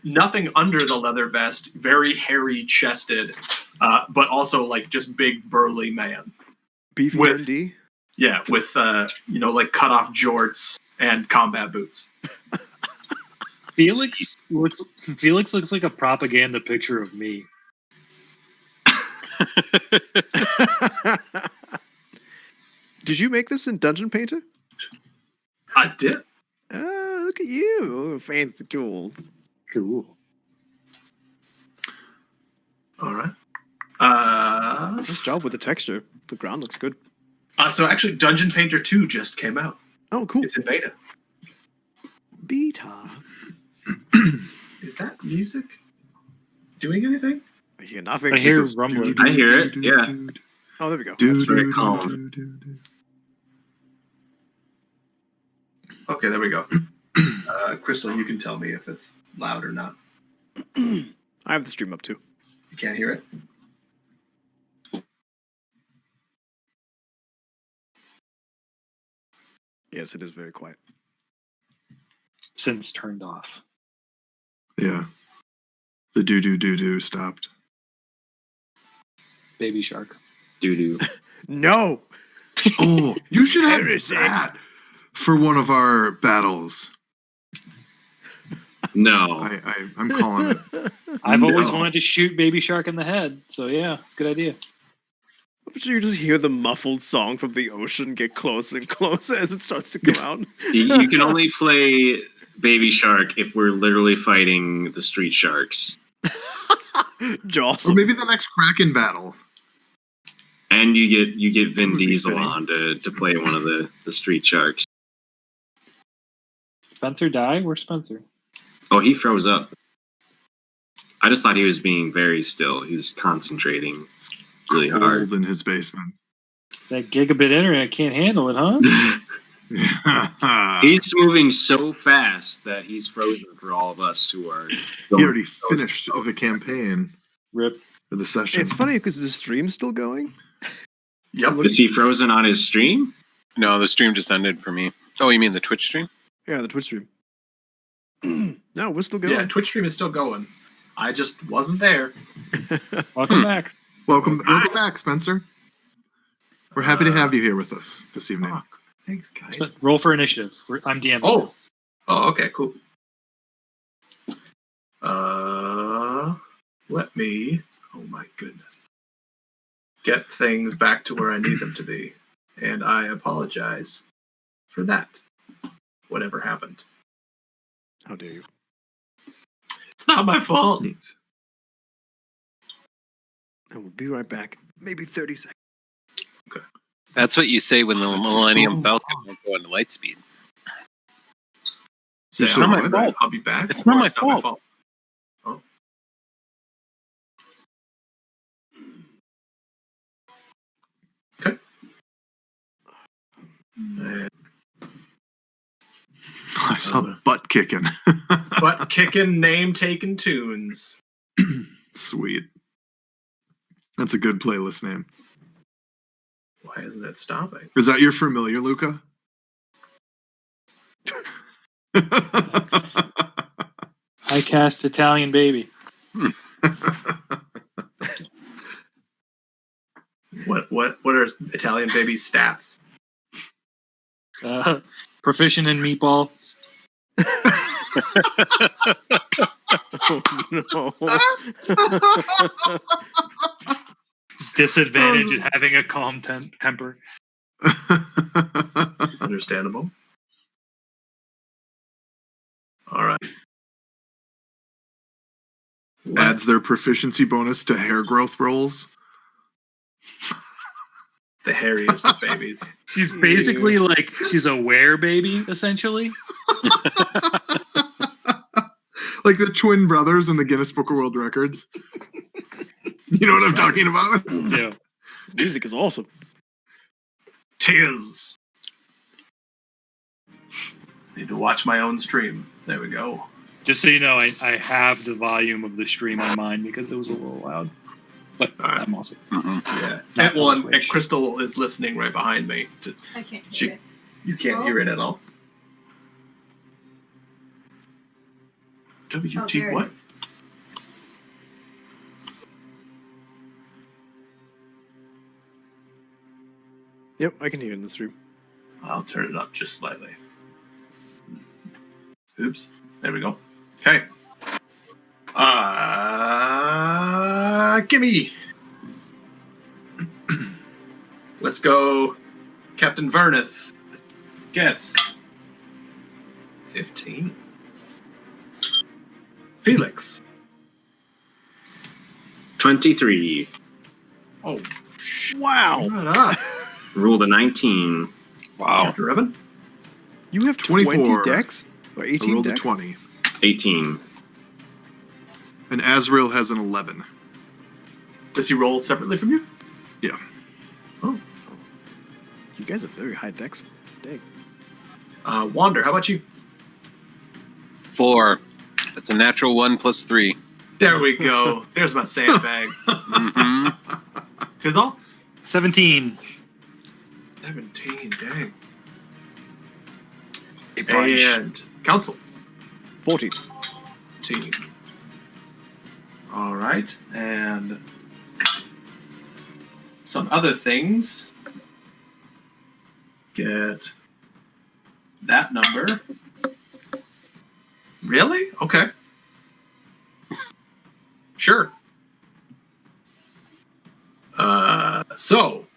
Nothing under the leather vest, very hairy chested, but also like just big burly man. Beefy With- Dundee. Yeah, with like cut off jorts and combat boots. Felix looks like a propaganda picture of me. Did you make this in Dungeon Painter? I did. Oh, look at you. Fancy tools. Cool. All right. Nice job with the texture. The ground looks good. So actually, Dungeon Painter 2 just came out. Oh, cool. It's in beta. Beta. Is that music doing anything? I hear nothing. I hear Goes rumbling. I hear it, yeah. Oh, there we go. Do, That's very do, calm. do, do, do. Okay, there we go. Crystal, you can tell me if it's loud or not. I have the stream up too. You can't hear it? Yes, it is very quiet. Since turned off. Yeah. The do stopped. Baby shark. Doo-doo. No! Oh, you should have Heresy. that for one of our battles. No. I'm calling it. I've always No. wanted to shoot Baby Shark in the head, so yeah, it's a good idea. I'm sure you just hear the muffled song from the ocean get closer and closer as it starts to come out. You can only play Baby Shark if we're literally fighting the street sharks. Jaws. Or maybe the next Kraken battle. And you get Vin Would be Diesel fitting. on to play one of the street sharks. Spencer die? Where's Spencer? Oh, he froze up. I just thought he was being very still. He was concentrating really hard. Cold in his basement. It's that gigabit internet can't handle it, huh? He's moving so fast that he's frozen for all of us who are. He going- already finished the campaign Rip. for the session. It's funny because the stream's still going. Yep. Is he frozen on his stream? No, the stream just ended for me. Oh, you mean the Twitch stream? Yeah, the Twitch stream. No, we're still going. Yeah, Twitch stream is still going. I just wasn't there. Welcome back. Welcome back, Spencer. We're happy to have you here with us this evening. Fuck. Thanks, guys. Roll for initiative. I'm DM. Oh, okay, cool. Let me. Oh my goodness. Get things back to where I need them to be, and I apologize for that. Whatever happened. How dare you? It's not my fault. Neat. I will be right back. Maybe 30 seconds. That's what you say when the That's Millennium so Falcon won't go into light speed. Say, It's not my fault. I'll be back. It's not Or my fault. Oh. Okay. I saw butt kicking. Butt kicking, name taking tunes. Sweet. That's a good playlist name. Why isn't it stopping? Is that your familiar, Luca? I cast Italian Baby. What are Italian baby's stats? Proficient in meatball. no. Disadvantage is having a calm temper. Understandable. All right. Adds their proficiency bonus to hair growth rolls. The hairiest of babies. She's basically like she's a werebaby, essentially. Like the twin brothers in the Guinness Book of World Records. You know what I'm talking about? Yeah. This music is awesome. Tis. Need to watch my own stream. There we go. Just so you know, I have the volume of the stream on mine because it was a little loud. But All right. I'm also Yeah. Not At one, on Twitch. and Crystal is listening right behind me. I can't She- hear it. You can't hear it at all. WT there it what? is. Yep, I can hear it in the stream. I'll turn it up just slightly. Oops. There we go. Okay. Gimme. Let's go. Captain Verneth gets 15. Felix. 23. Oh, Wow. shut up. Rolled a 19. Wow. Captain Revan. You have 24. 20 decks? Or I 18 rolled a decks? 20. 18. And Azrael has an 11. Does he roll separately from you? Yeah. Oh. You guys have very high decks. Dang. Wander, how about you? 4. That's a natural 1 plus 3. There we go. There's my sandbag. Mm-hmm. Tizal? 17. 17, dang. A bunch. And Council? 14. 14. All right, and some other things. Get that number. Really? Okay. Sure. So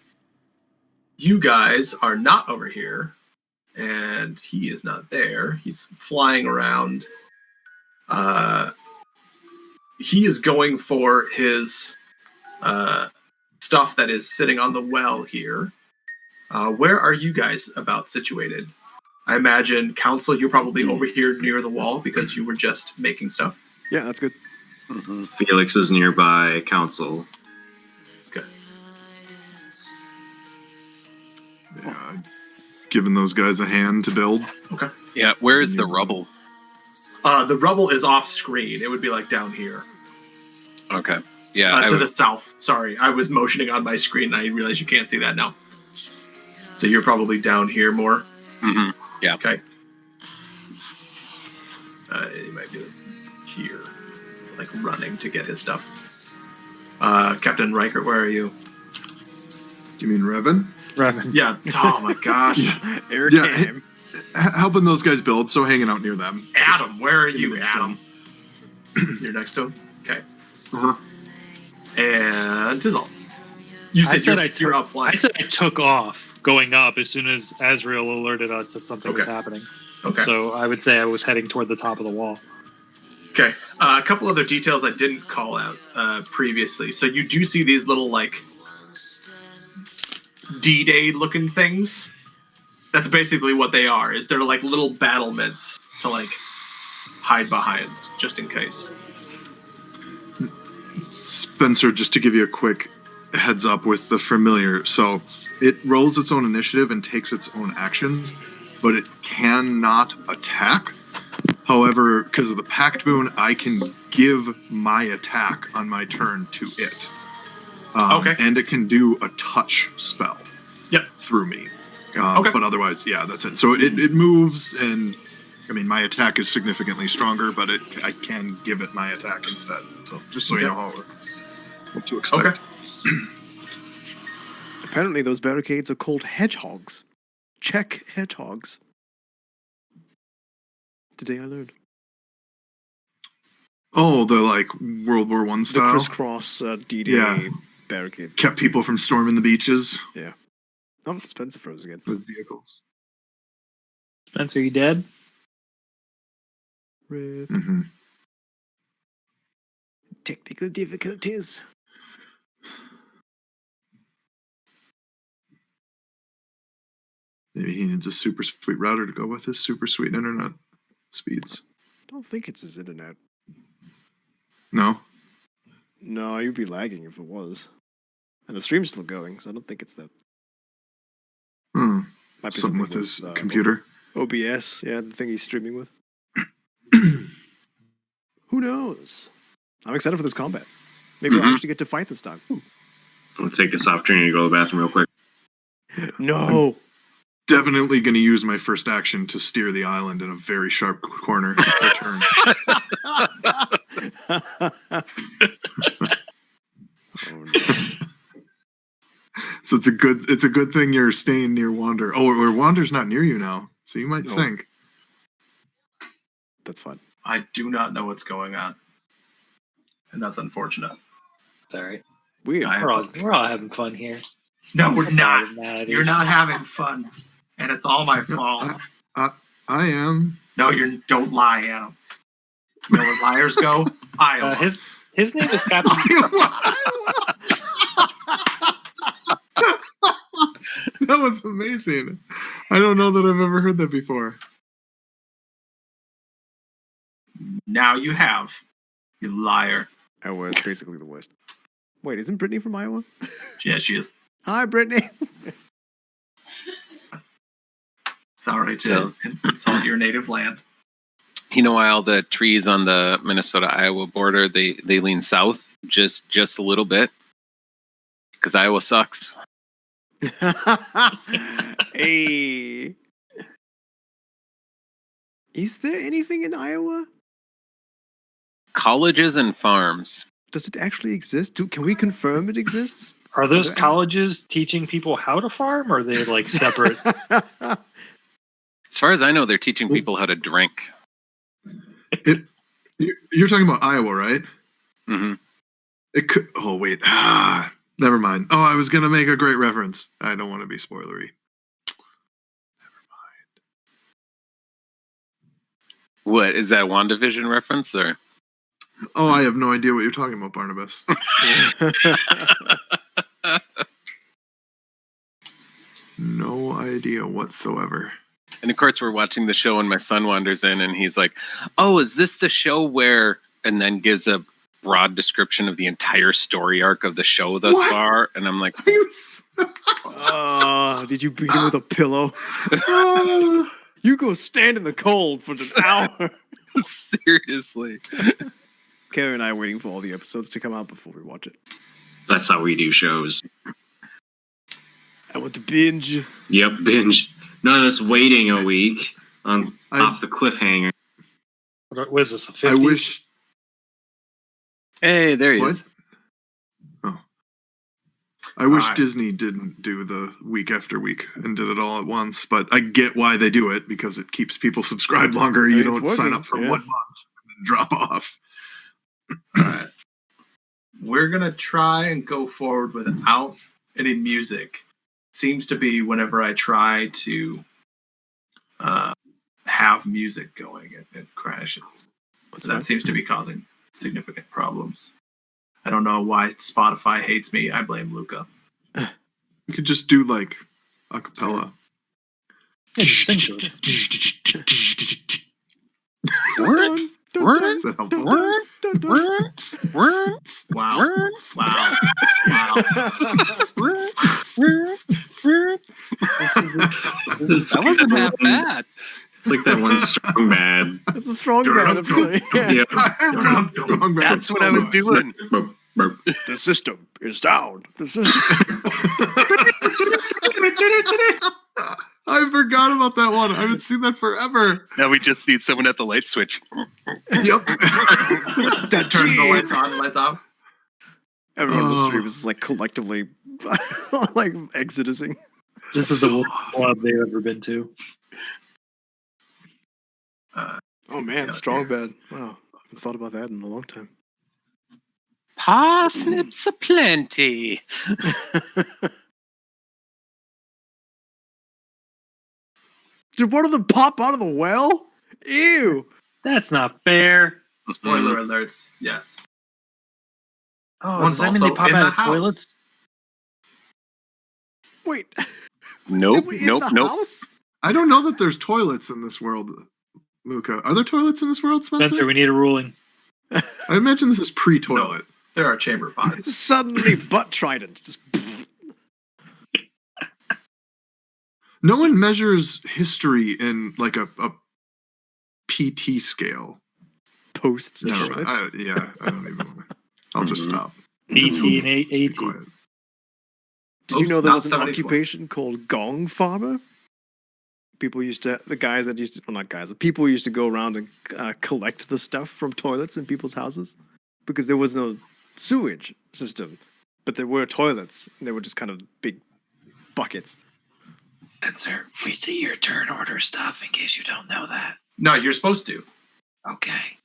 you guys are not over here, and he is not there. He's flying around. He is going for his stuff that is sitting on the well here. Where are you guys about situated? I imagine, Council, you're probably over here near the wall because you were just making stuff. Yeah, that's good. Mm-hmm. Felix is nearby Council. Okay. Yeah, giving those guys a hand to build. Okay. Yeah, where is the rubble? The rubble is off screen. It would be like down here. Okay. Yeah. To the south. Sorry, I was motioning on my screen and I realized you can't see that now. So you're probably down here more. Mm-hmm. Yeah. Okay. He might be here, like running to get his stuff. Captain Reichert, where are you? You mean Revan? Revan. Yeah. Oh my gosh. Air Yeah, time. Helping those guys build, so hanging out near them. Adam, where are you, Even Adam? You're next to him? Okay. Uh-huh. And Tizzle. You said you're up flying. I said I took off going up as soon as Azrael alerted us that something was Okay. happening. Okay. So I would say I was heading toward the top of the wall. Okay. A couple other details I didn't call out previously. So you do see these little, like, D-Day looking things. That's basically what they are. Is they're like little battlements to, like, hide behind, just in case. Spencer, just to give you a quick heads up with the familiar. So it rolls its own initiative and takes its own actions, but it cannot attack. However, because of the Pact Boon, I can give my attack on my turn to it. Okay. And it can do a touch spell Yep. through me. Okay. But otherwise, yeah, that's it. So it moves, and I mean, my attack is significantly stronger, but I can give it my attack instead. So just so you Okay. know how it works. What to expect. Apparently, those barricades are called hedgehogs. Check hedgehogs. Today I learned. Oh, the like World War One The style crisscross D-Day Yeah. barricade. kept people from storming the beaches Oh, Spencer froze again. with vehicles. Spencer, you dead? Rip. Hmm. Technical difficulties. Maybe he needs a super sweet router to go with his super sweet internet speeds. I don't think it's his internet. No. No, you'd be lagging if it was. And the stream's still going, so I don't think it's that. Hmm. Might be Something with his uh, computer. OBS, yeah, the thing he's streaming with. Who knows? I'm excited for this combat. Maybe I'll Mhm. actually get to fight this time. I'll take this opportunity to go to the bathroom real quick. No. Definitely going to use my first action to steer the island in a very sharp corner. Turn. Oh no. So it's a good thing you're staying near Wander. Oh, or Wander's not near you now, so you might No. sink. That's fine. I do not know what's going on, and that's unfortunate. Sorry. Weird. I- We're all having fun here. No, we're not. Doesn't matter. You're not having fun, and it's all my fault. I am. No, you don't lie, Adam. You know where liars go? Iowa. His name is Captain. That was amazing. I don't know that I've ever heard that before. Now you have, you liar. Iowa is basically the West. Wait, isn't Brittany from Iowa? Yeah, she is. Hi, Brittany. Sorry to So- insult your native land. You know why all the trees on the Minnesota-Iowa border they lean south just a little bit? Because Iowa sucks. Hey. Is there anything in Iowa? Colleges and farms. Does it actually exist? Can we confirm it exists? Are those Okay. colleges teaching people how to farm, or are they like separate? As far as I know, they're teaching people how to drink. You're talking about Iowa, right? Hmm. It could. Oh wait. Never mind. Oh, I was gonna make a great reference. I don't want to be spoilery. What is that? WandaVision reference or? Oh, I have no idea what you're talking about, Barnabas. No idea whatsoever. And of course, we're watching the show, and my son wanders in, and he's like, "Oh, is this the show where?" And then gives a broad description of the entire story arc of the show thus What? far. And I'm like, Did you beat him with a pillow? You go stand in the cold for an hour. seriously? Kara and I are waiting for all the episodes to come out before we watch it. That's how we do shows. I want to binge. Yep, binge. None of this waiting a week I- off the cliffhanger. What is this? The 50s? I wish. Hey, there he What? is. Oh. I wish Alright. Disney didn't do the week after week and did it all at once, but I get why they do it because it keeps people subscribed longer. You It's don't sign working, up for yeah. 1 month and then drop off. All right. We're going to try and go forward without any music. Seems to be whenever I try to have music going, it crashes. So that seems to be causing significant problems. I don't know why Spotify hates me. I blame Luca. You could just do like a cappella. Yeah, just sing to it. Is that helpful? Wow. That wasn't half bad. It's like that one strong bad. It's a strong band episode. Yeah. Yeah. Strong man. That's what I was doing. Burp, burp. The system is down. The system. I forgot about that one. I haven't seen that forever. Now we just need someone at the light switch. Yep. That Turn the lights on, lights off. Everyone in the stream is like collectively like exodusing. This is the worst club they've ever been to. Oh man, strong band. Wow. I've thought about that in a long time. Parsnips aplenty. Did one of them pop out of the well? Ew. That's not fair. Spoiler alerts. Yes. Oh, One's does that mean they also pop in out the of house. toilets? Wait. Nope, in nope, the nope. house? I don't know that there's toilets in this world, Luca. Are there toilets in this world, Spencer? Spencer, we need a ruling. I imagine this is pre-toilet. There are chamber pots. Suddenly, butt trident. Just No one measures history in like a PT scale. post Never toilet. mind. I don't even want to. I'll just stop. PT and Just be 80. quiet. Did you Oops, know there not was an 74. occupation called gong farmer? People used to, the guys that used to, well, not guys, but people used to go around and collect the stuff from toilets in people's houses because there was no sewage system, but there were toilets. And they were just kind of big buckets. Spencer, we see your turn order stuff in case you don't know that. No, you're supposed to. Okay.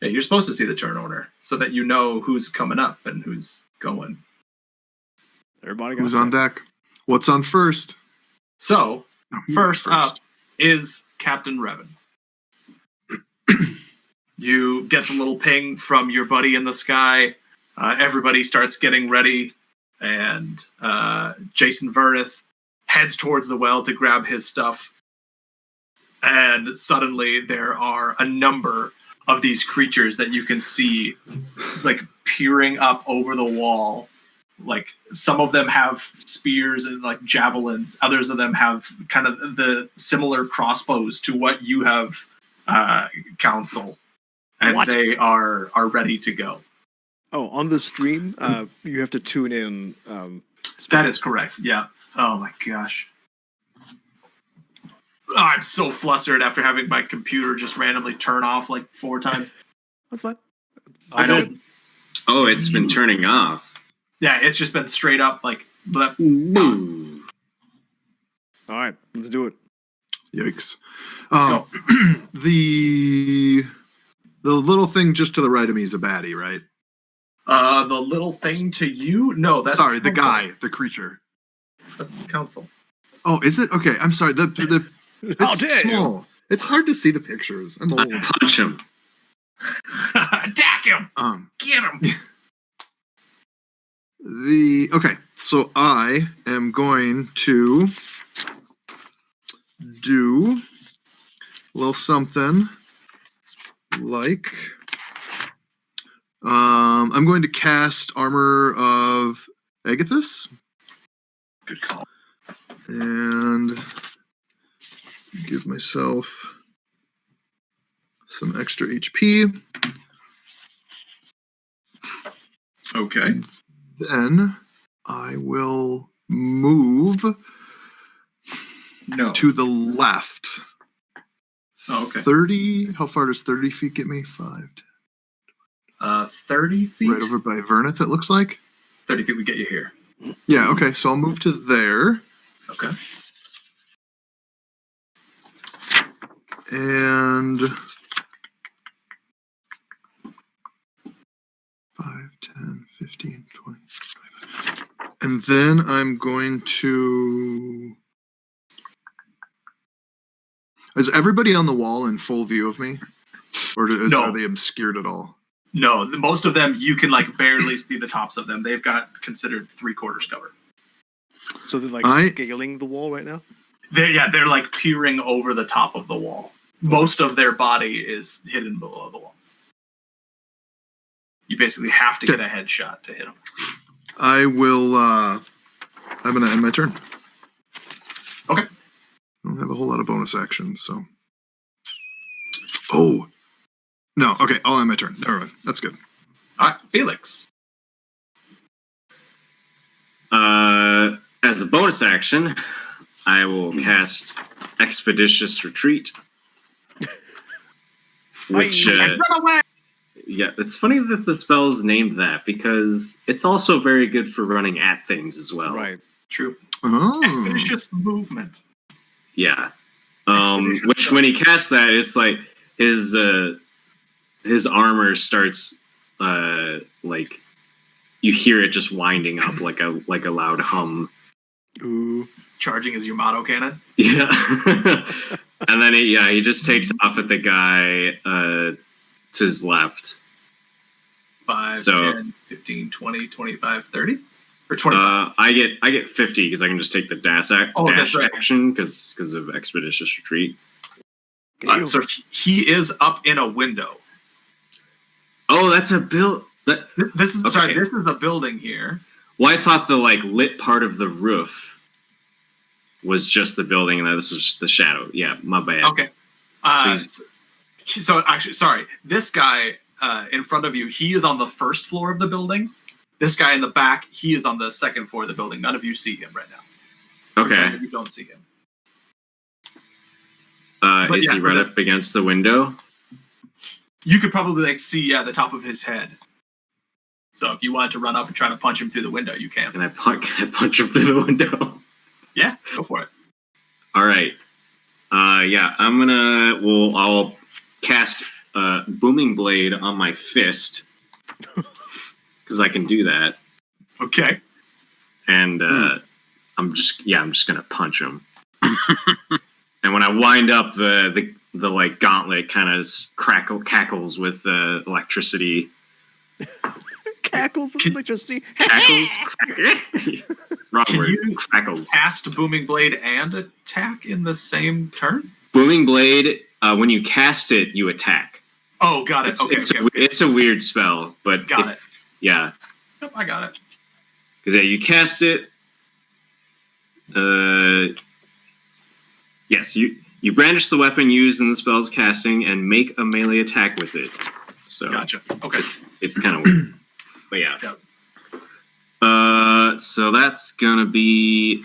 Yeah, you're supposed to see the turn order so that you know who's coming up and who's going. Everybody got Who's on deck? What's on first? So, No, who's first up is Captain Revan. You get the little ping from your buddy in the sky. Everybody starts getting ready, and Jason Verneth heads towards the well to grab his stuff. And suddenly there are a number of these creatures that you can see like peering up over the wall. Like some of them have spears and like javelins. Others of them have kind of the similar crossbows to what you have, Council. And What? they are ready to go. Oh, on the stream, you have to tune in. That is correct. Yeah. Oh my gosh. I'm so flustered after having my computer just randomly turn off like 4 times. That's fine. I know. Oh, it's been turning off. Yeah, it's just been straight up like. Ooh. All right, let's do it. Yikes. Go. The little thing just to the right of me is a baddie, right? The little thing to you? No, that's Sorry, the Council. guy, the creature. That's Council. Oh, is it? Okay, I'm sorry. How It's dare you? small. It's hard to see the pictures. I'm old. Punch him. Attack him! Get him! Okay, so I am going to do a little something like I'm going to cast Armor of Agathis Good call. and give myself some extra HP. Okay. Then I will move No. to the left. Oh, okay. 30. How far does 30 feet get me? 5. 30 feet? Right over by Verneth, it looks like. 30 feet would get you here. Yeah, okay, so I'll move to there. Okay. And 5, 10, 15, 20, 25. And then I'm going to... Is everybody on the wall in full view of me? Or No. are they obscured at all? No, most of them, you can like barely see the tops of them. They've got considered 3/4 cover. So they're like scaling the wall right now? They're like peering over the top of the wall. Most of their body is hidden below the wall. You basically have to get a headshot to hit them. I will, I'm going to end my turn. Okay. I don't have a whole lot of bonus actions, so. Oh. No, okay, I'll end my turn. Never mind. That's good. All right, Felix. As a bonus action, I will cast Expeditious Retreat. Which, Run away! yeah, it's funny that the spell is named that because it's also very good for running at things as well. Right. True. Oh. Expeditious movement. Yeah. Expeditious Which when he casts that, it's like his his armor starts like you hear it just winding up like a loud hum. Ooh. Charging as your motto cannon. Yeah. And then he just takes off at the guy to his left. 5, So- 10, 15, 20, 25, 30? Or 25? I get 50 because I can just take the dash that's right. action because of expeditious retreat. So he is up in a window. Oh, that's a build. This is Okay. this is a building here. Well, I thought the lit part of the roof was just the building, and that this was just the shadow. Yeah, my bad. Okay. So actually, sorry. This guy in front of you, he is on the first floor of the building. This guy in the back, he is on the second floor of the building. None of you see him right now. Okay. You don't see him. Is he right up against the window? You could probably see the top of his head. So if you wanted to run up and try to punch him through the window, you can. Can I punch him through the window? Yeah, go for it. All right. Yeah, I'll cast Booming Blade on my fist because I can do that. Okay. And I'm just gonna punch him. And when I wind up, the gauntlet kind of cackles with electricity. Cackles with electricity. Cackles. Wrong Can word. you Crackles. cast Booming Blade and attack in the same turn? Booming Blade. When you cast it, you attack. Oh, got it. It's a weird spell, but Got it. Yeah. Yep, I got it. Because you cast it. Yes, you brandish the weapon used in the spell's casting and make a melee attack with it. So Gotcha. Okay. it's kind of weird, but yeah. Yep. So that's gonna be.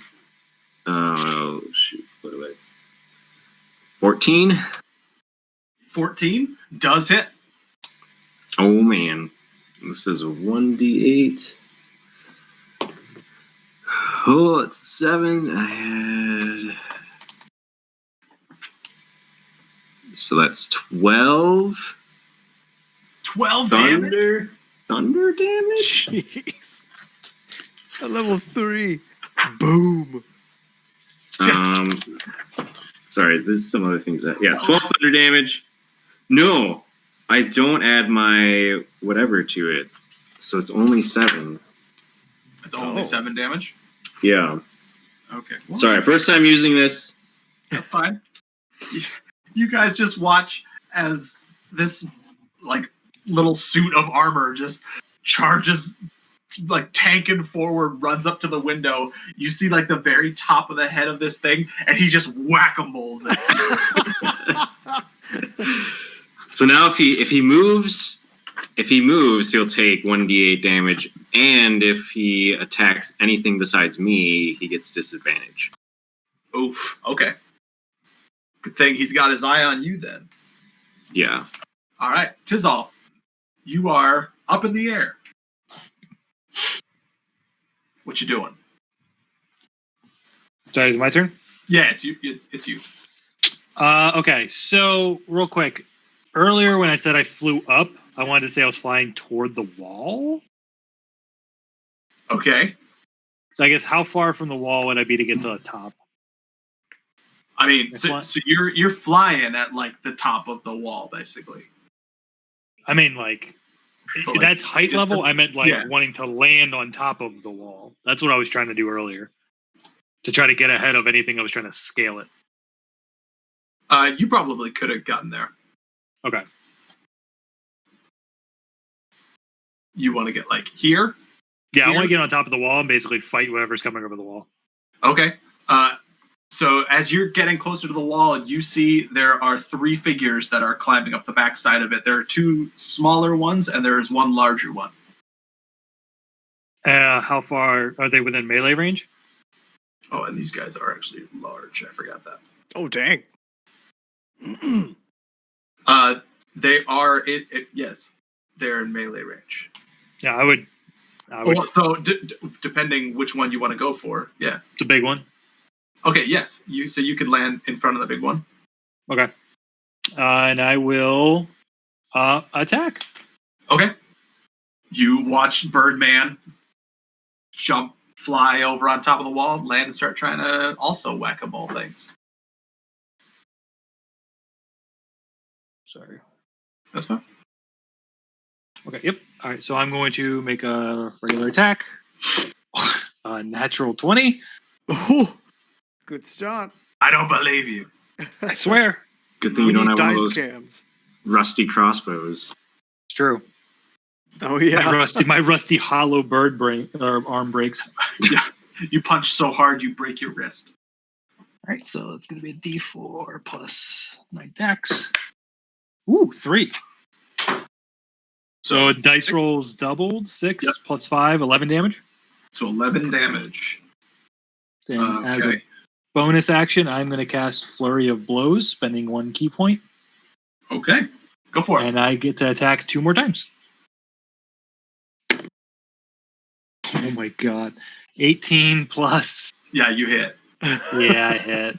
Oh shoot! What do I? 14. 14 does hit. Oh man, this is a 1d8. Oh, it's 7. I had. So that's 12. 12 damage? Thunder damage? Jeez. At level 3. Boom. Sorry, there's some other things. 12 thunder damage. No, I don't add my whatever to it. So it's only 7. It's only 7 damage? Yeah. Okay. Sorry, first time using this. That's fine. You guys just watch as this little suit of armor just charges, tanking forward, runs up to the window. You see the very top of the head of this thing, and he just whack-a-moles it. So now if he moves, he'll take 1d8 damage, and if he attacks anything besides me, he gets disadvantage. Oof. Okay. Good thing he's got his eye on you then. Yeah. All right, Tizal, you are up in the air. What you doing? Sorry, is it my turn? Yeah, it's you. It's you. Okay, so real quick. Earlier when I said I flew up, I wanted to say I was flying toward the wall. Okay. So I guess how far from the wall would I be to get to the top? I mean, so you're flying at the top of the wall, basically. I mean, But, that's height distance? level. I meant wanting to land on top of the wall. That's what I was trying to do earlier. To try to get ahead of anything I was trying to scale it. You probably could have gotten there. Okay. You want to get here? Yeah, Here? I want to get on top of the wall and basically fight whatever's coming over the wall. Okay. So as you're getting closer to the wall, you see there are 3 figures that are climbing up the back side of it. There are 2 smaller ones, and there is 1 larger one. How far are they within melee range? Oh, and these guys are actually large. I forgot that. Oh, dang. They are. Yes, they're in melee range. Yeah, I would. Well, so depending which one you want to go for, yeah. The big one. Okay, yes. You could land in front of the big one. Okay. And I will Attack. Okay. You watch Birdman fly over on top of the wall, land, and start trying to also whack-a-mole things. Sorry. That's fine. Okay, yep. All right, so I'm going to make a regular attack. Natural 20. Oh, good start. I don't believe you. I swear. Good thing We you don't need have one of dice those cams. rusty crossbows. It's true. Oh yeah. My rusty hollow bird arm breaks. Yeah. You punch so hard you break your wrist. All right, so it's going to be a D4 plus my dex. Ooh, 3. So dice 6. rolls doubled. 6 Yep. plus 5, 11 damage. So 11 damage. And as a Okay. bonus action, I'm going to cast Flurry of Blows, spending 1 key point. Okay. Go for it. And I get to attack 2 more times. Oh my god. 18 plus. Yeah, you hit. Yeah, I hit.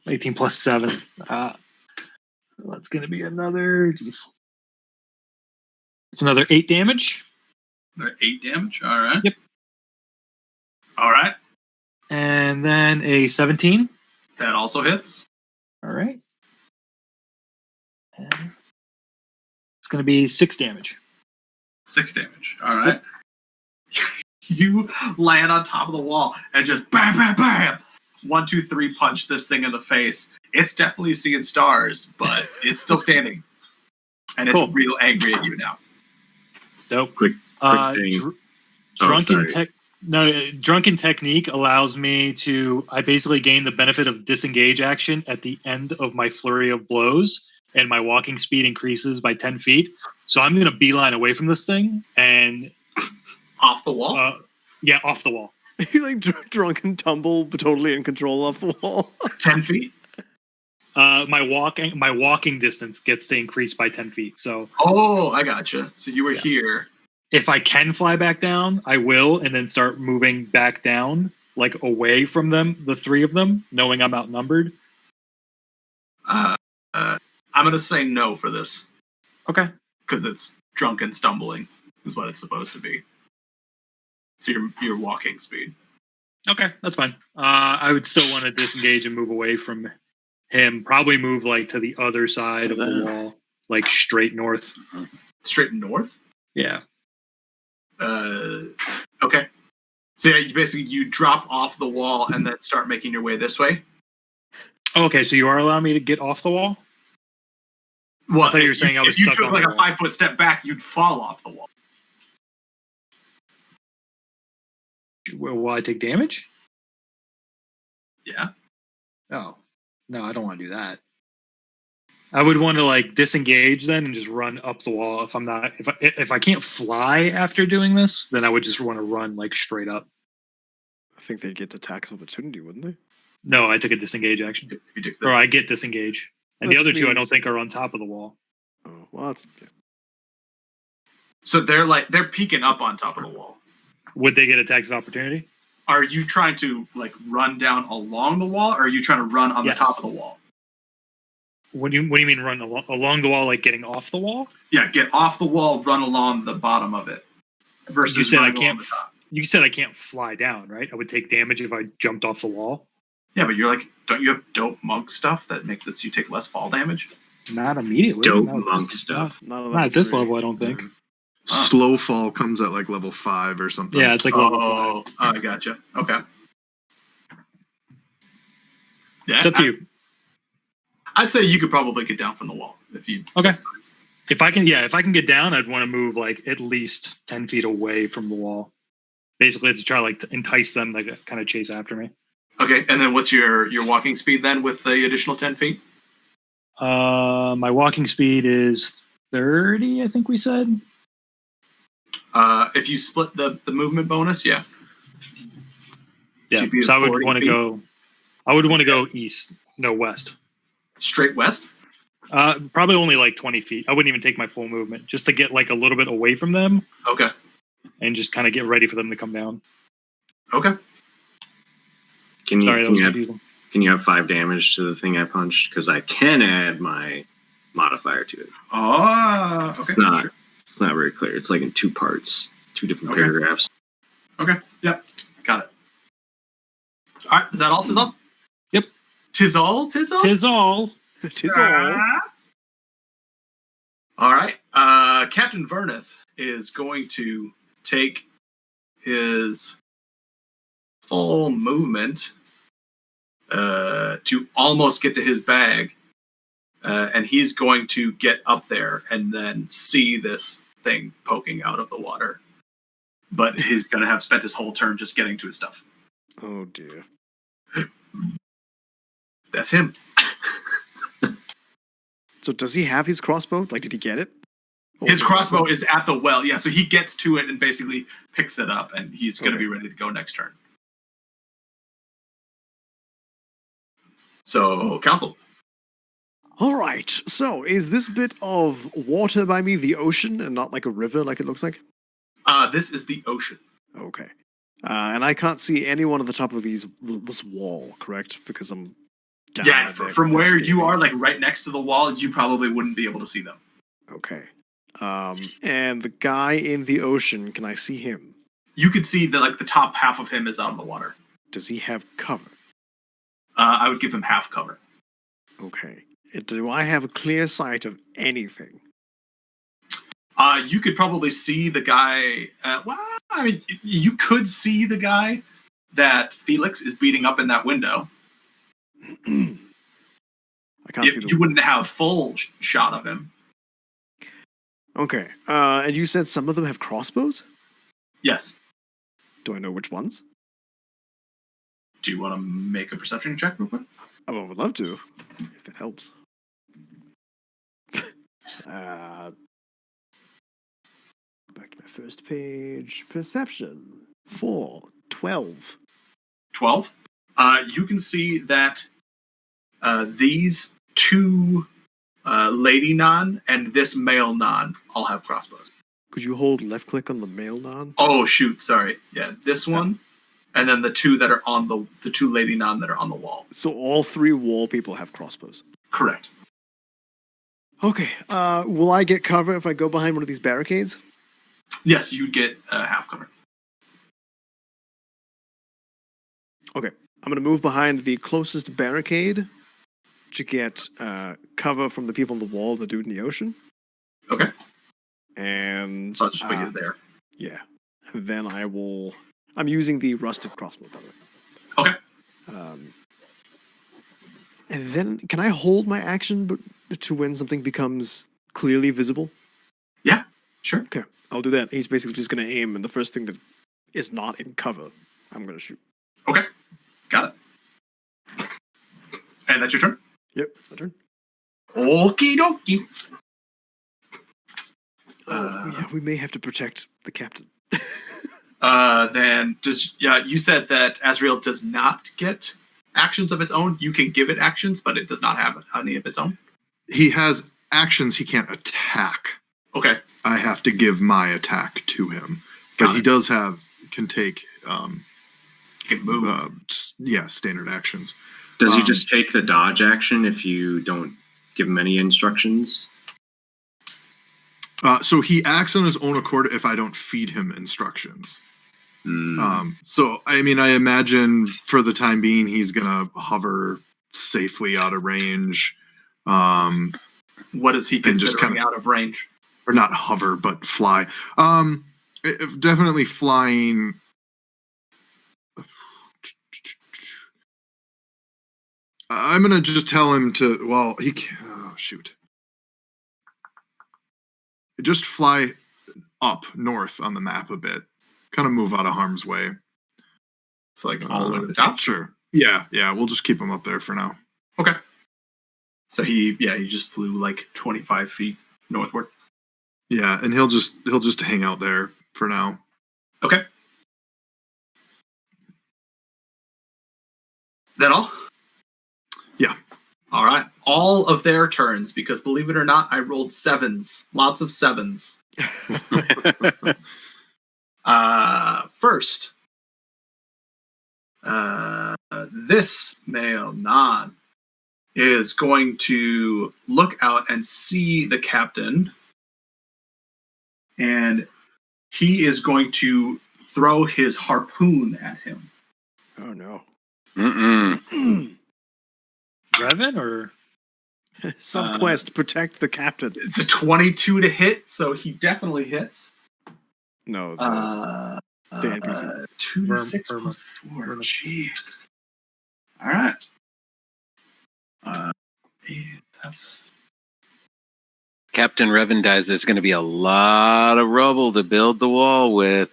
18 plus 7. That's going to be another. It's another 8 damage. Another 8 damage. All right. Yep. All right. And then a 17. That also hits. All right. And it's going to be 6 damage. 6 damage. All right. You land on top of the wall and just bam, bam, bam. 1, 2, 3 punch this thing in the face. It's definitely seeing stars, but it's still standing. And it's Cool. real angry at you now. Dope. Quick thing. Drunken Technique allows me to. I basically gain the benefit of disengage action at the end of my flurry of blows, and my walking speed increases by 10 feet. So I'm going to beeline away from this thing and Off the wall? Yeah, off the wall. You like drunken tumble, but totally in control off the wall. 10 feet? My walking distance gets to increase by 10 feet. So Oh, I gotcha. So you were here. if I can fly back down, I will, and then start moving back down, like away from them, the 3 of them, knowing I'm outnumbered. I'm going to say no for this. Okay. Because it's drunken stumbling is what it's supposed to be. So your walking speed. Okay, that's fine. I would still want to disengage and move away from him. Probably move like to the other side of the wall, like straight north. Straight north? Yeah. Okay. So yeah, you drop off the wall and then start making your way this way. Okay, so you are allowing me to get off the wall? Well, I thought you were saying I was if you stuck took on like the a wall. 5-foot step back, you'd fall off the wall. Will I take damage? Yeah. Oh, no, I don't want to do that. I would want to like disengage then and just run up the wall. If I can't fly after doing this, then I would just want to run like straight up. I think they'd get the tax opportunity, wouldn't they? No, I took a disengage action. If you took Or I get disengage. And the That other 2 I don't means- think are on top of the wall. Oh, well, that's So they're peeking up on top of the wall. Would they get a tax of opportunity? Are you trying to like run down along the wall, or are you trying to run on Yes. the top of the wall? What do you mean run along the wall, like getting off the wall? Yeah, get off the wall, run along the bottom of it. Versus You said I running along can't. the top. You said I can't fly down, right? I would take damage if I jumped off the wall. Yeah, but you're like, don't you have dope monk stuff that makes it so you take less fall damage? Not immediately. Dope Not at monk this- stuff. not Not at this 3. level, I don't think. Slow fall comes at like level 5 or something. Yeah, it's like level 5. Oh, I gotcha. Okay. Yeah, It's up to you. I'd say you could probably get down from the wall if you. Okay. that's fine. If I can get down, I'd want to move like at least 10 feet away from the wall. Basically, to try like to entice them to kind of chase after me. Okay, and then what's your walking speed then with the additional 10 feet? My walking speed is 30, I think we said. If you split the movement bonus, yeah. Yeah, you'd be so at I would 40 want to feet. go. I would want to go east, no west. Straight west? Probably only like 20 feet. I wouldn't even take my full movement just to get like a little bit away from them Okay. and just kind of get ready for them to come down. Okay. Can Sorry, that was you confusing. can you have 5 damage to the thing I punched? Because I can add my modifier to it. Oh, okay. It's not. Sure. It's not very clear. It's like in 2 parts, 2 different Okay. paragraphs. Okay. Yep. Got it. All right. Is that all, Tizal? Yep. Tizal? Tis all. Tis all. All right. Captain Verneth is going to take his full movement to almost get to his bag. And he's going to get up there and then see this thing poking out of the water. But he's going to have spent his whole turn just getting to his stuff. Oh dear. That's him. So does he have his crossbow? Like, did he get it? Or His was it- crossbow is at the well. Yeah, so he gets to it and basically picks it up, and he's going to Okay. be ready to go next turn. So, Council. All right. So is this bit of water by me the ocean and not like a river like it looks like? This is the ocean. Okay. And I can't see anyone at the top of this wall, correct? Because I'm down Yeah, at there from with where this you standing. are, like right next to the wall, you probably wouldn't be able to see them. Okay. And the guy in the ocean, can I see him? You could see that like the top half of him is out in the water. Does he have cover? I would give him half cover. Okay. Do I have a clear sight of anything? You could probably see the guy. Well, I mean, you could see the guy that Felix is beating up in that window. I can't see You wouldn't have full shot of him. Okay. And you said some of them have crossbows? Yes. Do I know which ones? Do you want to make a perception check real quick? I would love to, if it helps. Back to my first page. Perception. 4. 12. 12. You can see that these 2 lady non and this male non all have crossbows. Could you hold left click on the male non? Oh shoot, sorry. Yeah, this one, and then the 2 that are on the 2 lady non that are on the wall. So all 3 wall people have crossbows. Correct. Okay. Will I get cover if I go behind one of these barricades? Yes, you'd get half cover. Okay. I'm going to move behind the closest barricade to get cover from the people on the wall, the dude in the ocean. Okay. And So I'll just put you there. yeah. And then I will... I'm using the rusted crossbow, by the way. Okay. And then, can I hold my action to when something becomes clearly visible? Yeah, sure. Okay, I'll do that. He's basically just going to aim, and the first thing that is not in cover, I'm going to shoot. Okay. Got it. And that's your turn? Yep, that's my turn. Okie dokie. Yeah, we may have to protect the captain. Then you said that Azrael does not get actions of its own. You can give it actions, but it does not have any of its own. He has actions he can't attack. Okay. I have to give my attack to him. But Got he it. does have, can take, You can move. standard actions. Does he just take the dodge action if you don't give him any instructions? So he acts on his own accord if I don't feed him instructions. So, I mean, I imagine for the time being, he's going to hover safely out of range. What is he and just considering kinda- out of range? Or not hover, but fly. Definitely flying. I'm going to just tell him to, well, shoot. Just fly up north on the map a bit. Kind of move out of harm's way. It's like all the way to the top. Sure. Yeah, we'll just keep him up there for now. Okay. So he just flew like 25 feet northward. Yeah, and he'll just hang out there for now. Okay. That all? Yeah. All right. All of their turns, because believe it or not, I rolled 7s. Lots of 7s. First, this male non is going to look out and see the captain, and he is going to throw his harpoon at him. Oh no. Revan or Some quest protect the captain. It's a 22 to hit, so he definitely hits. No, the NPC. 2d6 plus 4. Jeez. All right. That's Captain Revan dies. There's going to be a lot of rubble to build the wall with.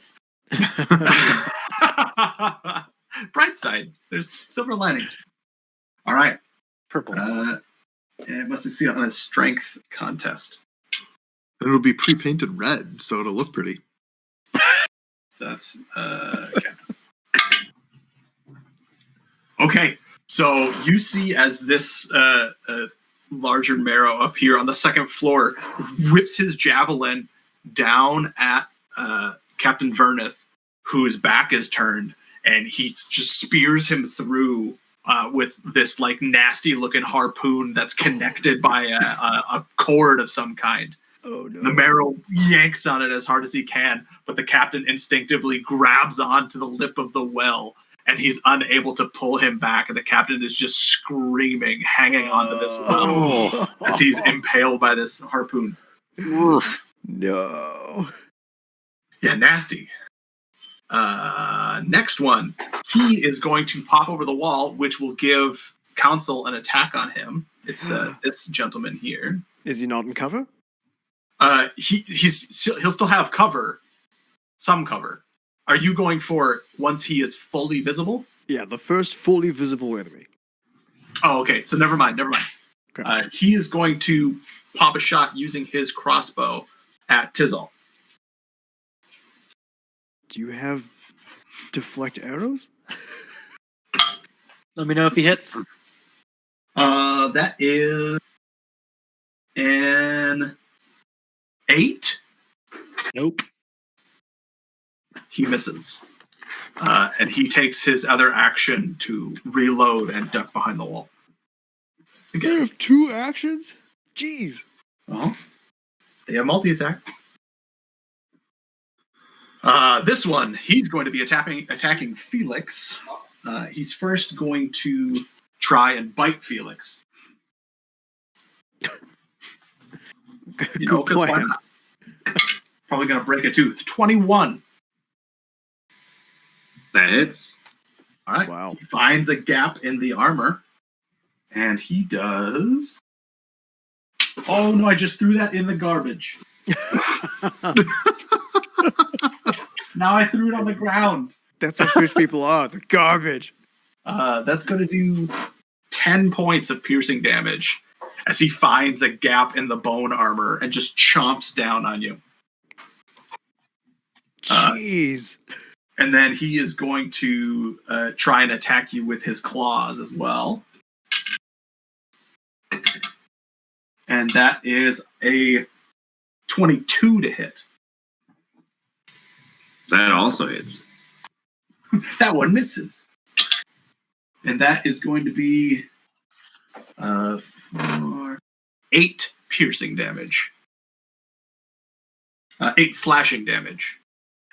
bright side. There's silver lining. All right. purple. It must be seen on a strength contest. And it'll be pre-painted red, so it'll look pretty. So that's okay. Okay. So you see as this larger marrow up here on the second floor whips his javelin down at Captain Verneth, whose back is turned, and he just spears him through with this like nasty looking harpoon that's connected by a cord of some kind. Oh no. The marrow yanks on it as hard as he can, but the captain instinctively grabs onto the lip of the well, and he's unable to pull him back, and the captain is just screaming, hanging onto this well as he's impaled by this harpoon. No. Yeah, nasty. Next one. He is going to pop over the wall, which will give Council an attack on him. It's this gentleman here. Is he not in cover? He'll still have cover, some cover. Are you going for once he is fully visible? Yeah, the first fully visible enemy. Oh, okay. So never mind. Okay. He is going to pop a shot using his crossbow at Tizzle. Do you have deflect arrows? Let me know if he hits. That is an 8. Nope. He misses. And he takes his other action to reload and duck behind the wall. You have 2 actions? Jeez. Well, they have multi-attack. This one, he's going to be attacking Felix. He's first going to try and bite Felix. You know, because why not? Probably going to break a tooth. 21. That hits. All right. Wow. He finds a gap in the armor, and he does. Oh no! I just threw that in the garbage. Now I threw it on the ground. That's what fish people are. The garbage. That's going to do 10 points of piercing damage as he finds a gap in the bone armor and just chomps down on you. Jeez. And then he is going to try and attack you with his claws as well. And that is a 22 to hit. That also hits. That one misses. And that is going to be 8 piercing damage. 8 slashing damage.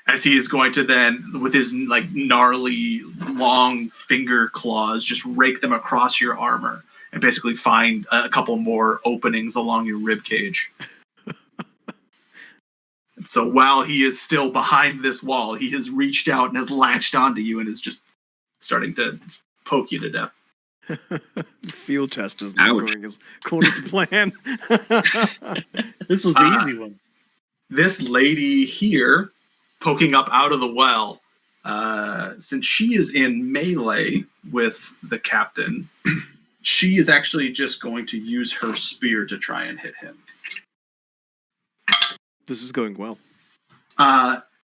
As he is going to then, with his like gnarly, long finger claws, just rake them across your armor and basically find a couple more openings along your rib cage. And so while he is still behind this wall, he has reached out and has latched onto you and is just starting to poke you to death. This field test is not going as according to plan. This was the easy one. This lady here, poking up out of the well, since she is in melee with the captain, she is actually just going to use her spear to try and hit him. This is going well.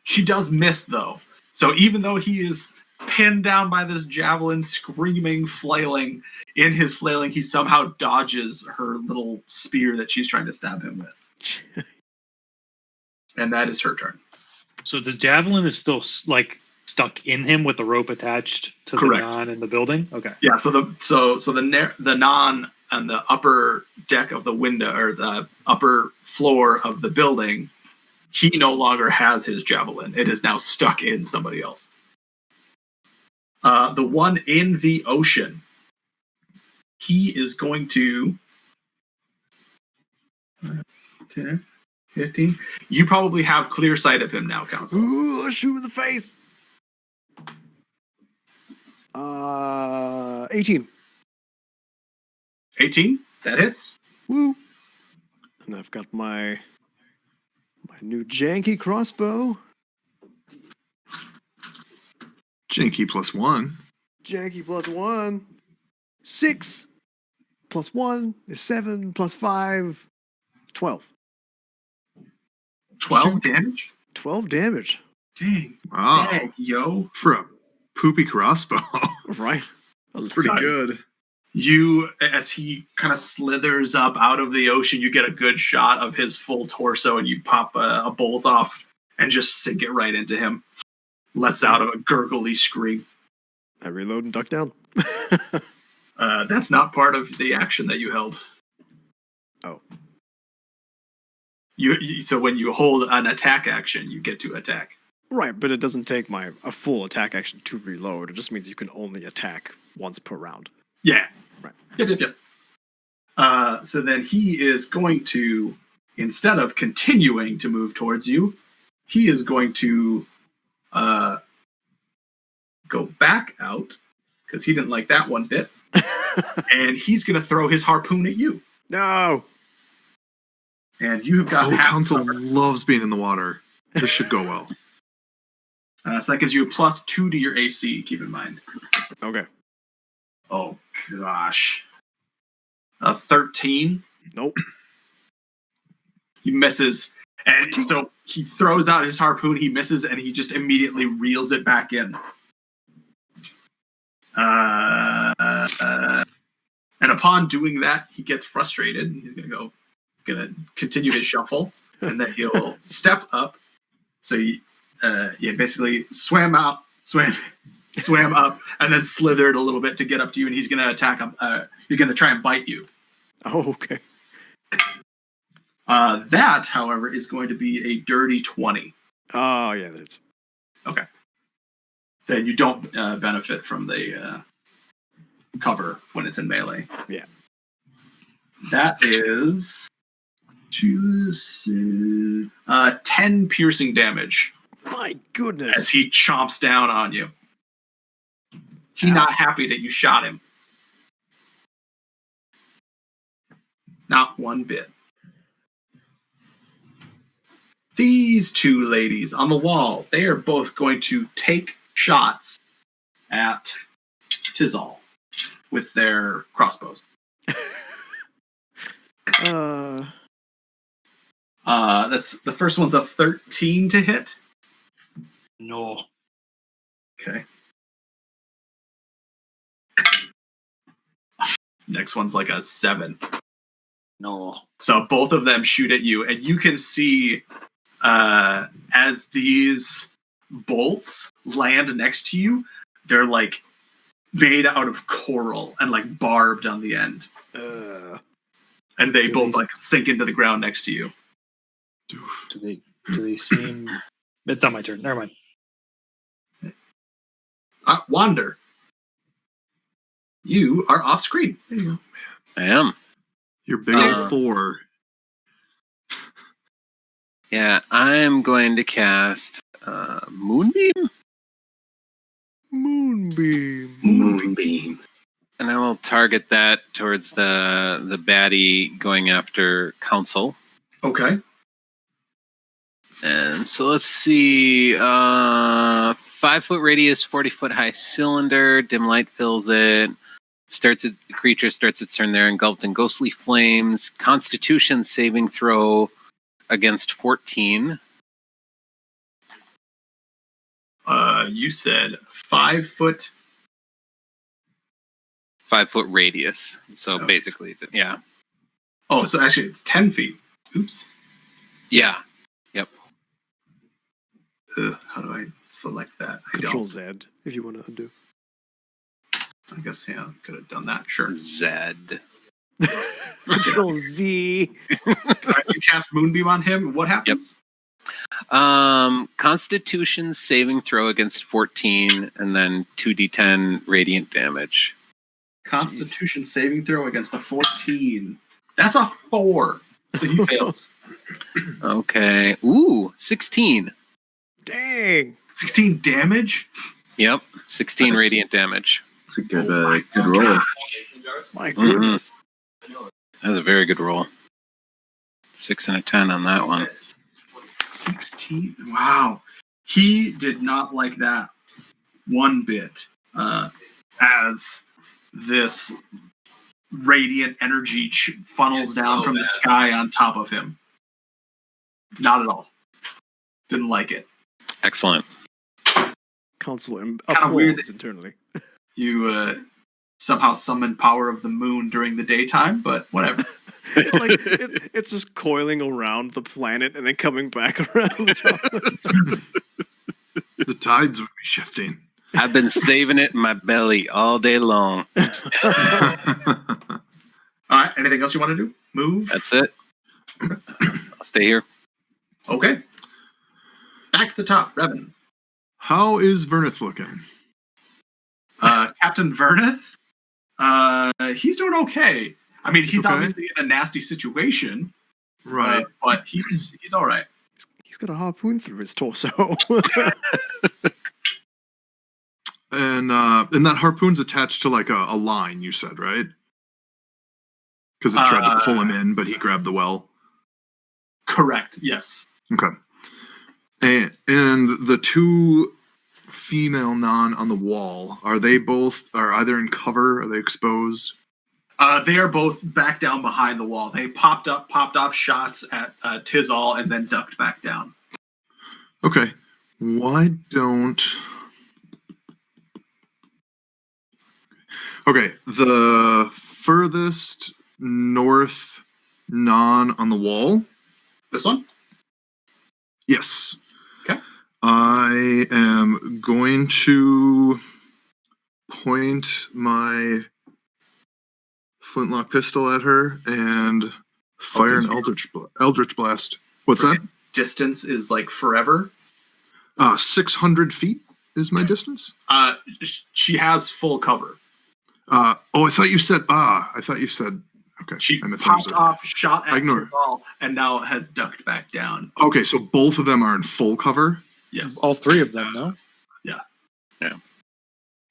She does miss, though. So even though he is pinned down by this javelin, screaming, flailing, in his flailing, he somehow dodges her little spear that she's trying to stab him with. And that is her turn. So the javelin is still like stuck in him with the rope attached to Correct. the non in the building. Okay. Yeah. So the non upper deck of the window, or the upper floor of the building, he no longer has his javelin. It is now stuck in somebody else. The one in the ocean, he is going to 10, 15. You probably have clear sight of him now, Council. Ooh, shoot in the face. 18. 18. That hits. Woo. And I've got my new janky crossbow. Janky +1. Janky +1. 6 +1 is 7 +5 is 12. 12 damage? 12 damage. Dang. Wow. Dang, yo. For a poopy crossbow. Right. That's pretty Sorry. good. You, as he kind of slithers up out of the ocean, you get a good shot of his full torso, and you pop a bolt off and just sink it right into him. Lets out a gurgly scream. I reload and duck down. That's not part of the action that you held. Oh. So when you hold an attack action, you get to attack. Right, but it doesn't take a full attack action to reload. It just means you can only attack once per round. Yeah. Right. Yep. So then he is going to, instead of continuing to move towards you, he is going to go back out, because he didn't like that one bit. And he's going to throw his harpoon at you. No! And you have got half Council cover. loves being in the water. This should go well. So that gives you a +2 to your AC, keep in mind. Okay. Oh, gosh. A 13. Nope. He misses. And so he throws out his harpoon, he misses, and he just immediately reels it back in. And upon doing that, he gets frustrated. He's going to continue his shuffle, and then he'll step up. So he basically swam up, and then slithered a little bit to get up to you, and he's going to attack him. He's going to try and bite you. Oh, okay. That, however, is going to be a dirty 20. Oh, yeah, that's... Okay. So you don't benefit from the cover when it's in melee. Yeah. That is 10 piercing damage My goodness. as he chomps down on you. He's not happy that you shot him. Not one bit. These two ladies on the wall, they are both going to take shots at Tizal with their crossbows. That's the first one's a 13 to hit. No. Okay. Next one's like a 7. No. So both of them shoot at you, and you can see as these bolts land next to you, they're like made out of coral and like barbed on the end. And they both like sink into the ground next to you. Do they seem... It's not my turn. Never mind. Wander. You are off screen. There you go. I am. You're big old 4. Yeah, I'm going to cast Moonbeam, Moonbeam. and I will target that towards the baddie going after Council. Okay. And so let's see, 5-foot radius, 40-foot high cylinder, dim light fills it. The creature starts its turn there, engulfed in ghostly flames. Constitution saving throw against 14. You said 5 foot. 5-foot radius. So basically, yeah. Oh, so actually it's 10 feet. Oops. Yeah. Yep. How do I select that? I Control don't. Z if you want to undo. I guess, yeah, could have done that. Sure. Zed. Control Z. All right, you cast Moonbeam on him. What happens? Constitution saving throw against 14, and then 2d10 radiant damage. Constitution saving throw against a 14. That's a 4. So he fails. Okay. Ooh, 16. Dang. 16 damage? Yep, 16 That's- radiant damage. It's a good, Oh my good roll. My goodness. That was a very good roll. 6 and a 10 on that one. 16. Wow. He did not like that one bit as this radiant energy funnels down from the sky on top of him. Not at all. Didn't like it. Excellent. Council Kinda weird applauds internally. You somehow summoned power of the moon during the daytime, but whatever. Like it's just coiling around the planet and then coming back around the top. The tides would be shifting. I've been saving it in my belly all day long. All right. Anything else you want to do? Move? That's it. I'll stay here. Okay. Back to the top. Revan. How is Verneth looking? Captain Verneth? He's doing okay. I mean, he's okay. obviously in a nasty situation, Right. but he's all right. He's got a harpoon through his torso. And that harpoon's attached to like a line, you said, right? Because it tried to pull him in, but he grabbed the well. Correct. Yes. Okay. And the two female non on the wall, are either in cover? Are they exposed? They are both back down behind the wall. They popped off shots at Tizal and then ducked back down. Okay. Why don't... Okay, the furthest north non on the wall. This one? Yes. Okay. I am going to point my flintlock pistol at her and fire an eldritch blast. What's that? Distance is like forever. 600 feet is my distance. She has full cover. I thought you said. Okay. She I popped misunderstood. off, shot at Ignore. Tizal, and now has ducked back down. Okay, so both of them are in full cover. Yes. All three of them, no?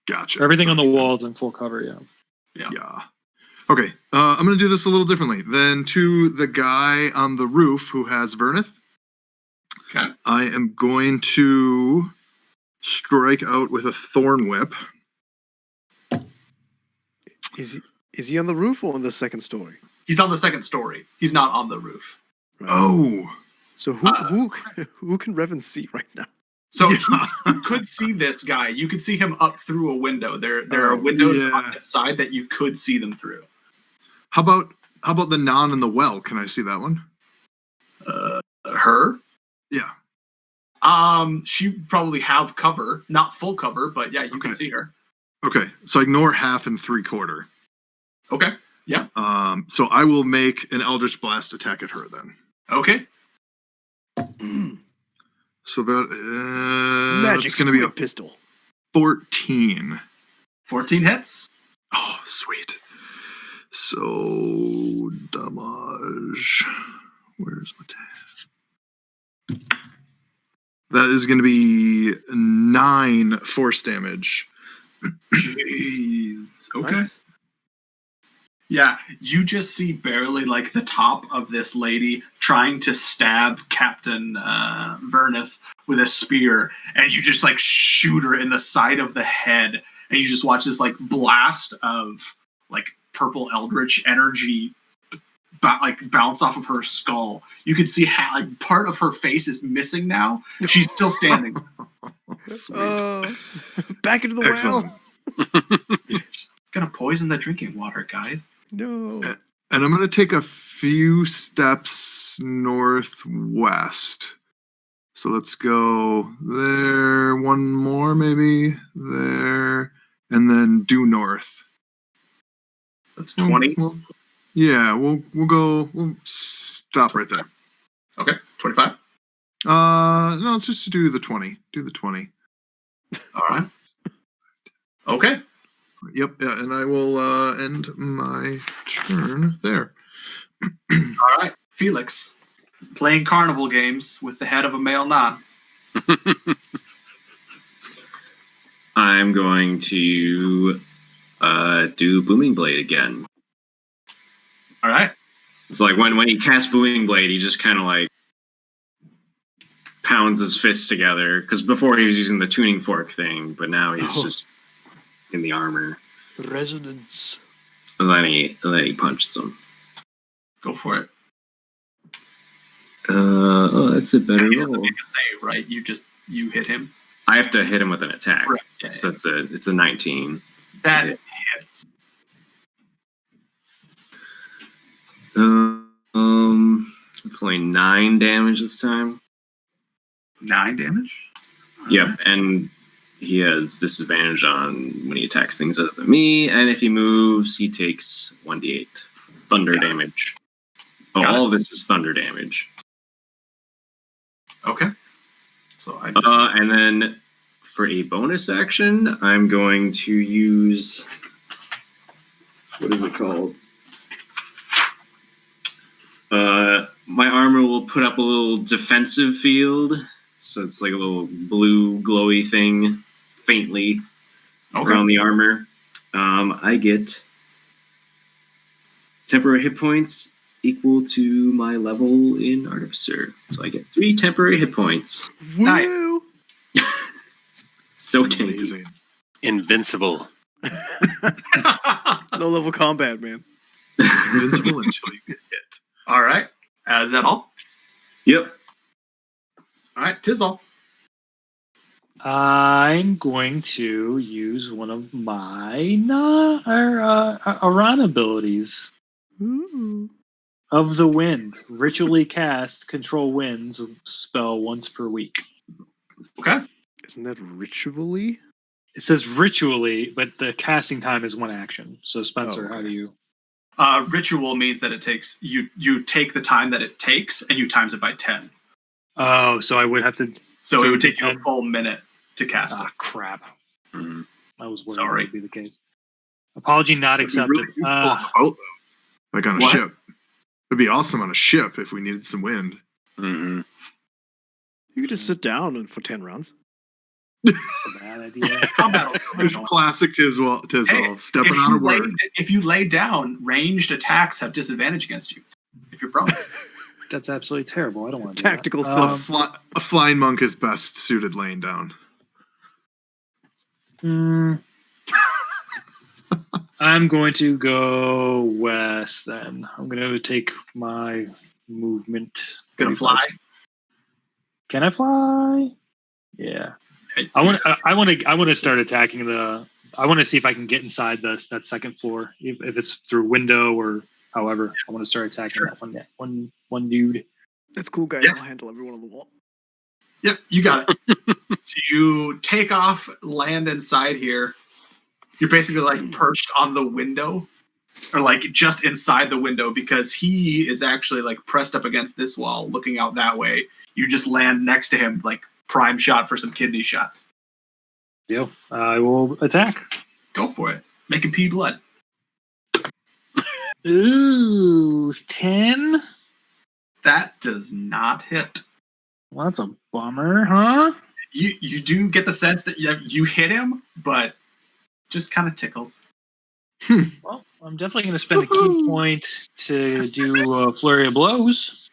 Gotcha. Everything on the Sorry. walls in full cover, yeah. Yeah. Okay, I'm going to do this a little differently. Then to the guy on the roof who has Verneth, Okay. I am going to strike out with a thorn whip. Is he on the roof or on the second story? He's on the second story. He's not on the roof. Right. Oh. So who can Revan see right now? So you could see this guy. You could see him up through a window. There are windows on the side that you could see them through. How about the non in the well? Can I see that one? Her? Yeah. She probably have cover, not full cover, but yeah, you can see her. Okay, so ignore half and 3/4. Okay. Yeah. So I will make an Eldritch Blast attack at her then. Okay. So that Magic it's going to be a pistol. 14. 14 hits. Oh, sweet. So damage. Where's my tab? That is going to be 9 force damage. Jeez. Okay. Nice. Yeah, you just see barely like the top of this lady trying to stab Captain Verneth with a spear, and you just like shoot her in the side of the head, and you just watch this like blast of like purple eldritch energy bounce off of her skull. You can see how like part of her face is missing now. She's still standing. Sweet. Back into the Excellent. well. Gonna poison the drinking water, guys. No. And I'm going to take a few steps northwest. So let's go there, one more maybe, there, and then due north. That's 20. Well, Yeah, we'll stop right there. Okay, 25. No, let's just do the 20. Do the 20. All right. Okay. Yep, yeah, and I will end my turn there. All right. Felix, playing carnival games with the head of a male non. I'm going to do Booming Blade again. All right. It's like when he casts Booming Blade, he just kind of like pounds his fists together. Because before he was using the tuning fork thing, but now he's just in the armor. Resonance. And then he punches him. Go for it. That's a better He doesn't roll. make a save, right? You hit him. I have to hit him with an attack. Right. Yeah, So it's a 19. That Yeah. hits. It's only 9 damage this time. 9 damage? Yep, and he has disadvantage on when he attacks things other than me, and if he moves, he takes 1d8 thunder damage. All of this is thunder damage. Okay. So I just... and then for a bonus action, I'm going to use... What is it called? My armor will put up a little defensive field. So it's like a little blue glowy thing, faintly around the armor. I get temporary hit points equal to my level in Artificer. So I get 3 temporary hit points. Nice. So tanky. Amazing. Invincible. No level combat, man. Invincible until you get hit. All right. Is that all? Yep. All right, Tizzle. I'm going to use one of my Aran abilities. Ooh. Of the Wind. Ritually cast Control Winds spell once per week. Okay. Isn't that ritually? It says ritually, but the casting time is 1 action. So Spencer, how do you... Ritual means that it takes... You take the time that it takes, and you times it by 10. Oh, so I would have to... So it would take you a full minute to cast it. Crap. Mm-hmm. I was worried Sorry. that would be the case. Apology not accepted. Like on a What? ship. It'd be awesome on a ship if we needed some wind. Mm-hmm. You could just sit down for 10 rounds. Bad idea. Combat It's classic Tizzle, stepping on a word. If you lay down, ranged attacks have disadvantage against you. If you're prone. That's absolutely terrible. I don't want to Tactical do stuff. A flying monk is best suited laying down. that. I'm going to go west then. I'm going to take my movement. Gonna fly? Can I fly? Yeah. I want to start attacking the. I want to see if I can get inside that second floor, if it's through window or however. I want to start attacking that one dude. That's cool, guys. Yeah. I'll handle everyone on the wall. Yep, you got it. So you take off, land inside here. You're basically like perched on the window, or like just inside the window, because he is actually like pressed up against this wall, looking out that way. You just land next to him, like prime shot for some kidney shots. Deal. I will attack. Go for it. Make him pee blood. Ooh, 10. That does not hit. Well, that's a bummer, huh? You do get the sense that you hit him, but just kind of tickles. Well, I'm definitely going to spend a key point to do a flurry of blows.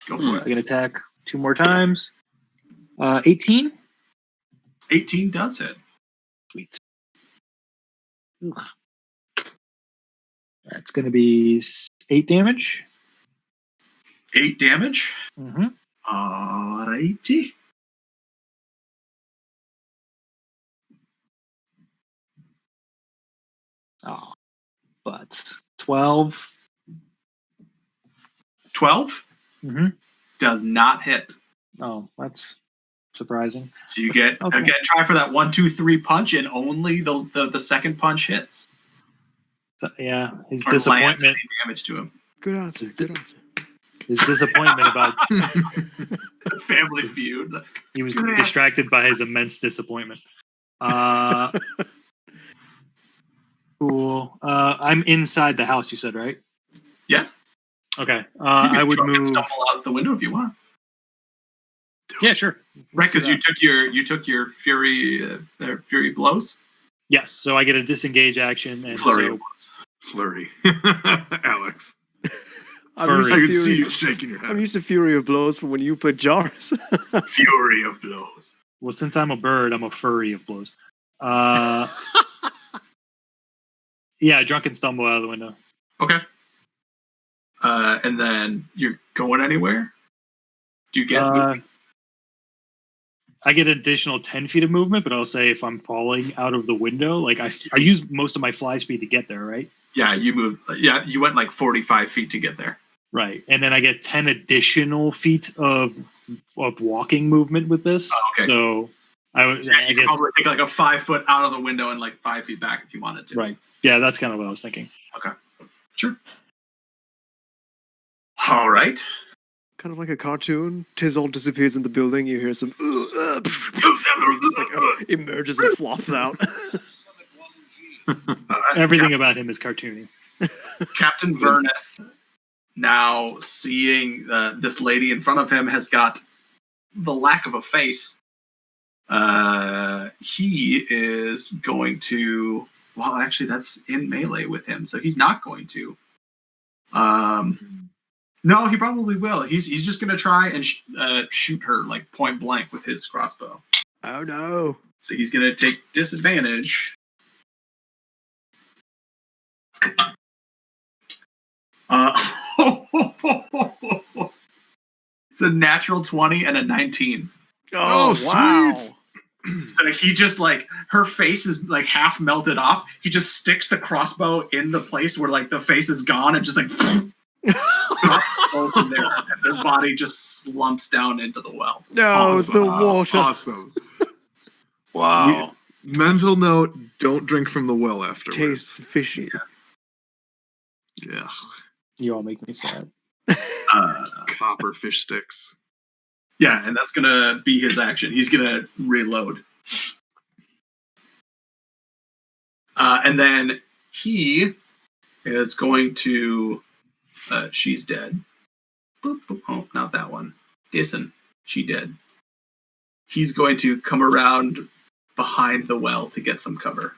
Go for I it. can attack 2 more times. 18. 18 does hit. Sweet. Ugh. That's going to be 8 damage. 8 damage. Mm-hmm. Alrighty. Oh, but 12. 12 Mm-hmm. does not hit. Oh, that's surprising. So you get Okay. again, try for that 1, 2, 3 punch, and only the second punch hits. So, yeah, his Or lance disappointment. any damage to him. Good answer. Good answer. His disappointment about Family Feud. he was Good answer. distracted by his immense disappointment. Cool. I'm inside the house. You said, right? Yeah. Okay. You I can would drunk and move. stumble out the window if you want. Yeah, sure. Right, because Let's do you took your fury blows. Yes. So I get a disengage action and Flurry so of blows. Flurry. Alex. I'm Furry. used, I to can see fury, you shaking your I'm head. used to Fury of Blows from when you put jars. Fury of blows. well, since I'm a bird, I'm a furry of blows. Yeah, drunken stumble out of the window. Okay. And then you're going anywhere? Do you get movement? I get additional 10 feet of movement, but I'll say if I'm falling out of the window, like I use most of my fly speed to get there, right? Yeah, you moved. Yeah, you went like 45 feet to get there. Right. And then I get 10 additional feet of walking movement with this. Oh, okay. So I Yeah, you could guess probably take like a 5 foot out of the window and like 5 feet back if you wanted to. right. Yeah, that's kind of what I was thinking. Sure. All right. Kind of like a cartoon. Tizzle disappears in the building. You hear some just like, emerges and flops out. Everything about him is cartoony. Captain Verneth, now seeing this lady in front of him, has got the lack of a face. He is going to. Well, actually, that's in melee with him, so he's not going to. No, he probably will. He's just going to try and shoot her like point blank with his crossbow. Oh no. So he's going to take disadvantage. It's a natural 20 and a 19. Oh, wow. sweet. So he just like, her face is like half melted off. He just sticks the crossbow in the place where like the face is gone and just like drops both in there, and their body just slumps down into the well. No, the water. Awesome. Wow. Mental note, don't drink from the well afterwards. Tastes fishy. Yeah. You all make me sad. Copper fish sticks. Yeah, and that's gonna be his action. He's gonna reload. And then he is going to she's dead. Boop, boop. Oh, not that one. Listen, she dead. He's going to come around behind the well to get some cover.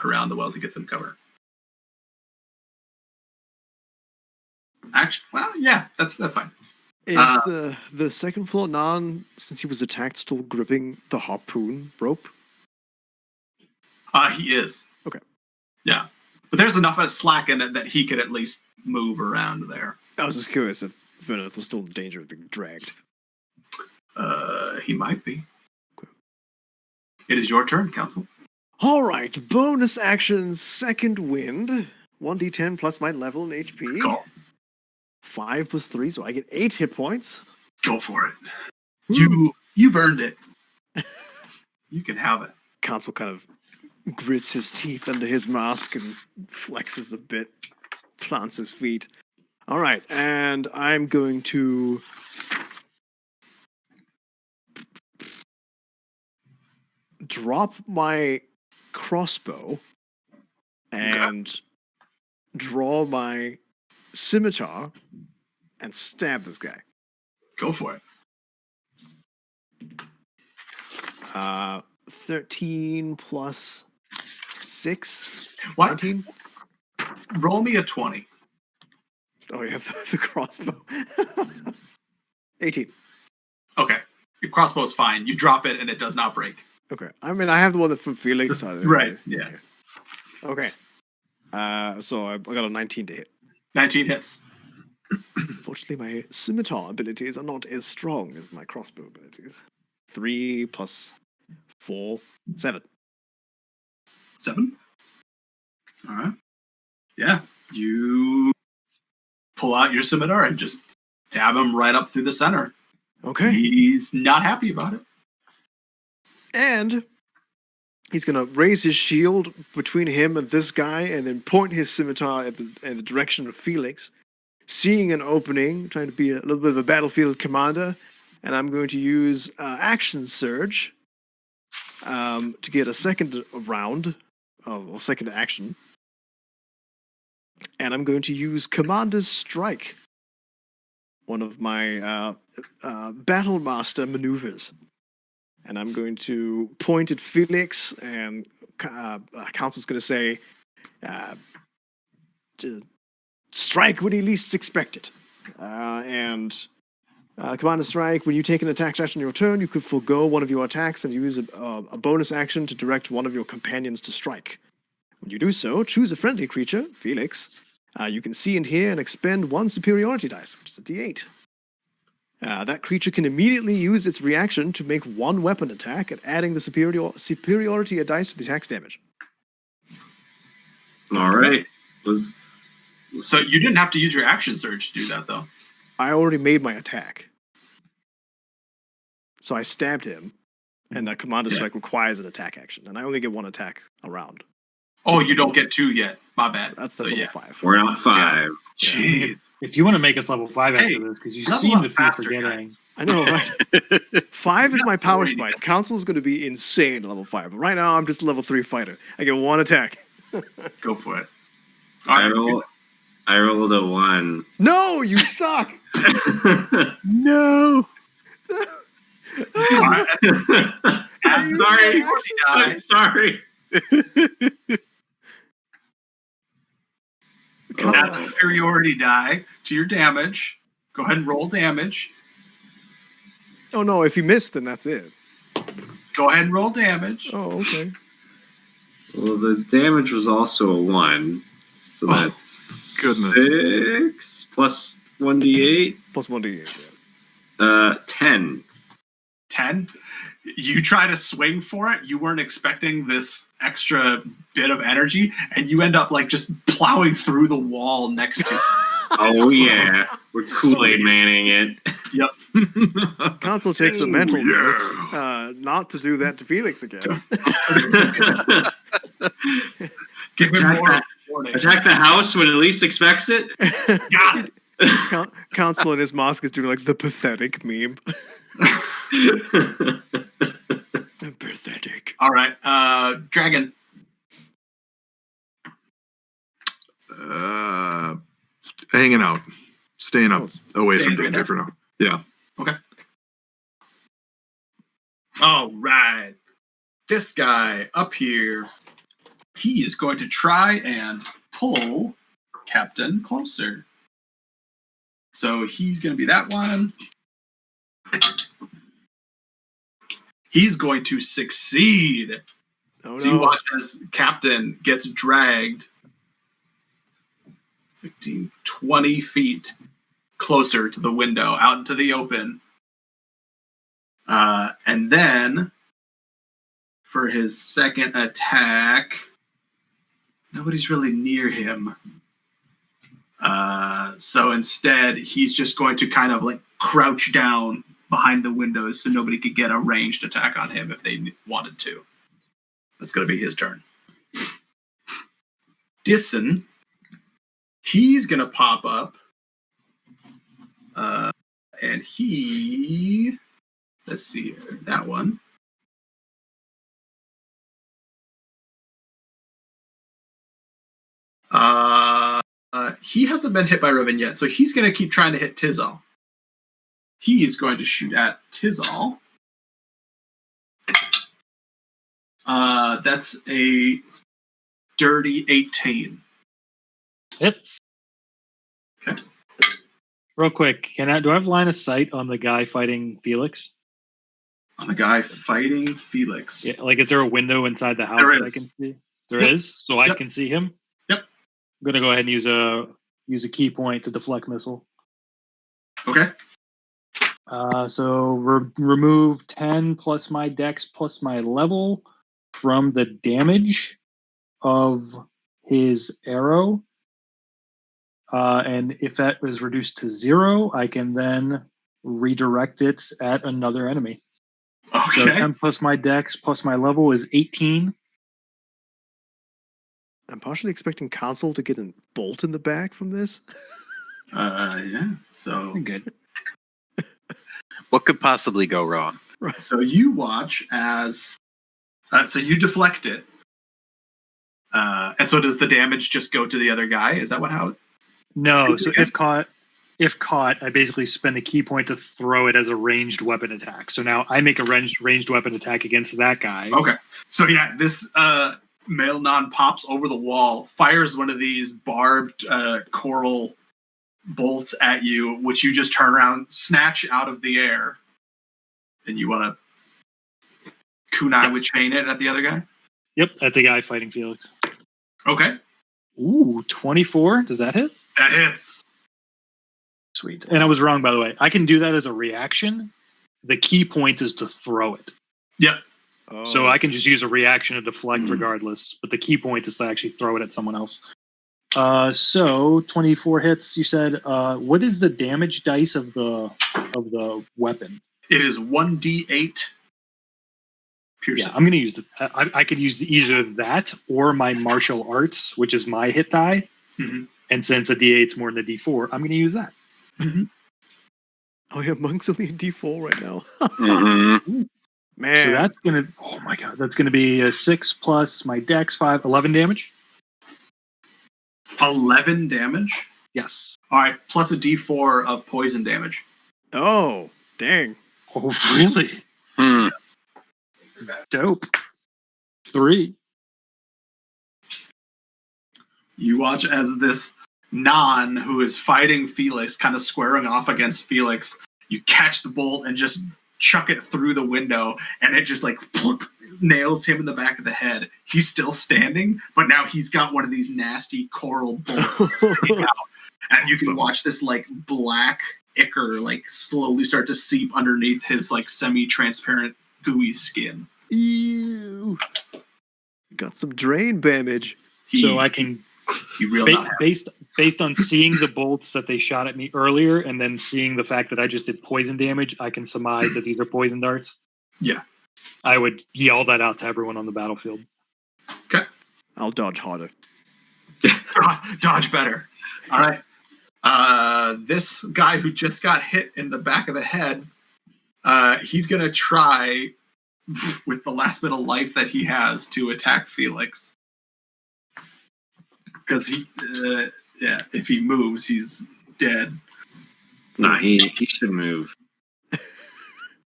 Around the well to get some cover. Actually, well, yeah, that's fine. Is the second floor non, since he was attacked, still gripping the harpoon rope? He is. Okay. Yeah. But there's enough of slack in it that he could at least move around there. I was just curious if Verneth was still in danger of being dragged. He might be. Okay. It is your turn, Council. All right, bonus action, second wind. 1d10 plus my level in HP. Go. 5 plus 3, so I get 8 hit points. Go for it. You've earned it. You can have it. Council kind of grits his teeth under his mask and flexes a bit, plants his feet. All right, and I'm going to drop my crossbow and draw my scimitar and stab this guy. Go for it. 13 plus 6. What? 19? Roll me a 20. Oh, yeah, the crossbow. 18. Okay. Your crossbow is fine. You drop it and it does not break. Okay. I mean, I have the one from Felix. Right, yeah. Okay. So I got a 19 to hit. 19 hits. Unfortunately, my scimitar abilities are not as strong as my crossbow abilities. 3 plus 4, 7. 7? All right. Yeah. You pull out your scimitar and just stab him right up through the center. Okay. He's not happy about it. And He's going to raise his shield between him and this guy and then point his scimitar in the direction of Felix, seeing an opening, trying to be a little bit of a battlefield commander. And I'm going to use Action Surge to get a second round, or second action. And I'm going to use Commander's Strike, one of my Battle Master maneuvers. And I'm going to point at Felix, and Council's going to say, to strike when he least expect it. Commander Strike, when you take an attack action on your turn, you could forego one of your attacks and use a bonus action to direct one of your companions to strike. When you do so, choose a friendly creature, Felix. You can see and hear and expend one superiority dice, which is a d8. That creature can immediately use its reaction to make one weapon attack and adding the superiority dice to the attack's damage. All right. So you didn't have to use your action surge to do that, though. I already made my attack. So I stabbed him, and the Commander Strike requires an attack action, and I only get one attack a round. Oh, you don't get 2 yet. My bad. That's level 5. We're on 5. Jeez. If you want to make us level 5 Hey, after this, because you level seem up to be faster, forgetting. guys. I know, right? 5 is my That's power already- spike. Council's going to be insane at level 5. But right now, I'm just a level 3 fighter. I get one attack. Go for it. I rolled a 1. No, you suck! No. I'm sorry. I'm sorry. Add the superiority die to your damage. Go ahead and roll damage. Oh no, if you miss, then that's it. Go ahead and roll damage. Oh, okay. Well, the damage was also a 1. So that's goodness. 6 plus 1d8. Plus 1d8, yeah. 10. 10. You try to swing for it. You weren't expecting this extra bit of energy, and you end up like just plowing through the wall next to it. Oh, yeah. We're Kool-Aid Manning it. Yep. Council takes a mental note not to do that to Felix again. Give him more warning. Attack the house when it least expects it. Got it. Council and his mask is doing like the pathetic meme. Pathetic. All right. Dragon. Hanging out. Staying up away Staying from right danger for now. Yeah. Okay. All right. This guy up here, he is going to try and pull Captain closer. So he's going to be that one. He's going to succeed. Oh, So you watch as Captain gets dragged 15, 20 feet closer to the window, out into the open. And then for his second attack, nobody's really near him. So instead, he's just going to kind of like crouch down behind the windows so nobody could get a ranged attack on him if they wanted to. That's going to be his turn. Disson, he's going to pop up. And he... Let's see here. That one. He hasn't been hit by Riven yet, so he's going to keep trying to hit Tizal. He's going to shoot at Tizal. That's a dirty 18. Hits. Okay. Real quick, do I have line of sight on the guy fighting Felix? On the guy fighting Felix. Yeah, like is there a window inside the house There that I is. can see? There is, so I Yep. can see him. Yep. I'm gonna go ahead and use a key point to deflect missile. Okay. So remove 10 plus my dex plus my level from the damage of his arrow. And if that was reduced to 0, I can then redirect it at another enemy. So Okay. 10 plus my dex plus my level is 18. I'm partially expecting Console to get a bolt in the back from this. Yeah. So You're good. What could possibly go wrong? So you watch as, so you deflect it, and so does the damage just go to the other guy? Is that how? No. So if caught, I basically spend a key point to throw it as a ranged weapon attack. So now I make a ranged weapon attack against that guy. Okay. So yeah, this male non pops over the wall, fires one of these barbed coral bolts at you, which you just turn around, snatch out of the air, and you want to kunai with chain it at the other guy. Yep, at the guy fighting Felix. Okay, Ooh, 24. Does that hit? that hits. Sweet. And I was wrong, by the way. I can do that as a reaction. The key point is to throw it. Yep. Oh. So I can just use a reaction to deflect regardless. But the key point is to actually throw it at someone else. So 24 hits. You said. What is the damage dice of the weapon? It is 1d8 piercing. Yeah, I'm going to use it. I could use either that or my martial arts, which is my hit die. Mhm. And since a D8 is more than a D4, I'm going to use that. Oh yeah, Monk's only a D4 right now. Mhm. Man, So that's going to. Oh my god, that's going to be a 6 plus my Dex 5, 11 damage. 11 damage. Yes. All right, plus a d4 of poison damage. oh dang. Oh really? Hmm. Dope. 3. You watch as this non who is fighting Felix, kind of squaring off against Felix. You catch the bolt and just chuck it through the window, and it just like nails him in the back of the head. He's still standing, but now he's got one of these nasty coral bolts sticking out, and you can watch this like black ichor like slowly start to seep underneath his like semi-transparent gooey skin. Ew. Got some drain damage. So I can He real not happy. based on seeing the bolts that they shot at me earlier, and then seeing the fact that I just did poison damage, I can surmise that these are poison darts. Yeah. I would yell that out to everyone on the battlefield. Okay. I'll dodge harder. Dodge better. All right. This guy who just got hit in the back of the head, he's going to try with the last bit of life that he has to attack Felix. Because if he moves, he's dead. Nah, he should move.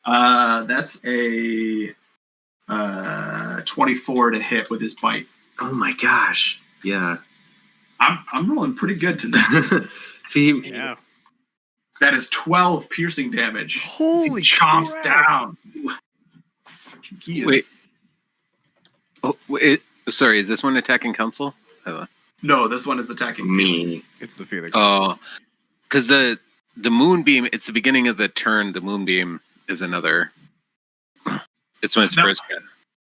That's a 24 to hit with his bite. Oh my gosh. Yeah. I'm rolling pretty good tonight. See, Yeah. That is 12 piercing damage. Holy he chomps crap. down. He is. Wait. Oh, wait. Sorry, is this one attacking Council? No, this one is attacking me. It's the Felix. Oh, because the moonbeam. It's the beginning of the turn. The moonbeam is another. It's when it's No. first.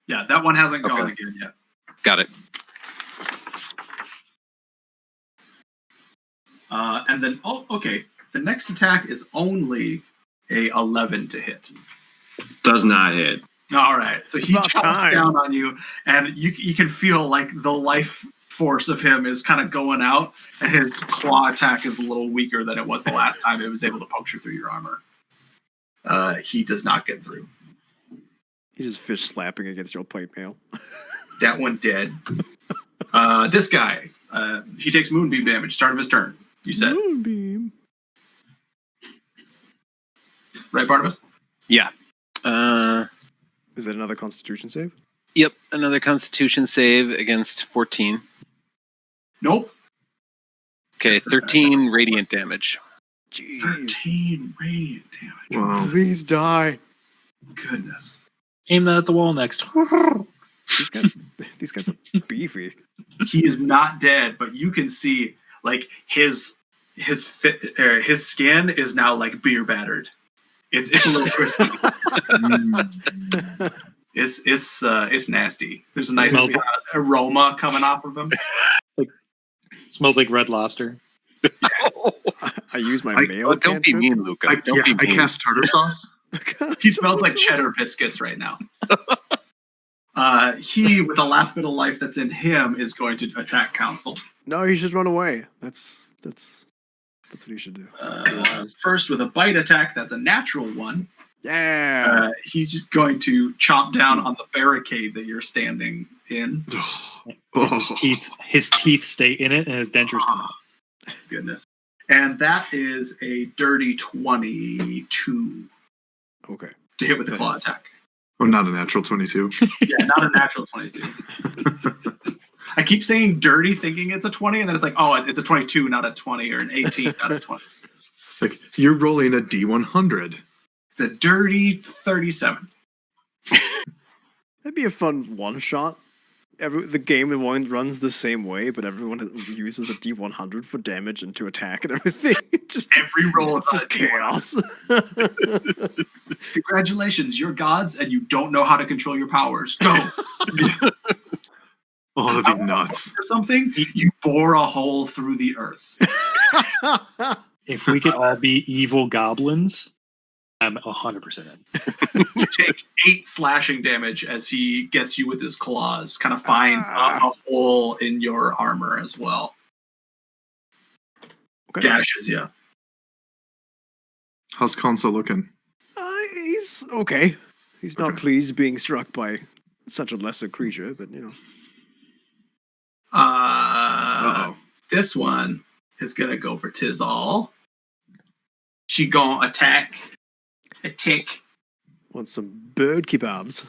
Yeah, that one hasn't gone Okay. again yet. Got it. And then, okay. The next attack is only a 11 to hit. Does not hit. All right, so he About chomps time. down on you, and you can feel like the life force of him is kind of going out, and his claw attack is a little weaker than it was the last time it was able to puncture through your armor. He does not get through. He's just fish slapping against your plate mail. That one dead. This guy, he takes moonbeam damage. Start of his turn. You said Moonbeam. right, Barnabas? Yeah. Is that another Constitution save? Yep. Another Constitution save against 14. Nope. Okay, 13 radiant damage. Jeez. 13 radiant damage. Wow. Please die. Goodness. Aim that at the wall next. These guys are beefy. He is not dead, but you can see like his skin is now like beer battered. It's a little crispy. It's nasty. There's a nice Smells- aroma coming off of him. Smells like Red Lobster. I use my I- mail. Don't be cantrip. mean, Luca. I Don't be mean. cast tartar sauce. He smells like cheddar biscuits right now. He, with the last bit of life that's in him, is going to attack Council. No, he should run away. That's what he should do. First, with a bite attack, that's a natural one. Yeah. He's just going to chomp down on the barricade that you're standing in. His teeth stay in it, and his dentures come out. Goodness. And that is a dirty 22 Okay. to hit with the claw attack. Oh, not a natural 22. Yeah, not a natural 22. I keep saying dirty, thinking it's a 20, and then it's like, oh, it's a 22, not a 20, or an 18, not a 20. Like, you're rolling a D100. It's a dirty 37. That'd be a fun one shot. The game runs the same way, but everyone uses a D100 for damage and to attack and everything. Just every roll is just chaos. Congratulations, you're gods, and you don't know how to control your powers. Go. Oh, that'd be nuts. Or something, you bore a hole through the earth. If we could all be evil goblins, I'm 100% in. You take 8 slashing damage as he gets you with his claws, kind of finds a hole in your armor as well. Okay. Gashes you. How's Conso looking? He's okay. He's not pleased being struck by such a lesser creature, but you know. This one is gonna go for Tizal. She gonna attack. A tick. Want some bird kebabs?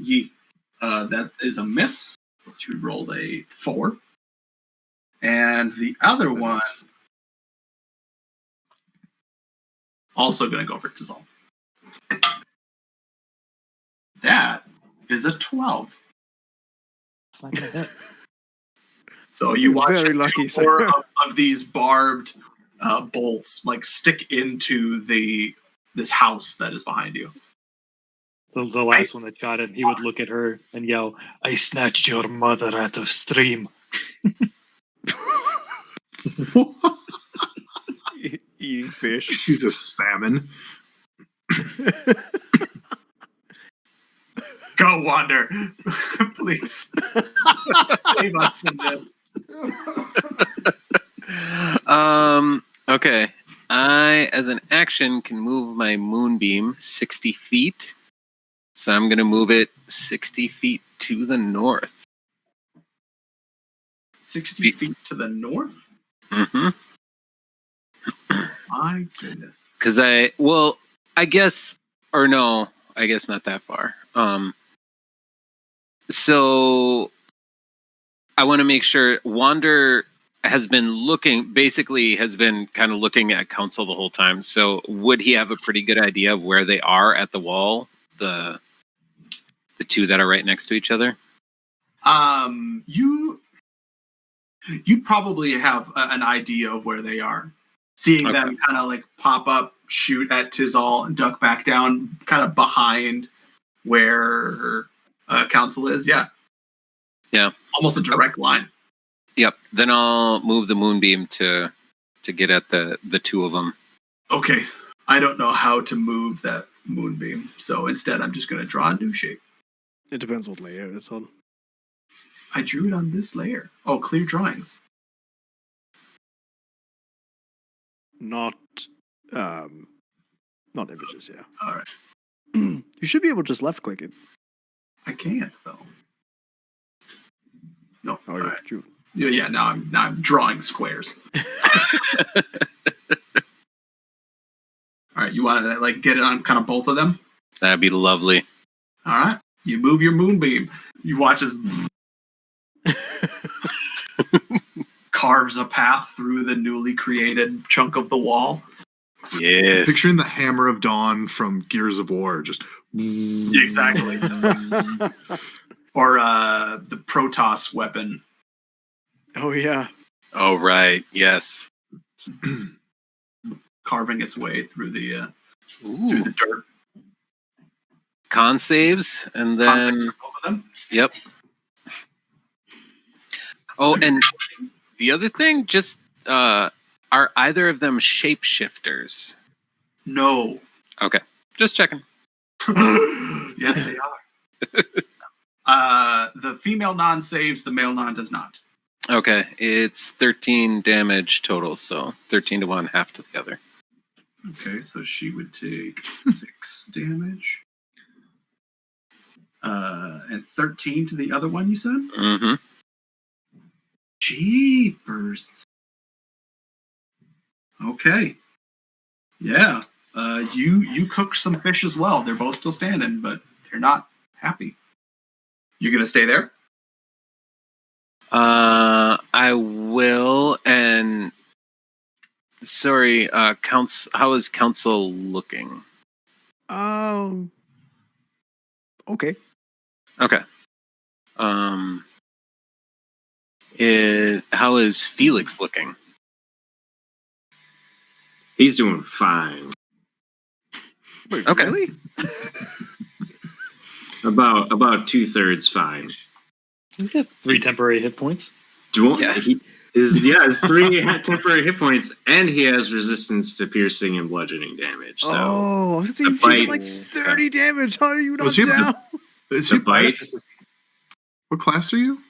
Ye. That is a miss. She rolled a 4. And the other one also gonna go for Tizal. That is a 12. It's not gonna hit. So you watch Very as lucky, 2 more sir. of these barbed bolts like stick into this house that is behind you. So the last one that shot him, he would look at her and yell, "I snatched your mother out of stream." Eating fish. She's a salmon. Go, Wander. Please. Save us from this. Okay. I, as an action, can move my moonbeam 60 feet. So I'm going to move it 60 feet to the north. 60 feet to the north? Mm-hmm. My goodness. Because I guess not that far. So I want to make sure Wander has been kind of looking at Council the whole time. So would he have a pretty good idea of where they are at the wall? The two that are right next to each other? You probably have an idea of where they are. Seeing them kind of like pop up, shoot at Tizal, and duck back down, kind of behind where Council is. Yeah. Almost a direct line. Yep. Then I'll move the moonbeam to get at the two of them. Okay. I don't know how to move that moonbeam, so instead I'm just going to draw a new shape. It depends what layer it's on. I drew it on this layer. Oh, clear drawings. Not images, yeah. All right. You should be able to just left click it. I can't though. No. Oh, all right. true. Yeah. Now I'm drawing squares. All right. You want to like get it on kind of both of them? That'd be lovely. All right. You move your moonbeam. You watch as carves a path through the newly created chunk of the wall. Yes. Picturing the Hammer of Dawn from Gears of War, just Exactly. Or the Protoss weapon. Oh yeah. Oh right. Yes. Carving its way through the Ooh. dirt. Con saves, and Con saves then for both of them. Yep. Oh, and the other thing, just are either of them shapeshifters? No. Okay, just checking. Yes, they are. The female non saves, the male non does not. Okay, it's 13 damage total, so 13 to one, half to the other. Okay, so she would take 6 damage. And 13 to the other one, you said? Mm-hmm. Jeepers. Okay. Yeah. You cooked some fish as well. They're both still standing, but they're not happy. You gonna stay there? I will, and sorry, how is council looking? Okay. Okay. How is Felix looking? He's doing fine. Wait, Okay. really? About 2/3 fine. He's got 3 temporary hit points. Yeah. His 3 temporary hit points, and he has resistance to piercing and bludgeoning damage. So Oh, I was the saying you taking like bites- 30 damage. How are you not Was he- down? Is the he bites, What class are you?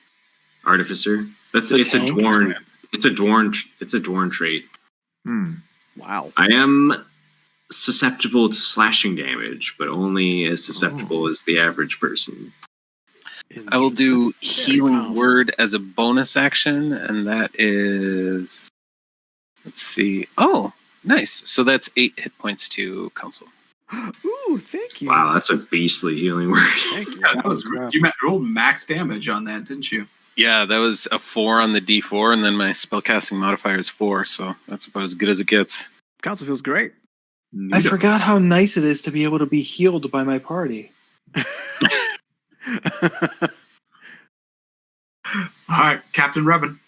artificer. It's The a tank? dwarn. It's a dwarn trait. Wow. I am susceptible to slashing damage, but only as susceptible as the average person. I will do That's very healing powerful. word as a bonus action, and that is, let's see. Oh, nice. So that's 8 hit points to council. Ooh, thank you. Wow, that's a beastly healing word. Thank you. Yeah, that was you rolled max damage on that, didn't you? Yeah, that was a 4 on the D4, and then my spellcasting modifier is 4, so that's about as good as it gets. Council feels great. I Neato. forgot how nice it is to be able to be healed by my party. All right, Captain Revin.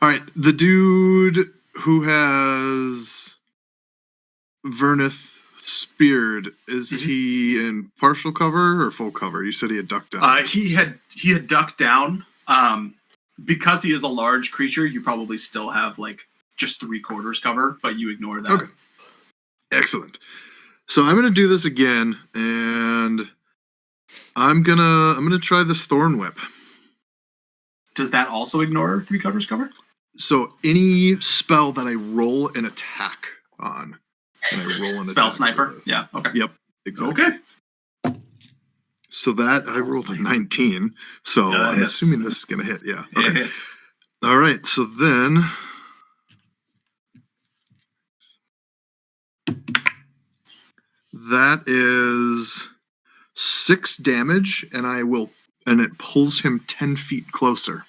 All right, the dude who has Vernith speared, is he in partial cover or full cover? You said he had ducked down. He had ducked down. Because he is a large creature, you probably still have like just 3/4 cover, but you ignore that. Okay. Excellent. So I'm gonna do this again, and I'm gonna try this Thorn Whip. Does that also ignore 3/4 cover? So any spell that I roll an attack on, and I roll an Spell attack for sniper. this. Yeah. Okay. Yep. Exactly. Okay. So that I rolled a 19. So I'm Yes. assuming this is gonna hit. Yeah. It Okay. is. All right. So then. That is 6 damage, and it pulls him 10 feet closer.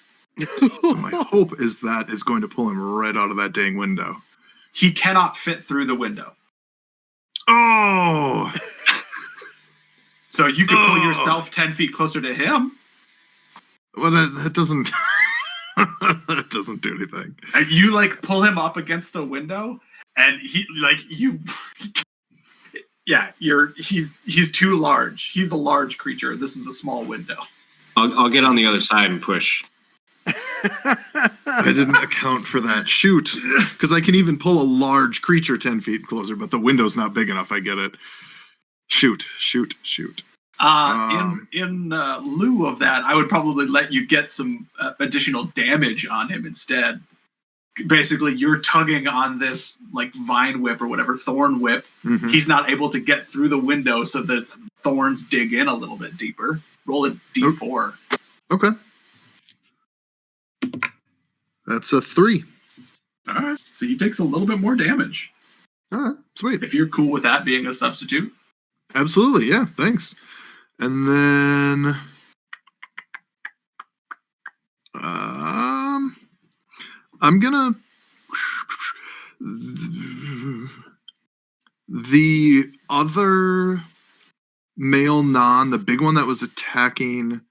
So my hope is that is going to pull him right out of that dang window. He cannot fit through the window. Oh, So you could pull Oh. yourself 10 feet closer to him. well that doesn't that doesn't do anything. And you like pull him up against the window, and he like you. Yeah, he's too large. He's the large creature. This is a small window. I'll get on the other side and push. I didn't account for that. Shoot, because I can even pull a large creature 10 feet closer, but the window's not big enough. I get it. Shoot. In lieu of that, I would probably let you get some additional damage on him instead. Basically, you're tugging on this like vine whip or whatever, thorn whip. Mhm. He's not able to get through the window, so the thorns dig in a little bit deeper. Roll a d4. Okay. That's a 3. All right, so he takes a little bit more damage. All right, sweet. If you're cool with that being a substitute. Absolutely, yeah, thanks. And then I'm gonna the other male non, the big one that was attacking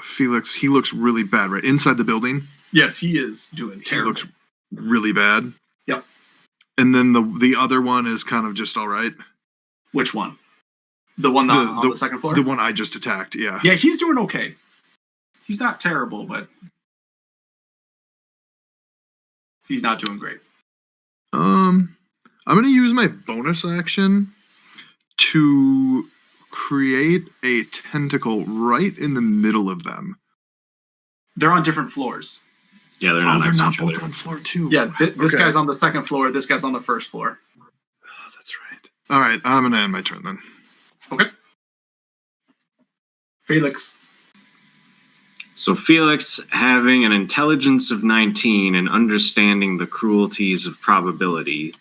Felix, he looks really bad, right? Inside the building. Yes, he is doing He terrible. looks really bad. Yep. And then the other one is kind of just all right. Which one? The one on the second floor? The one I just attacked, yeah. Yeah, he's doing okay. He's not terrible, but he's not doing great. I'm gonna use my bonus action to create a tentacle right in the middle of them. They're on different floors. Yeah, they're not. They're next to not each both other. on floor 2. Yeah, this Okay. guy's on the second floor. This guy's on the first floor. Oh, that's right. All right, I'm gonna end my turn then. Okay. Felix. So Felix, having an intelligence of 19 and understanding the cruelties of probability,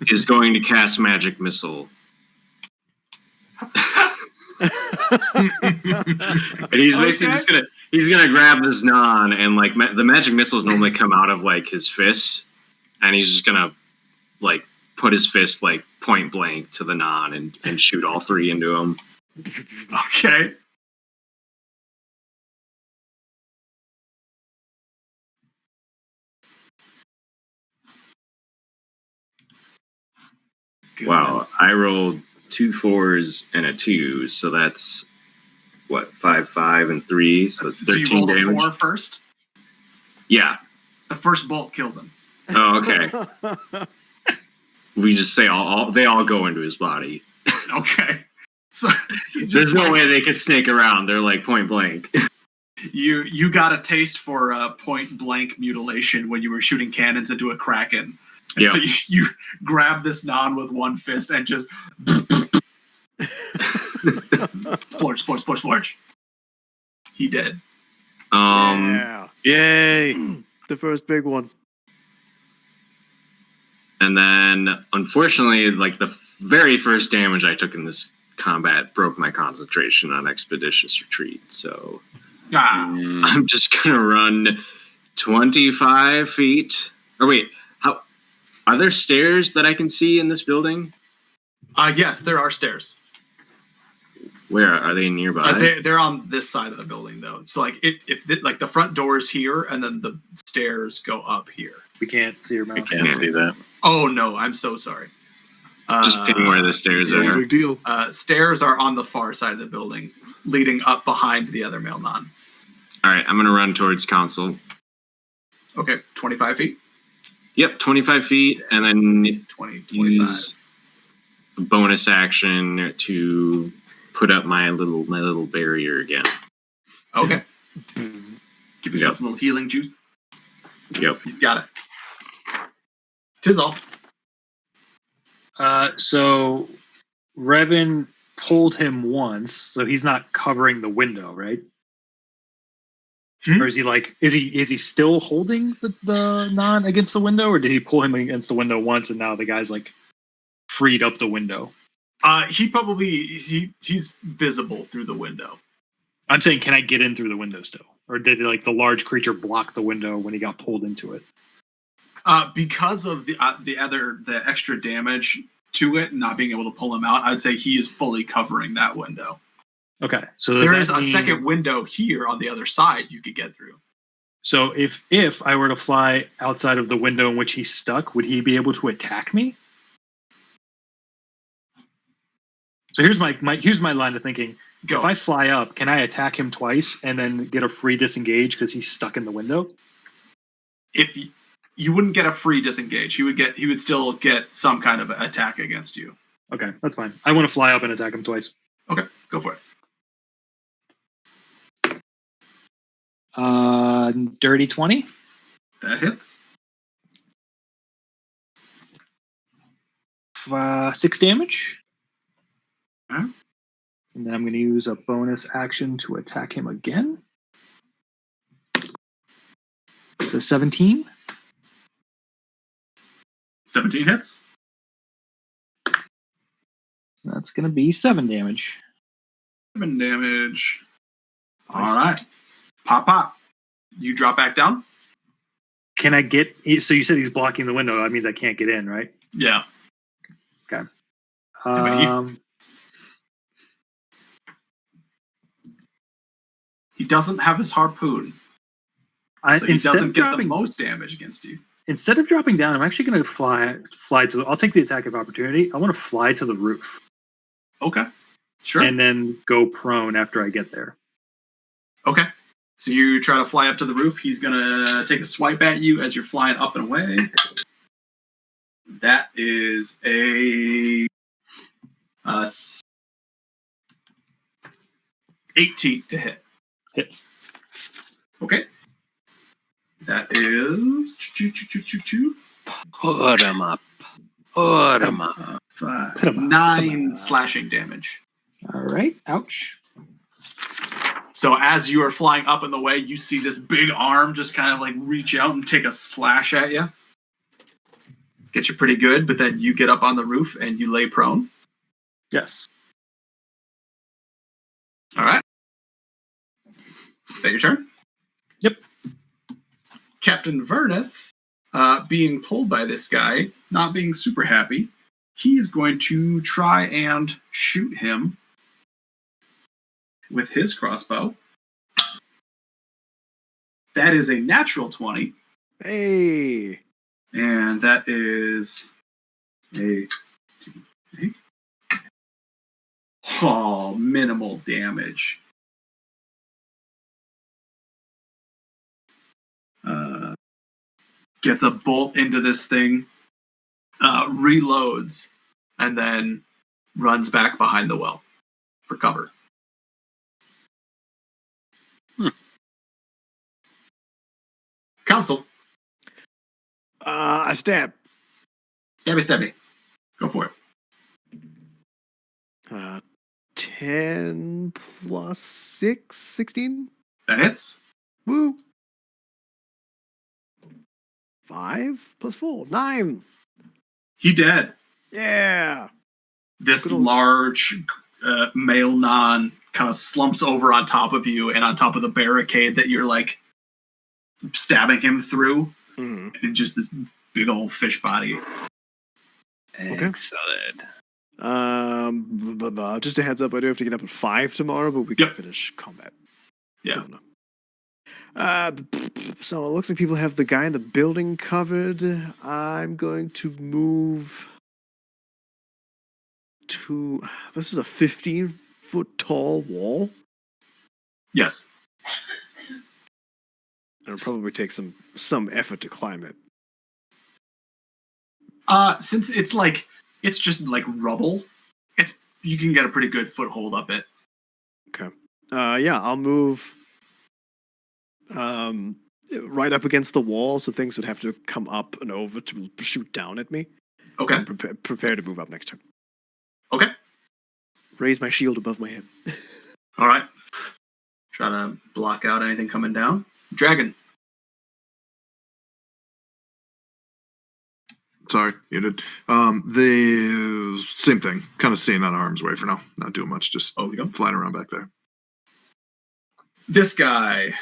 is going to cast Magic Missile. And he's basically just gonna grab this non and like the magic missiles normally come out of like his fist, and he's just gonna like put his fist like point blank to the non and shoot all 3 into him. Okay. Wow, Goodness. I rolled 2 4s and a 2, so that's what 5, 5, and 3, so that's So 13 you rolled a damage. 4 first? Yeah. The first bolt kills him. Oh, okay. We just say they all go into his body. Okay. So There's no way they could snake around. They're like point blank. You got a taste for point blank mutilation when you were shooting cannons into a kraken. And so you grab this non with one fist and just splurge. He dead. Yeah. Yay! The first big one. And then, unfortunately, like the very first damage I took in this combat broke my concentration on Expeditious Retreat. So I'm just gonna run 25 feet. Or wait, are there stairs that I can see in this building? Yes, there are stairs. Where are they nearby? They're on this side of the building, though. So, like, if the front door is here, and then the stairs go up here. We can't see your mouth. I can't see that. Oh no, I'm so sorry. Just ping where the stairs No are. big deal. Stairs are on the far side of the building, leading up behind the other male non. All right, I'm gonna run towards console. Okay, 25 feet. Yep, 25 feet, and then 20, 25. use a bonus action to put up my little barrier again. Okay. Give yourself a little healing juice. Yep. You got it. Tis all. So Revan pulled him once, so he's not covering the window, right? Or is he like is he still holding the non against the window, or did he pull him against the window once and now the guy's like freed up the window? He probably he's visible through the window. I'm saying, can I get in through the window still, or did like the large creature block the window when he got pulled into it? Because of the extra damage to it, not being able to pull him out, I'd say he is fully covering that window. Okay, so there is a second window here on the other side you could get through. So if I were to fly outside of the window in which he's stuck, would he be able to attack me? So here's my line of thinking. Go. If I fly up, can I attack him twice and then get a free disengage because he's stuck in the window? If you wouldn't get a free disengage, he would still get some kind of attack against you. Okay, that's fine. I want to fly up and attack him twice. Okay, go for it. Dirty 20. That hits. 6 damage. Okay. And then I'm going to use a bonus action to attack him again. It's a 17. 17 hits. That's going to be 7 damage. 7 damage. All right. Pop. You drop back down? Can I get... So you said he's blocking the window. That means I can't get in, right? Yeah. Okay. But he doesn't have his harpoon. So he doesn't get the most damage against you. Instead of dropping down, I'm actually going to fly to... I'll take the attack of opportunity. I want to fly to the roof. Okay. Sure. And then go prone after I get there. Okay. So you try to fly up to the roof. He's going to take a swipe at you as you're flying up and away. That is a 18 to hit. Hits. Okay. That is Put him up. Put him up. Put 'em up. 9 slashing damage. All right. Ouch. So as you are flying up in the way, you see this big arm just kind of like reach out and take a slash at you. Get you pretty good, but then you get up on the roof and you lay prone. Yes. All right. Is that your turn? Yep. Captain Verneth, being pulled by this guy, not being super happy, he's going to try and shoot him with his crossbow. That is a natural 20. Hey. And that is a minimal damage. Gets a bolt into this thing, reloads, and then runs back behind the well for cover. Council. I stab. Stabby. Go for it. 10 plus 6, 16. That hits. Woo. 5 plus 4, 9. He dead. Yeah. This Good old- large male non kind of slumps over on top of you and on top of the barricade that you're like stabbing him through. Mm. And just this big old fish body. Excellent. Just a heads up, I do have to get up at 5 tomorrow, but we can Yep. finish combat. Yeah. Don't know. So it looks like people have the guy in the building covered. I'm going to move to. This is a 15-foot tall wall. Yes. It'll probably take some effort to climb it. Since it's just like rubble, you can get a pretty good foothold up it. Okay. Yeah, I'll move right up against the wall, so things would have to come up and over to shoot down at me. Okay. I'm prepare to move up next turn. Okay. Raise my shield above my head. All right. Try to block out anything coming down. Dragon. Sorry, you did. The same thing. Kind of staying out of harm's way for now. Not doing much. Just Oh, we go. flying around back there. This guy,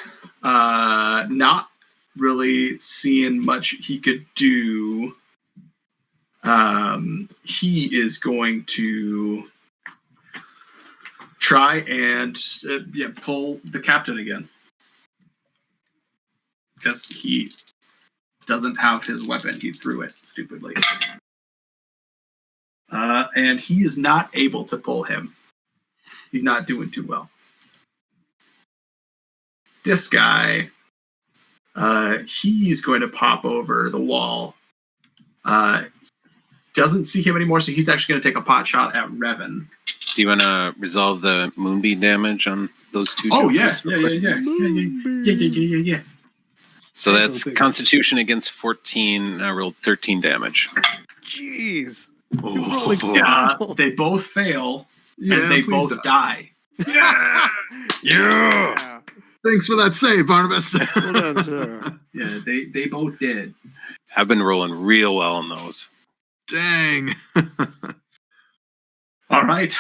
not really seeing much he could do. He is going to try and pull the captain again. Because he doesn't have his weapon. He threw it stupidly. And he is not able to pull him. He's not doing too well. This guy, he's going to pop over the wall. Doesn't see him anymore, so he's actually going to take a pot shot at Revan. Do you want to resolve the moonbeam damage on those two? Oh, jokers real quick? yeah. So that's Constitution against 14. I rolled 13 damage. Jeez. Oh, Yeah, they both fail, and they please both die. Yeah. Yeah. Thanks for that save, Barnabas. Well done, sir. Yeah, they both did. I've been rolling real well on those. Dang. All right.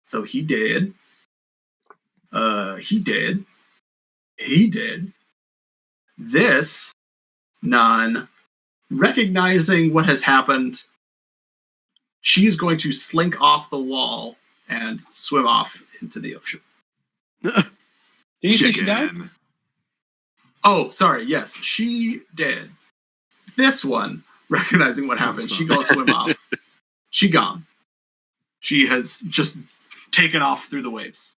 So he did. He did. This non, recognizing what has happened, she's going to slink off the wall and swim off into the ocean. Did you say she died? Chicken. Oh, sorry. Yes, she did. This one, recognizing what happened, she goes swim off. She gone. She has just taken off through the waves.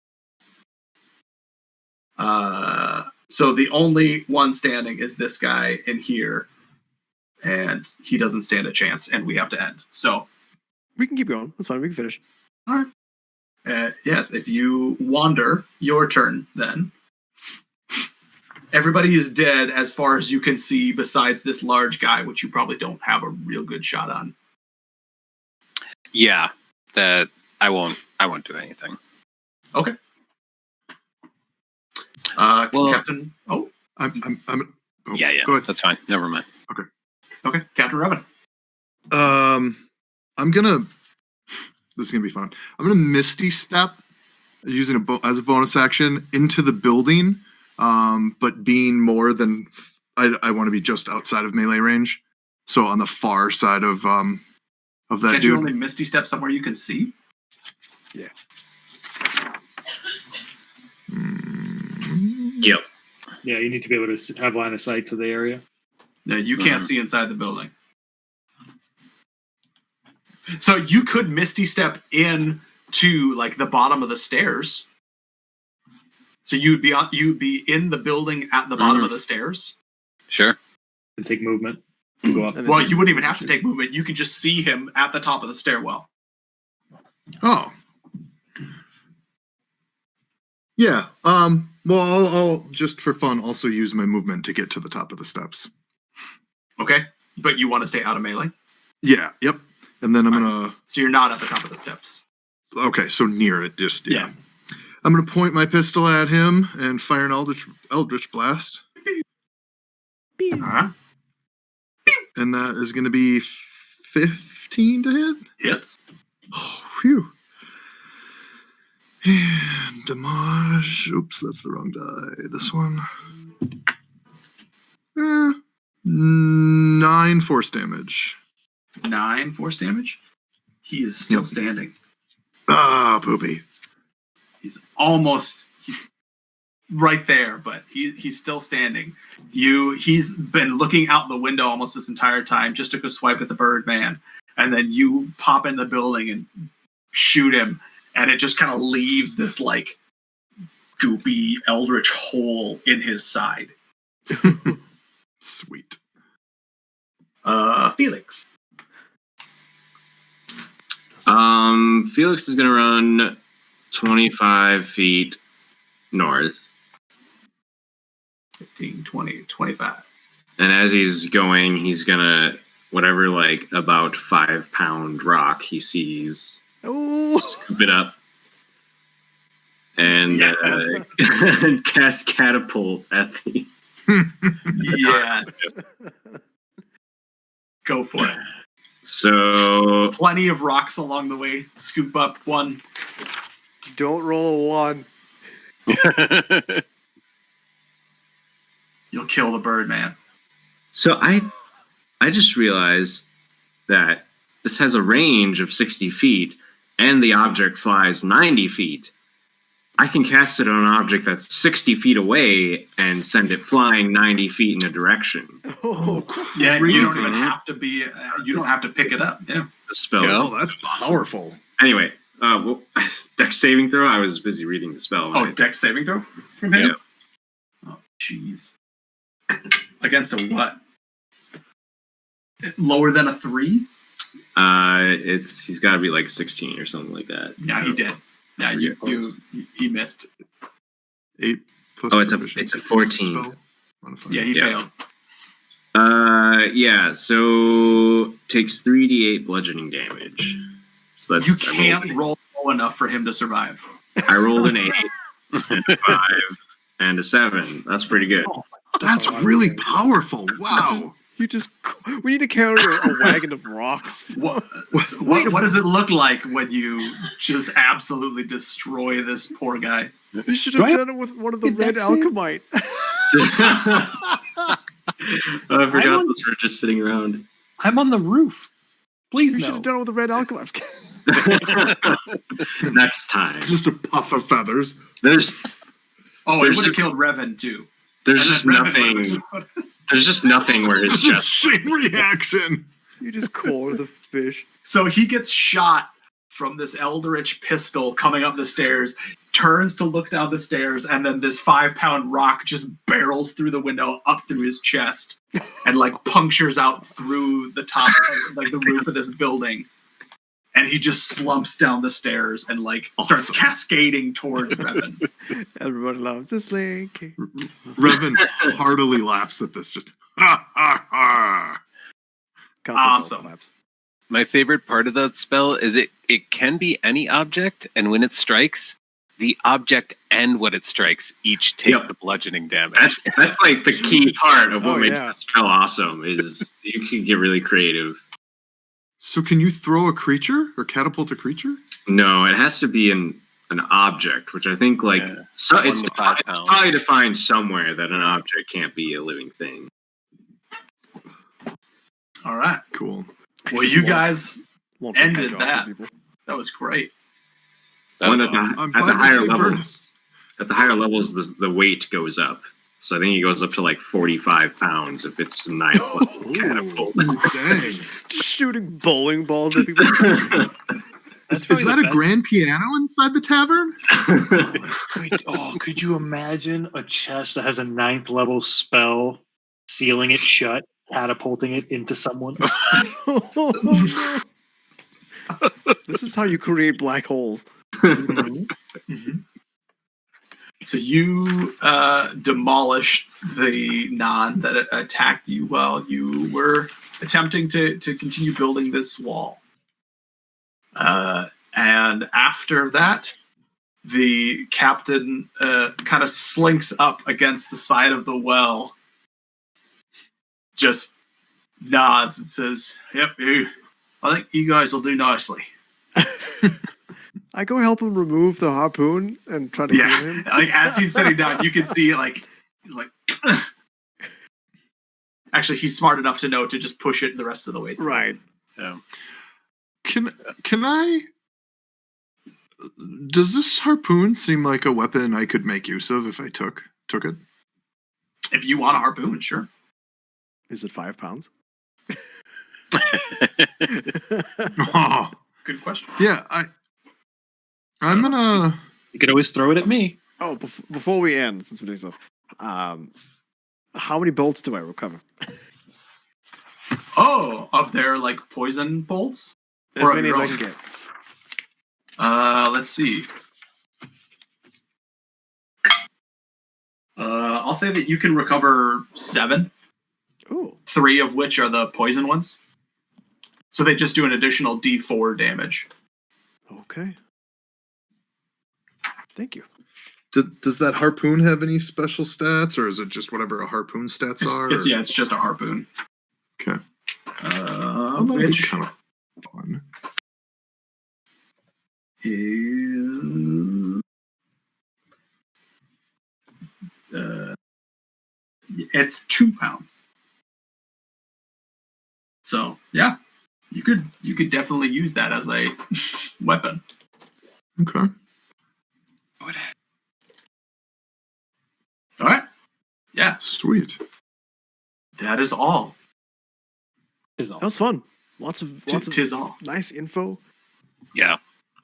So the only one standing is this guy in here, and he doesn't stand a chance, and we have to end. So, We can keep going. That's fine. We can finish. all right. Yes, if you wander, your turn then. Everybody is dead as far as you can see besides this large guy, which you probably don't have a real good shot on. Yeah, that I won't do anything. Okay. Well- Captain... Oh, I'm oh, Yeah, Go ahead. that's fine. Never mind. okay. Captain Revan. I'm gonna. This is gonna be fun. I'm gonna Misty Step, using as a bonus action into the building, but being more than I want to be just outside of melee range, so on the far side of that Can't dude. you only Misty Step somewhere you can see? Yeah. Yep. Yeah, you need to be able to have line of sight to the area. No, you can't see inside the building. So you could Misty Step in to like the bottom of the stairs. So you'd be in the building at the bottom of the stairs. Sure. And take movement. Go up. And then Well, you wouldn't even have to take movement. You could just see him at the top of the stairwell. Oh. Yeah. Well, I'll just for fun also use my movement to get to the top of the steps. Okay? But you want to stay out of melee. Yeah. Yep. And then I'm gonna. So you're not at the top of the steps. Okay, so near it, just yeah. I'm gonna point my pistol at him and fire an eldritch blast, Uh-huh. and that is gonna be 15 to hit. Hits. Oh, phew. And damage. Oops, that's the wrong die. This one. 9 force damage. 9 force damage. He is still Yep. standing. Ah, poopy. He's right there, but he's still standing. He's been looking out the window almost this entire time, just took a swipe at the Birdman, and then you pop in the building and shoot him, and it just kind of leaves this like goopy eldritch hole in his side. Sweet. Felix. Felix is gonna run 25 feet north. 15, 20, 25. And as he's going, he's gonna whatever like about 5-pound rock he sees, Oh, scoop it up, and Yes. and cast catapult at the. Yes. Go for it. So Plenty of rocks along the way. Scoop up one. don't roll a 1. You'll kill the Birdman. So I just realized that this has a range of 60 feet, and the object flies 90 feet. I can cast it on an object that's 60 feet away and send it flying 90 feet in a direction. Oh, Yeah, you don't even Mhm. have to be. You don't have to pick it up. Yeah. The spell. Oh, that's powerful. Anyway, well, dex saving throw. I was busy reading the spell. Oh, dex saving throw from him. Yeah. Oh, jeez. Against a what? Lower than a 3? He's got to be like 16 or something like that. Yeah, he did. Yeah, he missed. 8 plus. Oh, it's a proficiency 14. spell modifier. Yeah, he Yeah. failed. Yeah. So takes 3d8 bludgeoning damage. So that's You can't roll low enough for him to survive. I rolled an 8, and a 5, and a 7. That's pretty good. That's really powerful. Wow. you just. We need to carry a wagon of rocks. What does it look like when you just absolutely destroy this poor guy? You should have Right? done it with one of the Did red that see? alchemite. Oh, I forgot those were just sitting around. I'm on the roof. Please You should no. have done it with the red alchemite. Next time. Just a puff of feathers. There's Oh, There's it would have just- killed Revan too. there's And just then Revan nothing. would've- There's just nothing where his Just a chest. chain reaction. You just core the fish. So he gets shot from this eldritch pistol coming up the stairs, turns to look down the stairs, and then this 5-pound rock just barrels through the window up through his chest and like punctures out through the top, like the roof of this building. and he just slumps down the stairs and like starts cascading towards Revan. Everybody loves this link. Revan heartily laughs at this. Just ha ha ha. Constant Awesome. claps. My favorite part of that spell is it can be any object, and when it strikes, the object and what it strikes each take Yep. the bludgeoning damage. That's like the key part of what Oh, makes yeah. the spell awesome. Is you can get really creative. So can you throw a creature or catapult a creature? No, it has to be an object, which I think like Yeah. so 1 it's, to 5 it's pounds. probably defined somewhere that an object can't be a living thing. All right. Cool. Well, you guys, Launching ended hedgehogs at that. people. that was great. That One was at the, awesome. I'm at the glad you higher saved levels. Ernest. At the higher levels, the weight goes up. So I think it goes up to like 45 pounds if it's a 9th level catapult. Dang. Shooting bowling balls at people. Is that a grand piano inside the tavern? Could you imagine a chest that has a 9th level spell, sealing it shut, catapulting it into someone? This is how you create black holes. So you demolish the non that attacked you while you were attempting to continue building this wall. And after that, the captain kind of slinks up against the side of the well, just nods and says, "Yep, I think you guys will do nicely." I go help him remove the harpoon and try to heal Yeah, him. like as he's sitting down, you can see like he's like. Actually, he's smart enough to know to just push it the rest of the way through. Right. Can I? Does this harpoon seem like a weapon I could make use of if I took it? If you want a harpoon, sure. Is it 5 pounds? Oh, Good question. yeah. I'm gonna. You could always throw it at me. Oh, before we end, since we're doing stuff, how many bolts do I recover? Oh, of their like poison bolts? As Or of many as your I own? can get. Let's see. I'll say that you can recover 7, Oh, 3 of which are the poison ones. So they just do an additional D4 damage. okay. Thank you. Does that harpoon have any special stats, or is it just whatever a harpoon stats are? or- Yeah, it's just a harpoon. Okay. That'd be Which kind of fun. is it's 2 pounds. So yeah, you could definitely use that as a weapon. Okay. All right. Yeah, Sweet. that is all. Is all. That was fun. Lots of Tis all. nice info. Yeah.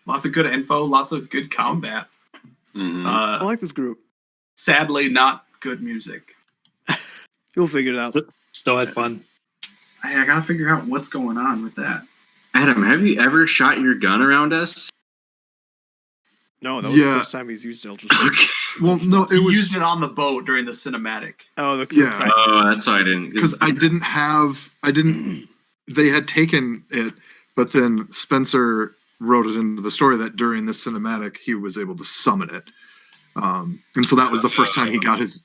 Lots of good info. Lots of good combat. Mhm. I like this group. Sadly, not good music. You'll figure it out. Still had fun. I gotta figure out what's going on with that. Adam, have you ever shot your gun around us? No, that was the Yeah. first time he's used ultrasonic. Well, no, He it was used it on the boat during the cinematic. Oh, the Yeah. Oh, that's why I didn't. because I didn't. They had taken it, but then Spencer wrote it into the story that during this cinematic he was able to summon it, and so that was the first time he got his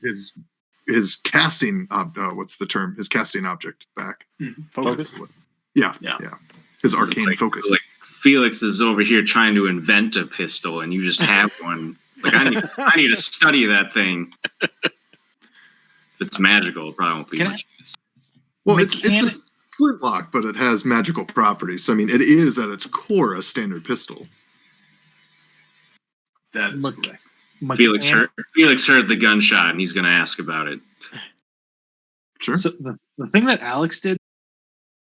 casting. What's the term? His casting object back. focus. Yeah, Yeah. yeah. His arcane like, focus. Like Felix is over here trying to invent a pistol, and you just have one. It's like I need to study that thing. If it's magical, it probably won't be Can I- much use. Well, it's a Mechanic- flintlock, but it has magical properties. So I mean, it is at its core a standard pistol. That is Look. correct. Felix heard the gunshot, and he's going to ask about it. Sure. So the thing that Alex did